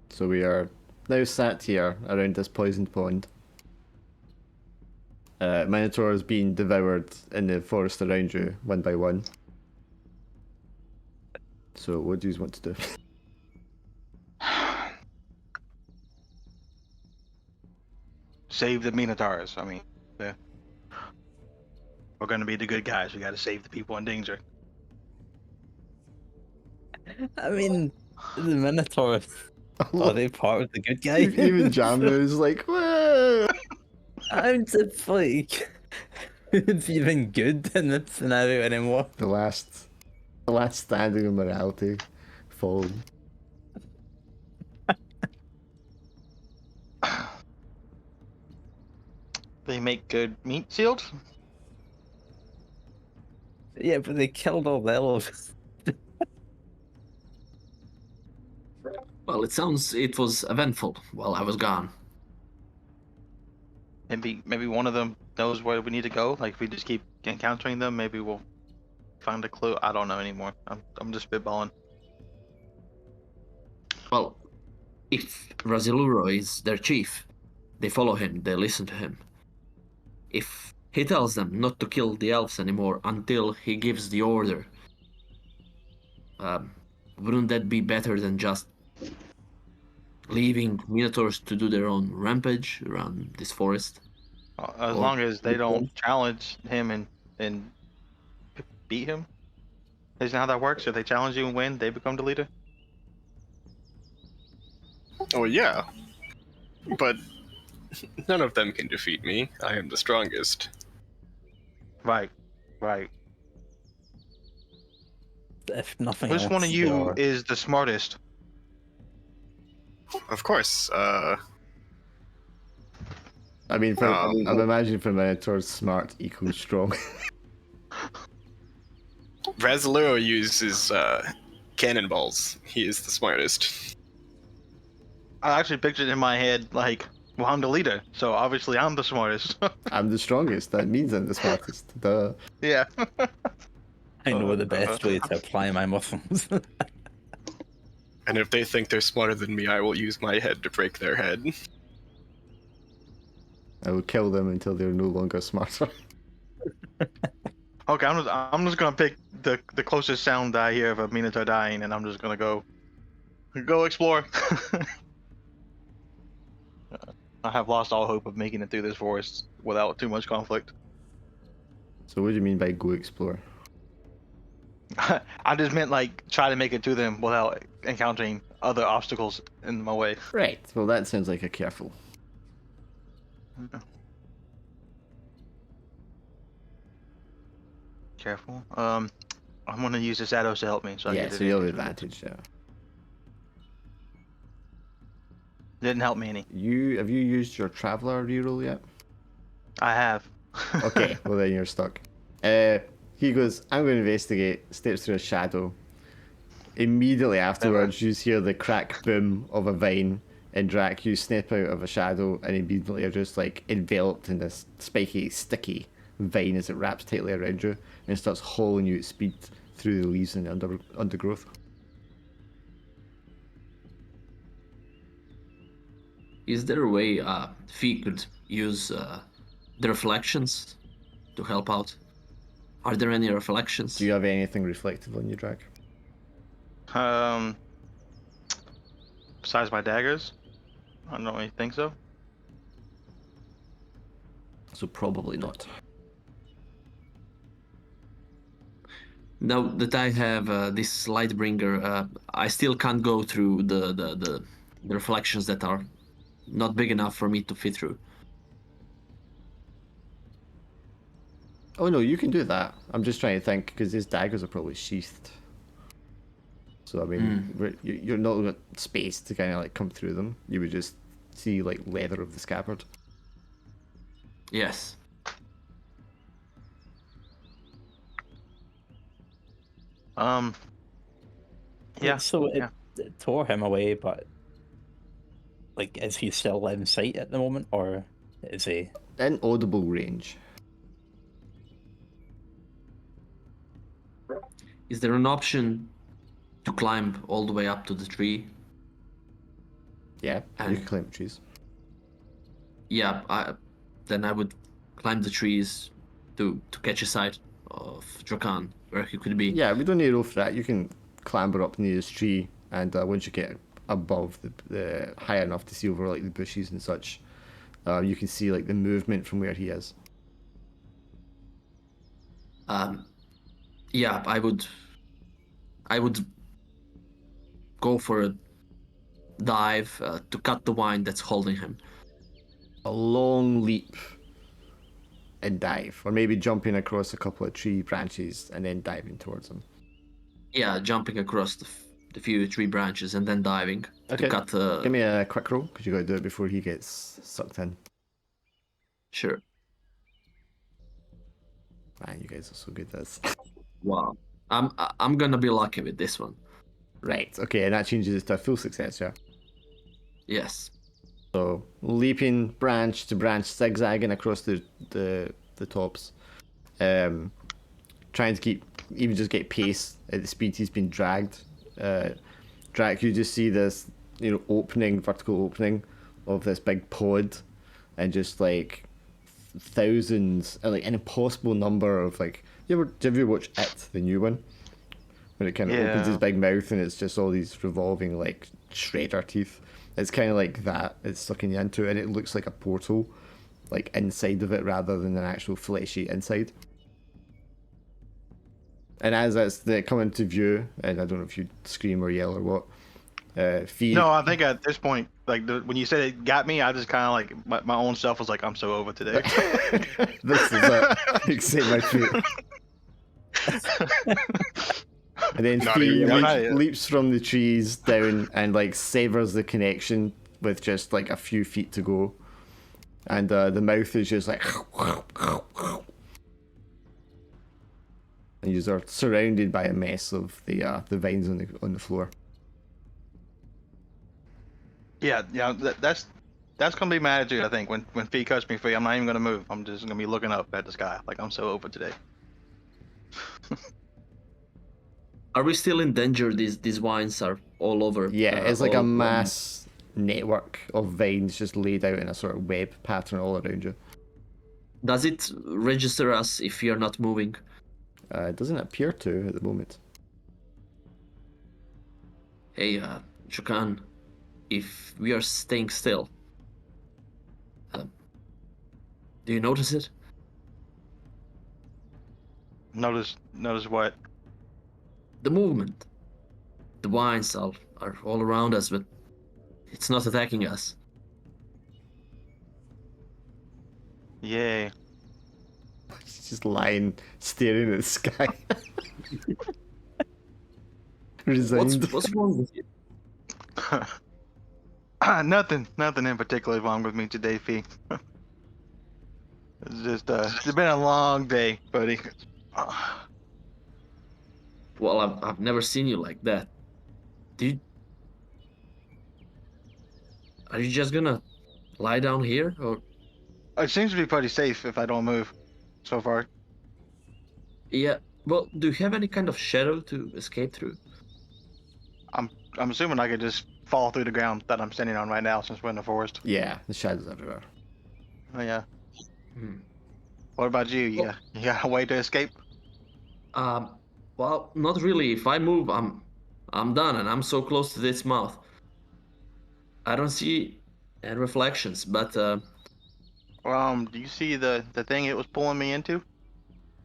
So we are now sat here around this poisoned pond. Minotaurs being devoured in the forest around you, one by one. So what do you want to do? save the Minotaurs. I mean, yeah. We're gonna be the good guys. We gotta save the people in danger. I mean, the Minotaurs, are they part of the good guys? Even Jamna is like, whoa! I'm just like, who's even good in this scenario anymore? The last standing of morality fallen. They make good meat shields. Yeah, but they killed all the elves. Well, it sounds it was eventful while I was gone. Maybe one of them knows where we need to go. Like if we just keep encountering them, maybe we'll find a clue. I don't know anymore. I'm just spitballing. Well, if Raziluro is their chief, they follow him, they listen to him. If he tells them not to kill the elves anymore until he gives the order, wouldn't that be better than just leaving Minotaurs to do their own rampage around this forest? As Or- long as they don't challenge him and beat him. Isn't that how that works? If they challenge you and win, they become the leader. Oh yeah, but none of them can defeat me. I am the strongest. Right. Right. If nothing Which else, one of you they're- is the smartest? Of course. I mean, I'm imagining for Minotaurs, smart equals strong. Razaluro uses cannonballs. He is the smartest. I actually pictured in my head like, well, I'm the leader, so obviously I'm the smartest. I'm the strongest. That means I'm the smartest. Duh. yeah. I know the best way to apply my muscles. And if they think they're smarter than me, I will use my head to break their head. I will kill them until they're no longer smarter. Okay, I'm just gonna pick the closest sound I hear of a Minotaur dying, and I'm just gonna go explore. I have lost all hope of making it through this forest without too much conflict. So what do you mean by go explore? I just meant like try to make it to them without encountering other obstacles in my way. Right. Well, that sounds like a careful. Careful. I'm gonna use the shadows to help me. So I Yeah, get so you'll have advantage. advantage there. Didn't help me any. Have you used your traveler reroll yet? I have. Okay, well then you're stuck. He goes, I'm going to investigate, steps through a shadow. Immediately afterwards, you hear the crack boom of a vine, and Drac, you snap out of a shadow, and immediately you're just like enveloped in this spiky, sticky vine as it wraps tightly around you, and starts hauling you at speed through the leaves and the undergrowth. Is there a way Fee could use the reflections to help out. Are there any reflections? Do you have anything reflective on your drag? Besides my daggers, I don't really think so. So probably not. Now that I have this Lightbringer, I still can't go through the reflections that are not big enough for me to fit through. Oh no, you can do that. I'm just trying to think because his daggers are probably sheathed. So I mean, you're not got space to kind of like come through them. You would just see like leather of the scabbard. Yes. Yeah. So yeah. it tore him away, but like, is he still in sight at the moment, or is he? In audible range. Is there an option to climb all the way up to the tree? Yeah, you And- can climb trees. Yeah, then I would climb the trees to catch a sight of Drakan, where he could be. Yeah, we don't need to roll for that. You can clamber up near this tree, and once you get above the high enough to see over like the bushes and such, you can see like the movement from where he is. Yeah, I would go for a dive to cut the vine that's holding him. A long leap and dive, or maybe jumping across a couple of tree branches and then diving towards him. Yeah, jumping across the few tree branches and then diving Okay. to cut the. Give me a quick roll because you got to do it before he gets sucked in. Sure. Man, you guys are so good at this. Wow. I'm gonna be lucky with this one. Right. Okay, and that changes it to a full success. Yeah. Yes. So leaping branch to branch, zigzagging across the tops, trying to keep even just get pace at the speed he's been dragged. Drac, you just see this vertical opening of this big pod, and just like thousands, like an impossible number of like. Have you ever watched It, the new one? When it kind of opens his big mouth and it's just all these revolving like shredder teeth. It's kind of like that. It's sucking you into it, and it looks like a portal, like inside of it rather than an actual fleshy inside. And as they come into view, and I don't know if you scream or yell or what, Fee. No, I think at this point, like when you said it got me, I just kind of like my own self was like, I'm so over today. This is it. You can say my feet. And then Not Fee even- not yet. leaps from the trees down and like severs the connection with just like a few feet to go, and the mouth is just like, and you are surrounded by a mess of the vines on the floor. Yeah, that's gonna be my attitude. I think when Fee cuts me free, I'm not even gonna move. I'm just gonna be looking up at the sky, like I'm so over today. Are we still in danger? These vines are all over. Yeah, it's like a all- mass network of vines just laid out in a sort of web pattern all around you. Does it register us if we are not moving? It doesn't appear to at the moment. Hey, Drakan, if we are staying still, do you notice it? Notice what? The movement. The vines are all around us, but it's not attacking us. Yay. She's just lying, staring at the sky. Resigned. What's wrong with you? Nothing in particular is wrong with me today, Fee. It's just it's been a long day, buddy. Well, I've never seen you like that. Are you just gonna lie down here, or? It seems to be pretty safe if I don't move, so far. Yeah. Well, do you have any kind of shadow to escape through? I'm assuming I could just fall through the ground that I'm standing on right now since we're in the forest. Yeah, the shadows everywhere. Oh yeah. What about you? You got a way to escape? Um, well, not really. If I move, I'm done, and I'm so close to this mouth. I don't see any reflections, but Do you see the thing it was pulling me into?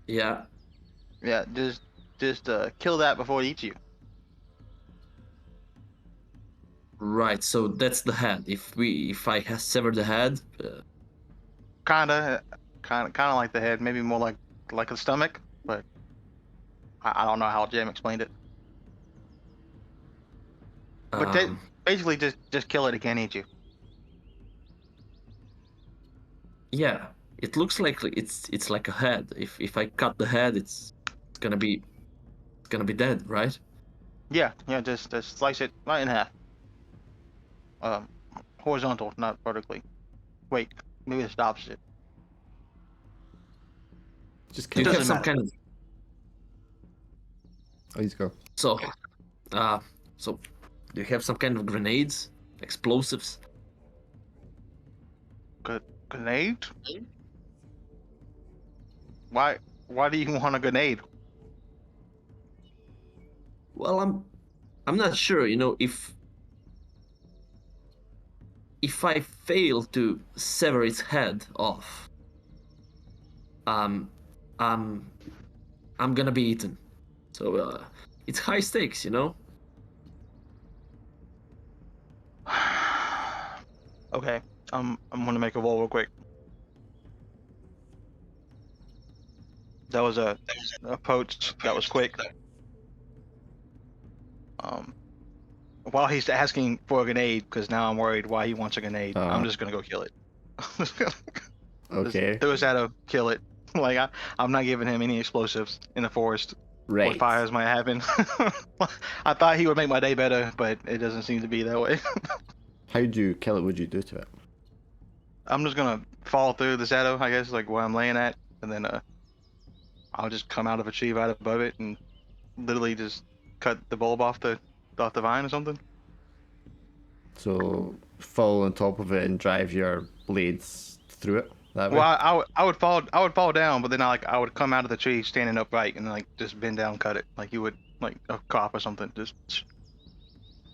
yeah, Yeah, just kill that before it eats you. right. So that's the head. If I sever the head, Kinda like the head, maybe more like the stomach, but I don't know how Jim explained it. But um, basically, just kill it. It can't eat you. yeah, it looks like it's like a head. If I cut the head, it's gonna be dead, right? Yeah, just slice it right in half. Um, Horizontal, not vertically. Wait, maybe it's the opposite. Just Do It you kill have it. doesn't some matter. kind of Oh, you go. so uh so do you have some kind of grenades, explosives? Grenade? Why? Why do you want a grenade? Well, I'm not sure. You know, if I fail to sever its head off, um, I'm I'm gonna be eaten. So it's high stakes, you know. Okay, I'm gonna make a roll real quick. That was a approach that was quick. Um, while he's asking for a grenade, because now I'm worried why he wants a grenade. I'm just gonna go kill it. Just Okay. throw his at him, kill it. Like I'm not giving him any explosives in the forest. What Right. fires might happen? I thought he would make my day better, but it doesn't seem to be that way. How'd you kill it? What'd you do to it? I'm just gonna fall through the shadow, I guess, like where I'm laying at, and then I'll just come out of a tree right above it and literally just cut the bulb off the vine or something. So fall on top of it and drive your blades through it that way. Well, I would fall down, but then I would come out of the tree standing upright and like just bend down, cut it like you would like a cop or something, just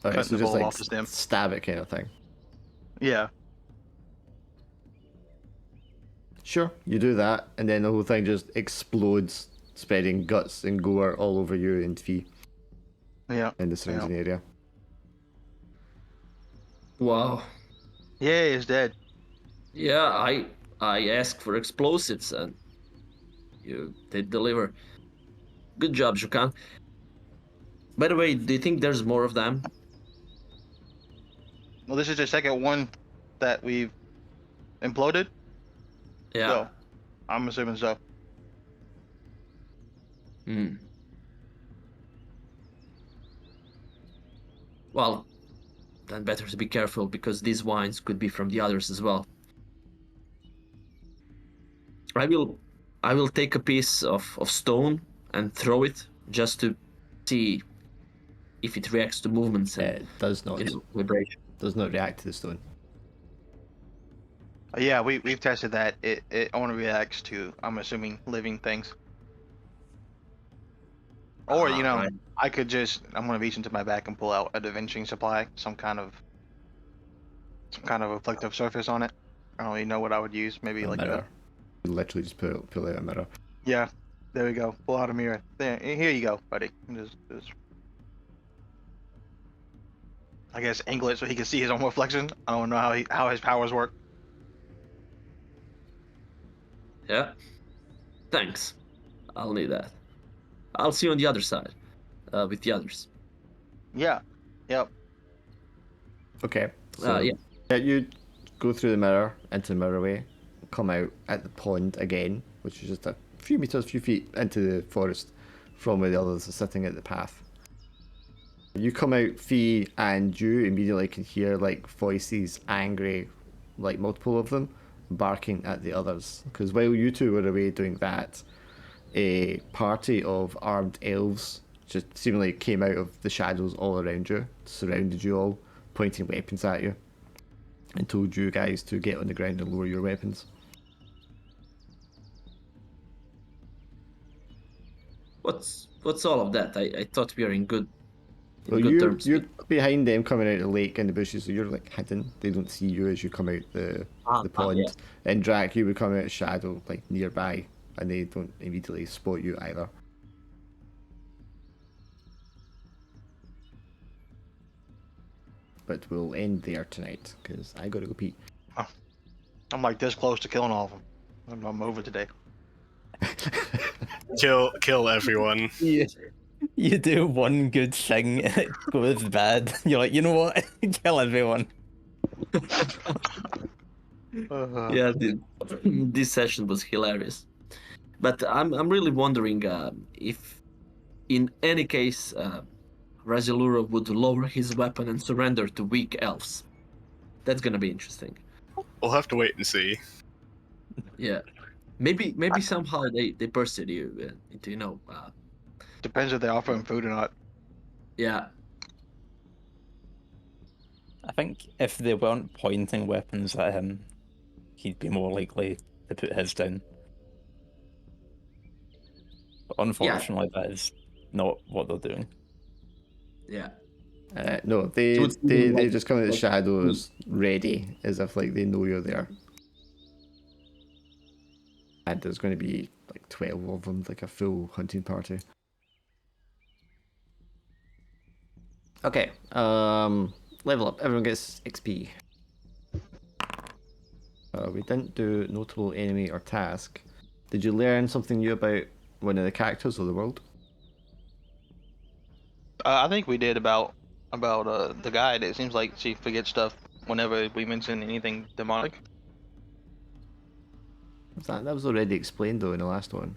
Okay, cutting so the just bulb like off the stem. stab it kind of thing. Yeah, Sure, you do that, and then the whole thing just explodes, spreading guts and gore all over you and Fee yeah, in the surrounding area. Wow. yeah. He's dead. Yeah, I asked for explosives and you did deliver. Good job, Jukan. By the way, do you think there's more of them? Well, this is the second one that we've imploded, Yeah. so I'm assuming so. Hmm. Well, then better to be careful because these wines could be from the others as well. I will I will take a piece of stone and throw it just to see if it reacts to movements and It does not vibration. react to the stone. Yeah, we've tested that. It only reacts to, I'm assuming, living things. Or Right. I'm gonna reach into my back and pull out a divinishing supply, some kind of reflective surface on it. I don't really know what I would use. Maybe A like mirror. You literally just pull out a mirror. yeah. There we go. Pull out a mirror. There, here you go, buddy. Just I guess angle it so he can see his own reflection. I don't know how his powers work. Yeah. Thanks. I'll need that. I'll see you on the other side, with the others. Yeah. Yep. Okay. So Yeah. you go through the mirror into the mirrorway, come out at the pond again, which is just a few feet into the forest from where the others are sitting at the path. You come out, Fee, and you immediately can hear like voices, angry, like multiple of them, barking at the others. Because while you two were away doing that, a party of armed elves just seemingly came out of the shadows all around you, surrounded you all, pointing weapons at you, and told you guys to get on the ground and lower your weapons. What's all of that? I thought we are in good Well, good you're terms. you're behind them coming out of the lake in the bushes, so you're like hidden. They don't see you as you come out the pond. Yes. And Drac, you would come out of shadow, like nearby, and they don't immediately spot you either. But we'll end there tonight because I gotta go pee. I'm like this close to killing all of them. I'm over today. Kill everyone. You do one good thing and it goes bad. You're like, you know what? Kill everyone. Yeah, this session was hilarious. But I'm really wondering if, in any case, Razilura would lower his weapon and surrender to weak elves. That's gonna be interesting. We'll have to wait and see. Yeah, maybe somehow they bursted you into Depends if they offer him food or not. yeah. I think if they weren't pointing weapons at him, he'd be more likely to put his down. But unfortunately, that is not what they're doing. Yeah. No, So they it's they, like- they just come out of the like- shadows ready, as if like they know you're there. And there's going to be like 12 of them, like a full hunting party. Okay, level up. Everyone gets XP. We didn't do notable enemy or task. Did you learn something new about one of the characters or the world? I think we did about the guide. It seems like she forgets stuff whenever we mention anything demonic. That was already explained though in the last one.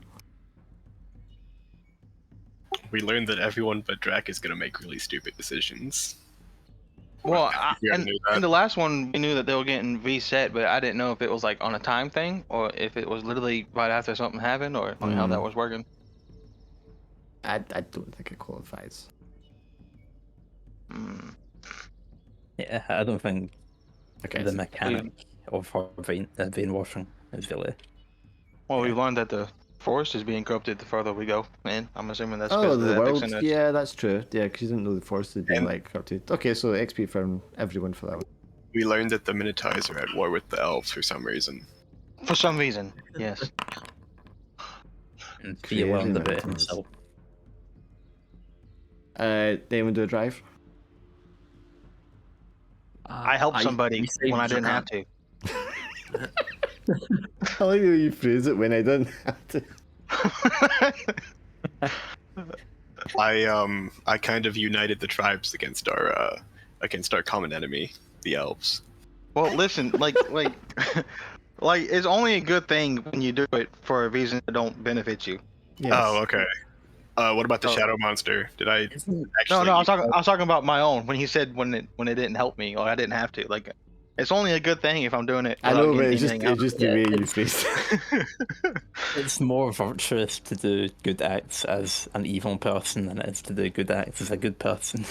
We learned that everyone but Drac is gonna make really stupid decisions. Well, Yeah, I knew that. in the last one, we knew that they were getting reset, but I didn't know if it was like on a time thing or if it was literally right after something happened or how that was working. I don't think it qualifies. Mm. Yeah, I don't think Okay. the mechanic of her vein washing is really. Well, we learned that the forest is being corrupted the further we go, man. I'm assuming that's Oh, because of the the epics world. in it. Yeah, that's true. Yeah, because you didn't know the forest had been And- like corrupted. Okay, so XP from everyone for that one. We learned that the Minotaurs are at war with the elves for some reason. For some reason, yes. And he learned about Minotaurs. himself. Anyone do a drive? I helped somebody saved when I didn't have Japan. to. I like the way you phrase it when I didn't have to. I kind of united the tribes against our common enemy, the elves. Well, listen, like, it's only a good thing when you do it for a reason that don't benefit you. Yes. Oh, okay. What about the Oh. shadow monster? Did I No, actually? I was talking about my own when he said when it didn't help me or I didn't have to. Like, it's only a good thing if I'm doing it. I know, without but getting it's just the Yeah, way you it's- phrased it. It's more virtuous to do good acts as an evil person than it is to do good acts as a good person.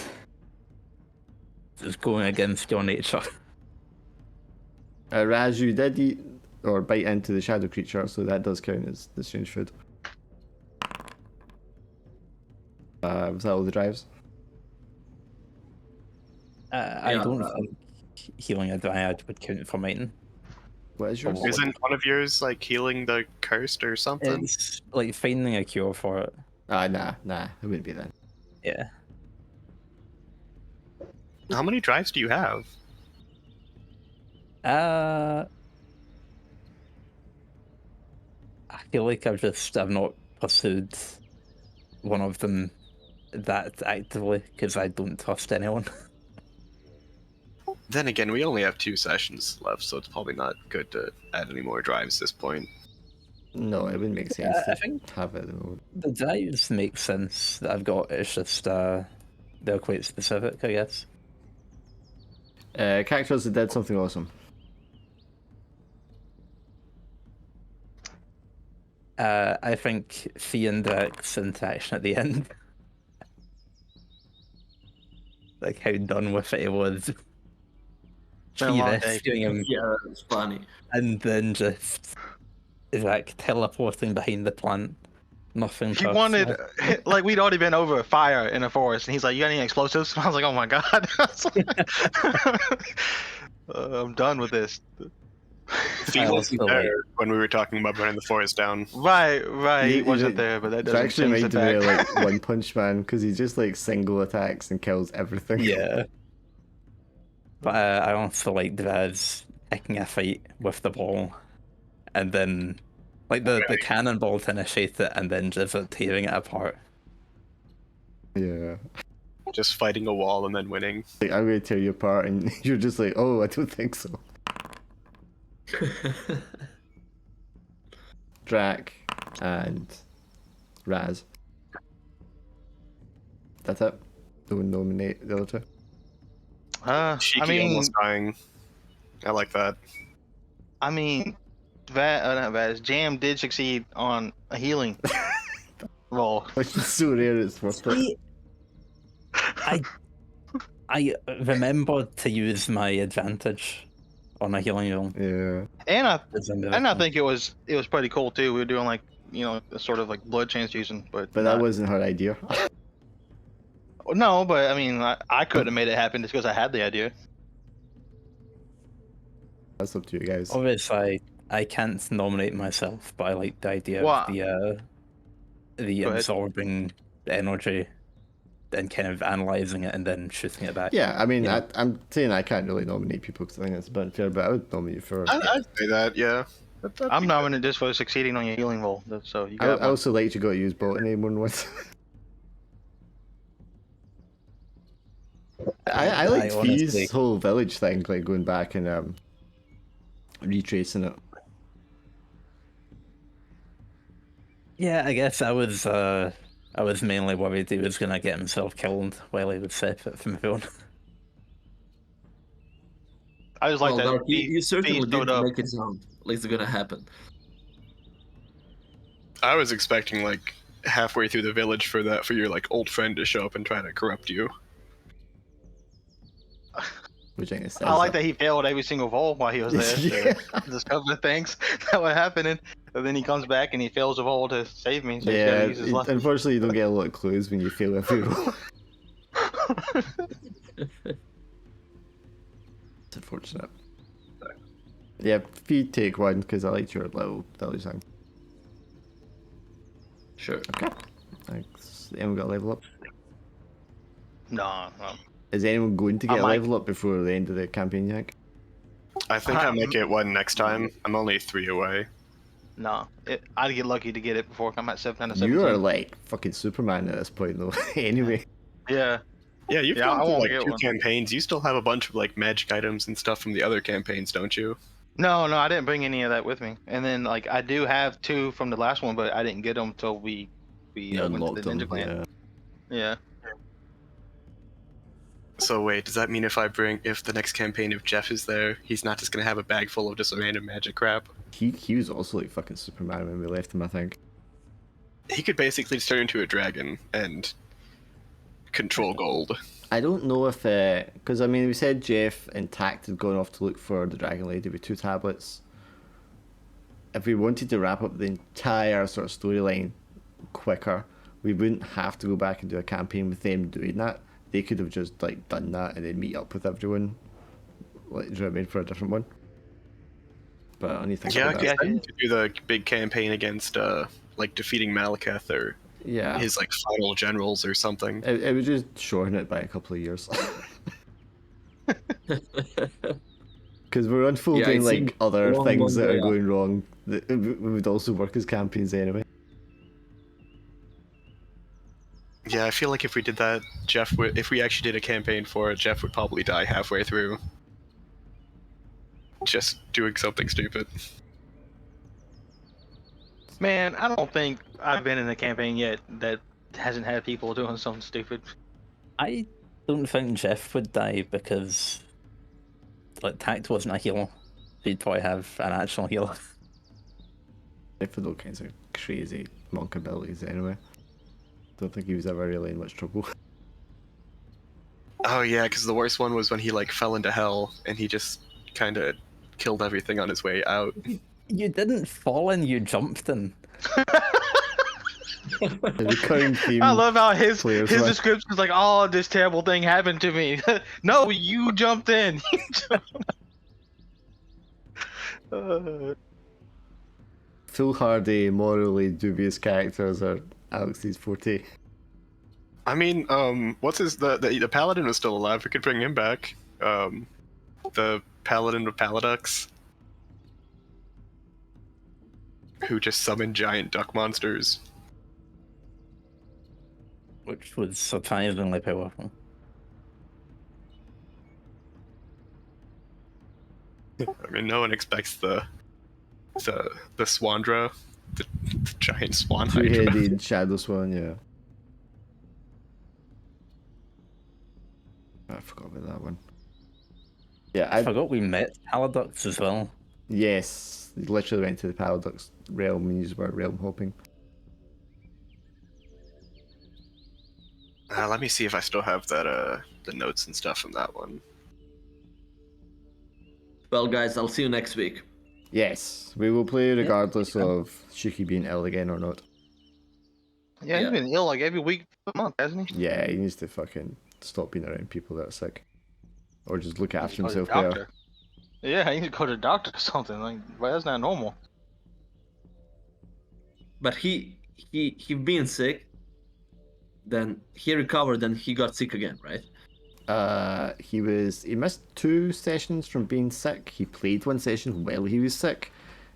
It's going against your nature. Raz, you did eat or bite into the shadow creature, so that does count as the strange food. Was that all the drives? I Yeah, don't think healing a dryad would count for mine. What is yours? Oh, Isn't one of yours like healing the cursed or something? It's like finding a cure for it. Nah, it wouldn't be then. Yeah. How many drives do you have? I feel like I've not pursued one of them that actively because I don't trust anyone. Then again, we only have 2 sessions left, so it's probably not good to add any more drives at this point. No, it wouldn't make sense I to think have it at the moment. the drives make sense that I've got. It's just they're quite specific, I guess. Characters that did something awesome. I think Fee and Drax's interaction at the end, like how done with it was. been a Fee long day. rescuing him, Yeah, it's funny. and then just like teleporting behind the plant. Nothing He personal. wanted, like, we'd already been over a fire in a forest, and he's like, "You got any explosives?" I was like, "Oh my god!" I was like, I'm done with this. Fee I wasn't also, there like- when we were talking about burning the forest down. Right. He You- wasn't you- there, but that It doesn't actually change the reminded me fact. of like One Punch Man because he just like single attacks and kills everything. Yeah. But I also like Draz picking a fight with the ball, and then like the cannonball to initiate it, and then just tearing it apart. Yeah. Just fighting a wall and then winning. Like, I'm gonna tear you apart, and you're just like, oh, I don't think so. Drac and Raz. That's it. Don't nominate the other two. Shiki I mean, almost dying. I like that. not Vaz. Jam did succeed on a healing roll. Which is so rare, it's worth it. See, I remembered to use my advantage on a healing roll. Yeah. And I as a miracle. think it was pretty cool too. We were doing like, you know, a sort of like blood transfusion, but But that wasn't her idea. no. But I mean, I couldn't have made it happen just because I had the idea. That's up to you guys. Obviously, I can't nominate myself, but I like the idea Well, of the go ahead. absorbing energy and kind of analyzing it and then shooting it back. Yeah, I mean, Yeah. I'm saying I can't really nominate people because I think that's a bit unfair, but I would nominate you for. I'd say that, yeah. I'm nominated just for succeeding on your healing roll. So you I got one. also like you got to use botany more than once. I liked I honestly- Fee's whole village thing, like going back and retracing it. Yeah, I guess I was mainly worried he was gonna get himself killed while he was separate from everyone. I just like Well, that. Dark, you certainly showed didn't up. make it sound like it's gonna happen. I was expecting like halfway through the village for your like old friend to show up and try to corrupt you. Which I think is I like that he failed every single roll while he was there. Yeah. To discover things that were happening, and then he comes back and he fails a roll to save me. So he's Yeah, gotta use his luck. unfortunately, you don't get a lot of clues when you fail every roll. It's unfortunate. Yeah, Fee, take one because I liked your little village thing. Sure. Okay. Thanks. Anyone got a level up? No. Is anyone going to get a might- level up before the end of the campaign, you think? I think I might get one next time. I'm only 3 away. No, I'd get lucky to get it before I'm at 7 out of 17. You are like fucking Superman at this point, though. Anyway. Yeah. Yeah, you've Yeah, I gone through won't like get 2 one. campaigns. You still have a bunch of like magic items and stuff from the other campaigns, don't you? No, I didn't bring any of that with me. And then like I do have 2 from the last one, but I didn't get them till we went to Unlocked the them. Ninja Clan. Yeah. Yeah. So wait, does that mean if the next campaign, if Jeff is there, he's not just gonna have a bag full of just random magic crap? He was also like fucking Superman when we left him, I think. He could basically just turn into a dragon and control gold. I don't know if, because I mean, we said Jeff and Tact had gone off to look for the Dragon Lady with 2 tablets. If we wanted to wrap up the entire sort of storyline quicker, we wouldn't have to go back and do a campaign with them doing that. They could have just like done that and then meet up with everyone, like, do you know what I mean, for a different one. But I need to think Yeah, about because that. then you could do the big campaign against like defeating Malekith or Yeah, his like final generals or something. it would just shorten it by a couple of years. Because we're unfolding Yeah, it like seemed other long, things long that are way off. going wrong that would also work as campaigns anyway. Yeah, I feel like if we did that, if we actually did a campaign for it, Jeff would probably die halfway through. Just doing something stupid. Man, I don't think I've been in a campaign yet that hasn't had people doing something stupid. I don't think Jeff would die because like Tact wasn't a healer. He'd probably have an actual healer. If for all kinds of crazy monk abilities anyway. Don't think he was ever really in much trouble. Oh yeah, because the worst one was when he like fell into hell and he just kind of killed everything on his way out. You didn't fall in, you jumped in. The recurring theme. I love how his players his one. description is like, "Oh, this terrible thing happened to me." No, you jumped in. Foolhardy, morally dubious characters are Alex's forte. I mean, what's his the paladin was still alive. We could bring him back. The paladin of Paladux, who just summoned giant duck monsters. Which was surprisingly powerful. I mean, no one expects the Swandra, the giant swan hydra. Two-headed shadow swan, yeah. I forgot about that one. Yeah, I forgot we met Paladux as well. Yes, he literally went to the Paladux realm and used word realm hopping. Let me see if I still have that the notes and stuff from that one. Well, guys, I'll see you next week. Yes, we will play regardless of Shuki being ill again or not. Yeah, he's Yeah. been ill like every week for a month, hasn't he? Yeah, he needs to fucking stop being around people that are sick. Or just look after Go to the himself better. doctor. Yeah, he needs to go to the doctor or something. Like, well, that's not normal. But he been sick. Then he recovered. Then he got sick again, right? He missed 2 sessions from being sick. He played 1 session while he was sick.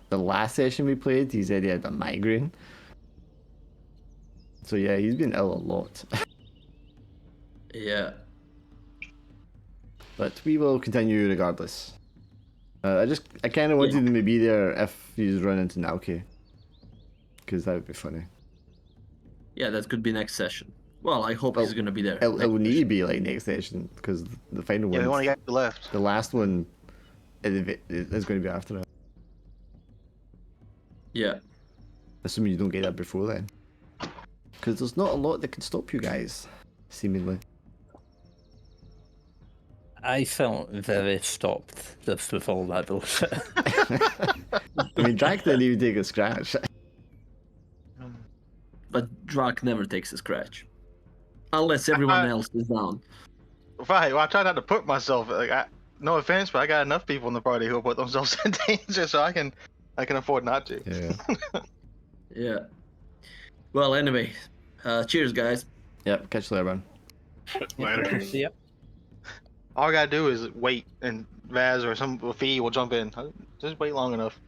The last session we played, he said he had a migraine. So yeah, he's been ill a lot. Yeah. But we will continue regardless. I kind of wanted him to be there if he's run into Naoki. Because that would be funny. Yeah, that could be next session. Well, I hope he's gonna be there. It will next need to session. be like next session because the final Yeah, we one, only got 2 left. the last one, is going to be after that. Yeah. Assuming you don't get that before then. Because there's not a lot that can stop you guys, seemingly. I felt very stopped just with all that bullshit. I mean, Drac didn't even take a scratch. But Drak never takes a scratch. Unless everyone else is down. Right. Well, I try not to put myself. Like, no offense, but I got enough people in the party who put themselves in danger, so I can afford not to. Yeah. Yeah. Well, anyway, cheers, guys. Yep, catch you later, man. Later. Yep. All I gotta do is wait, and Vaz or some fee will jump in. Just wait long enough.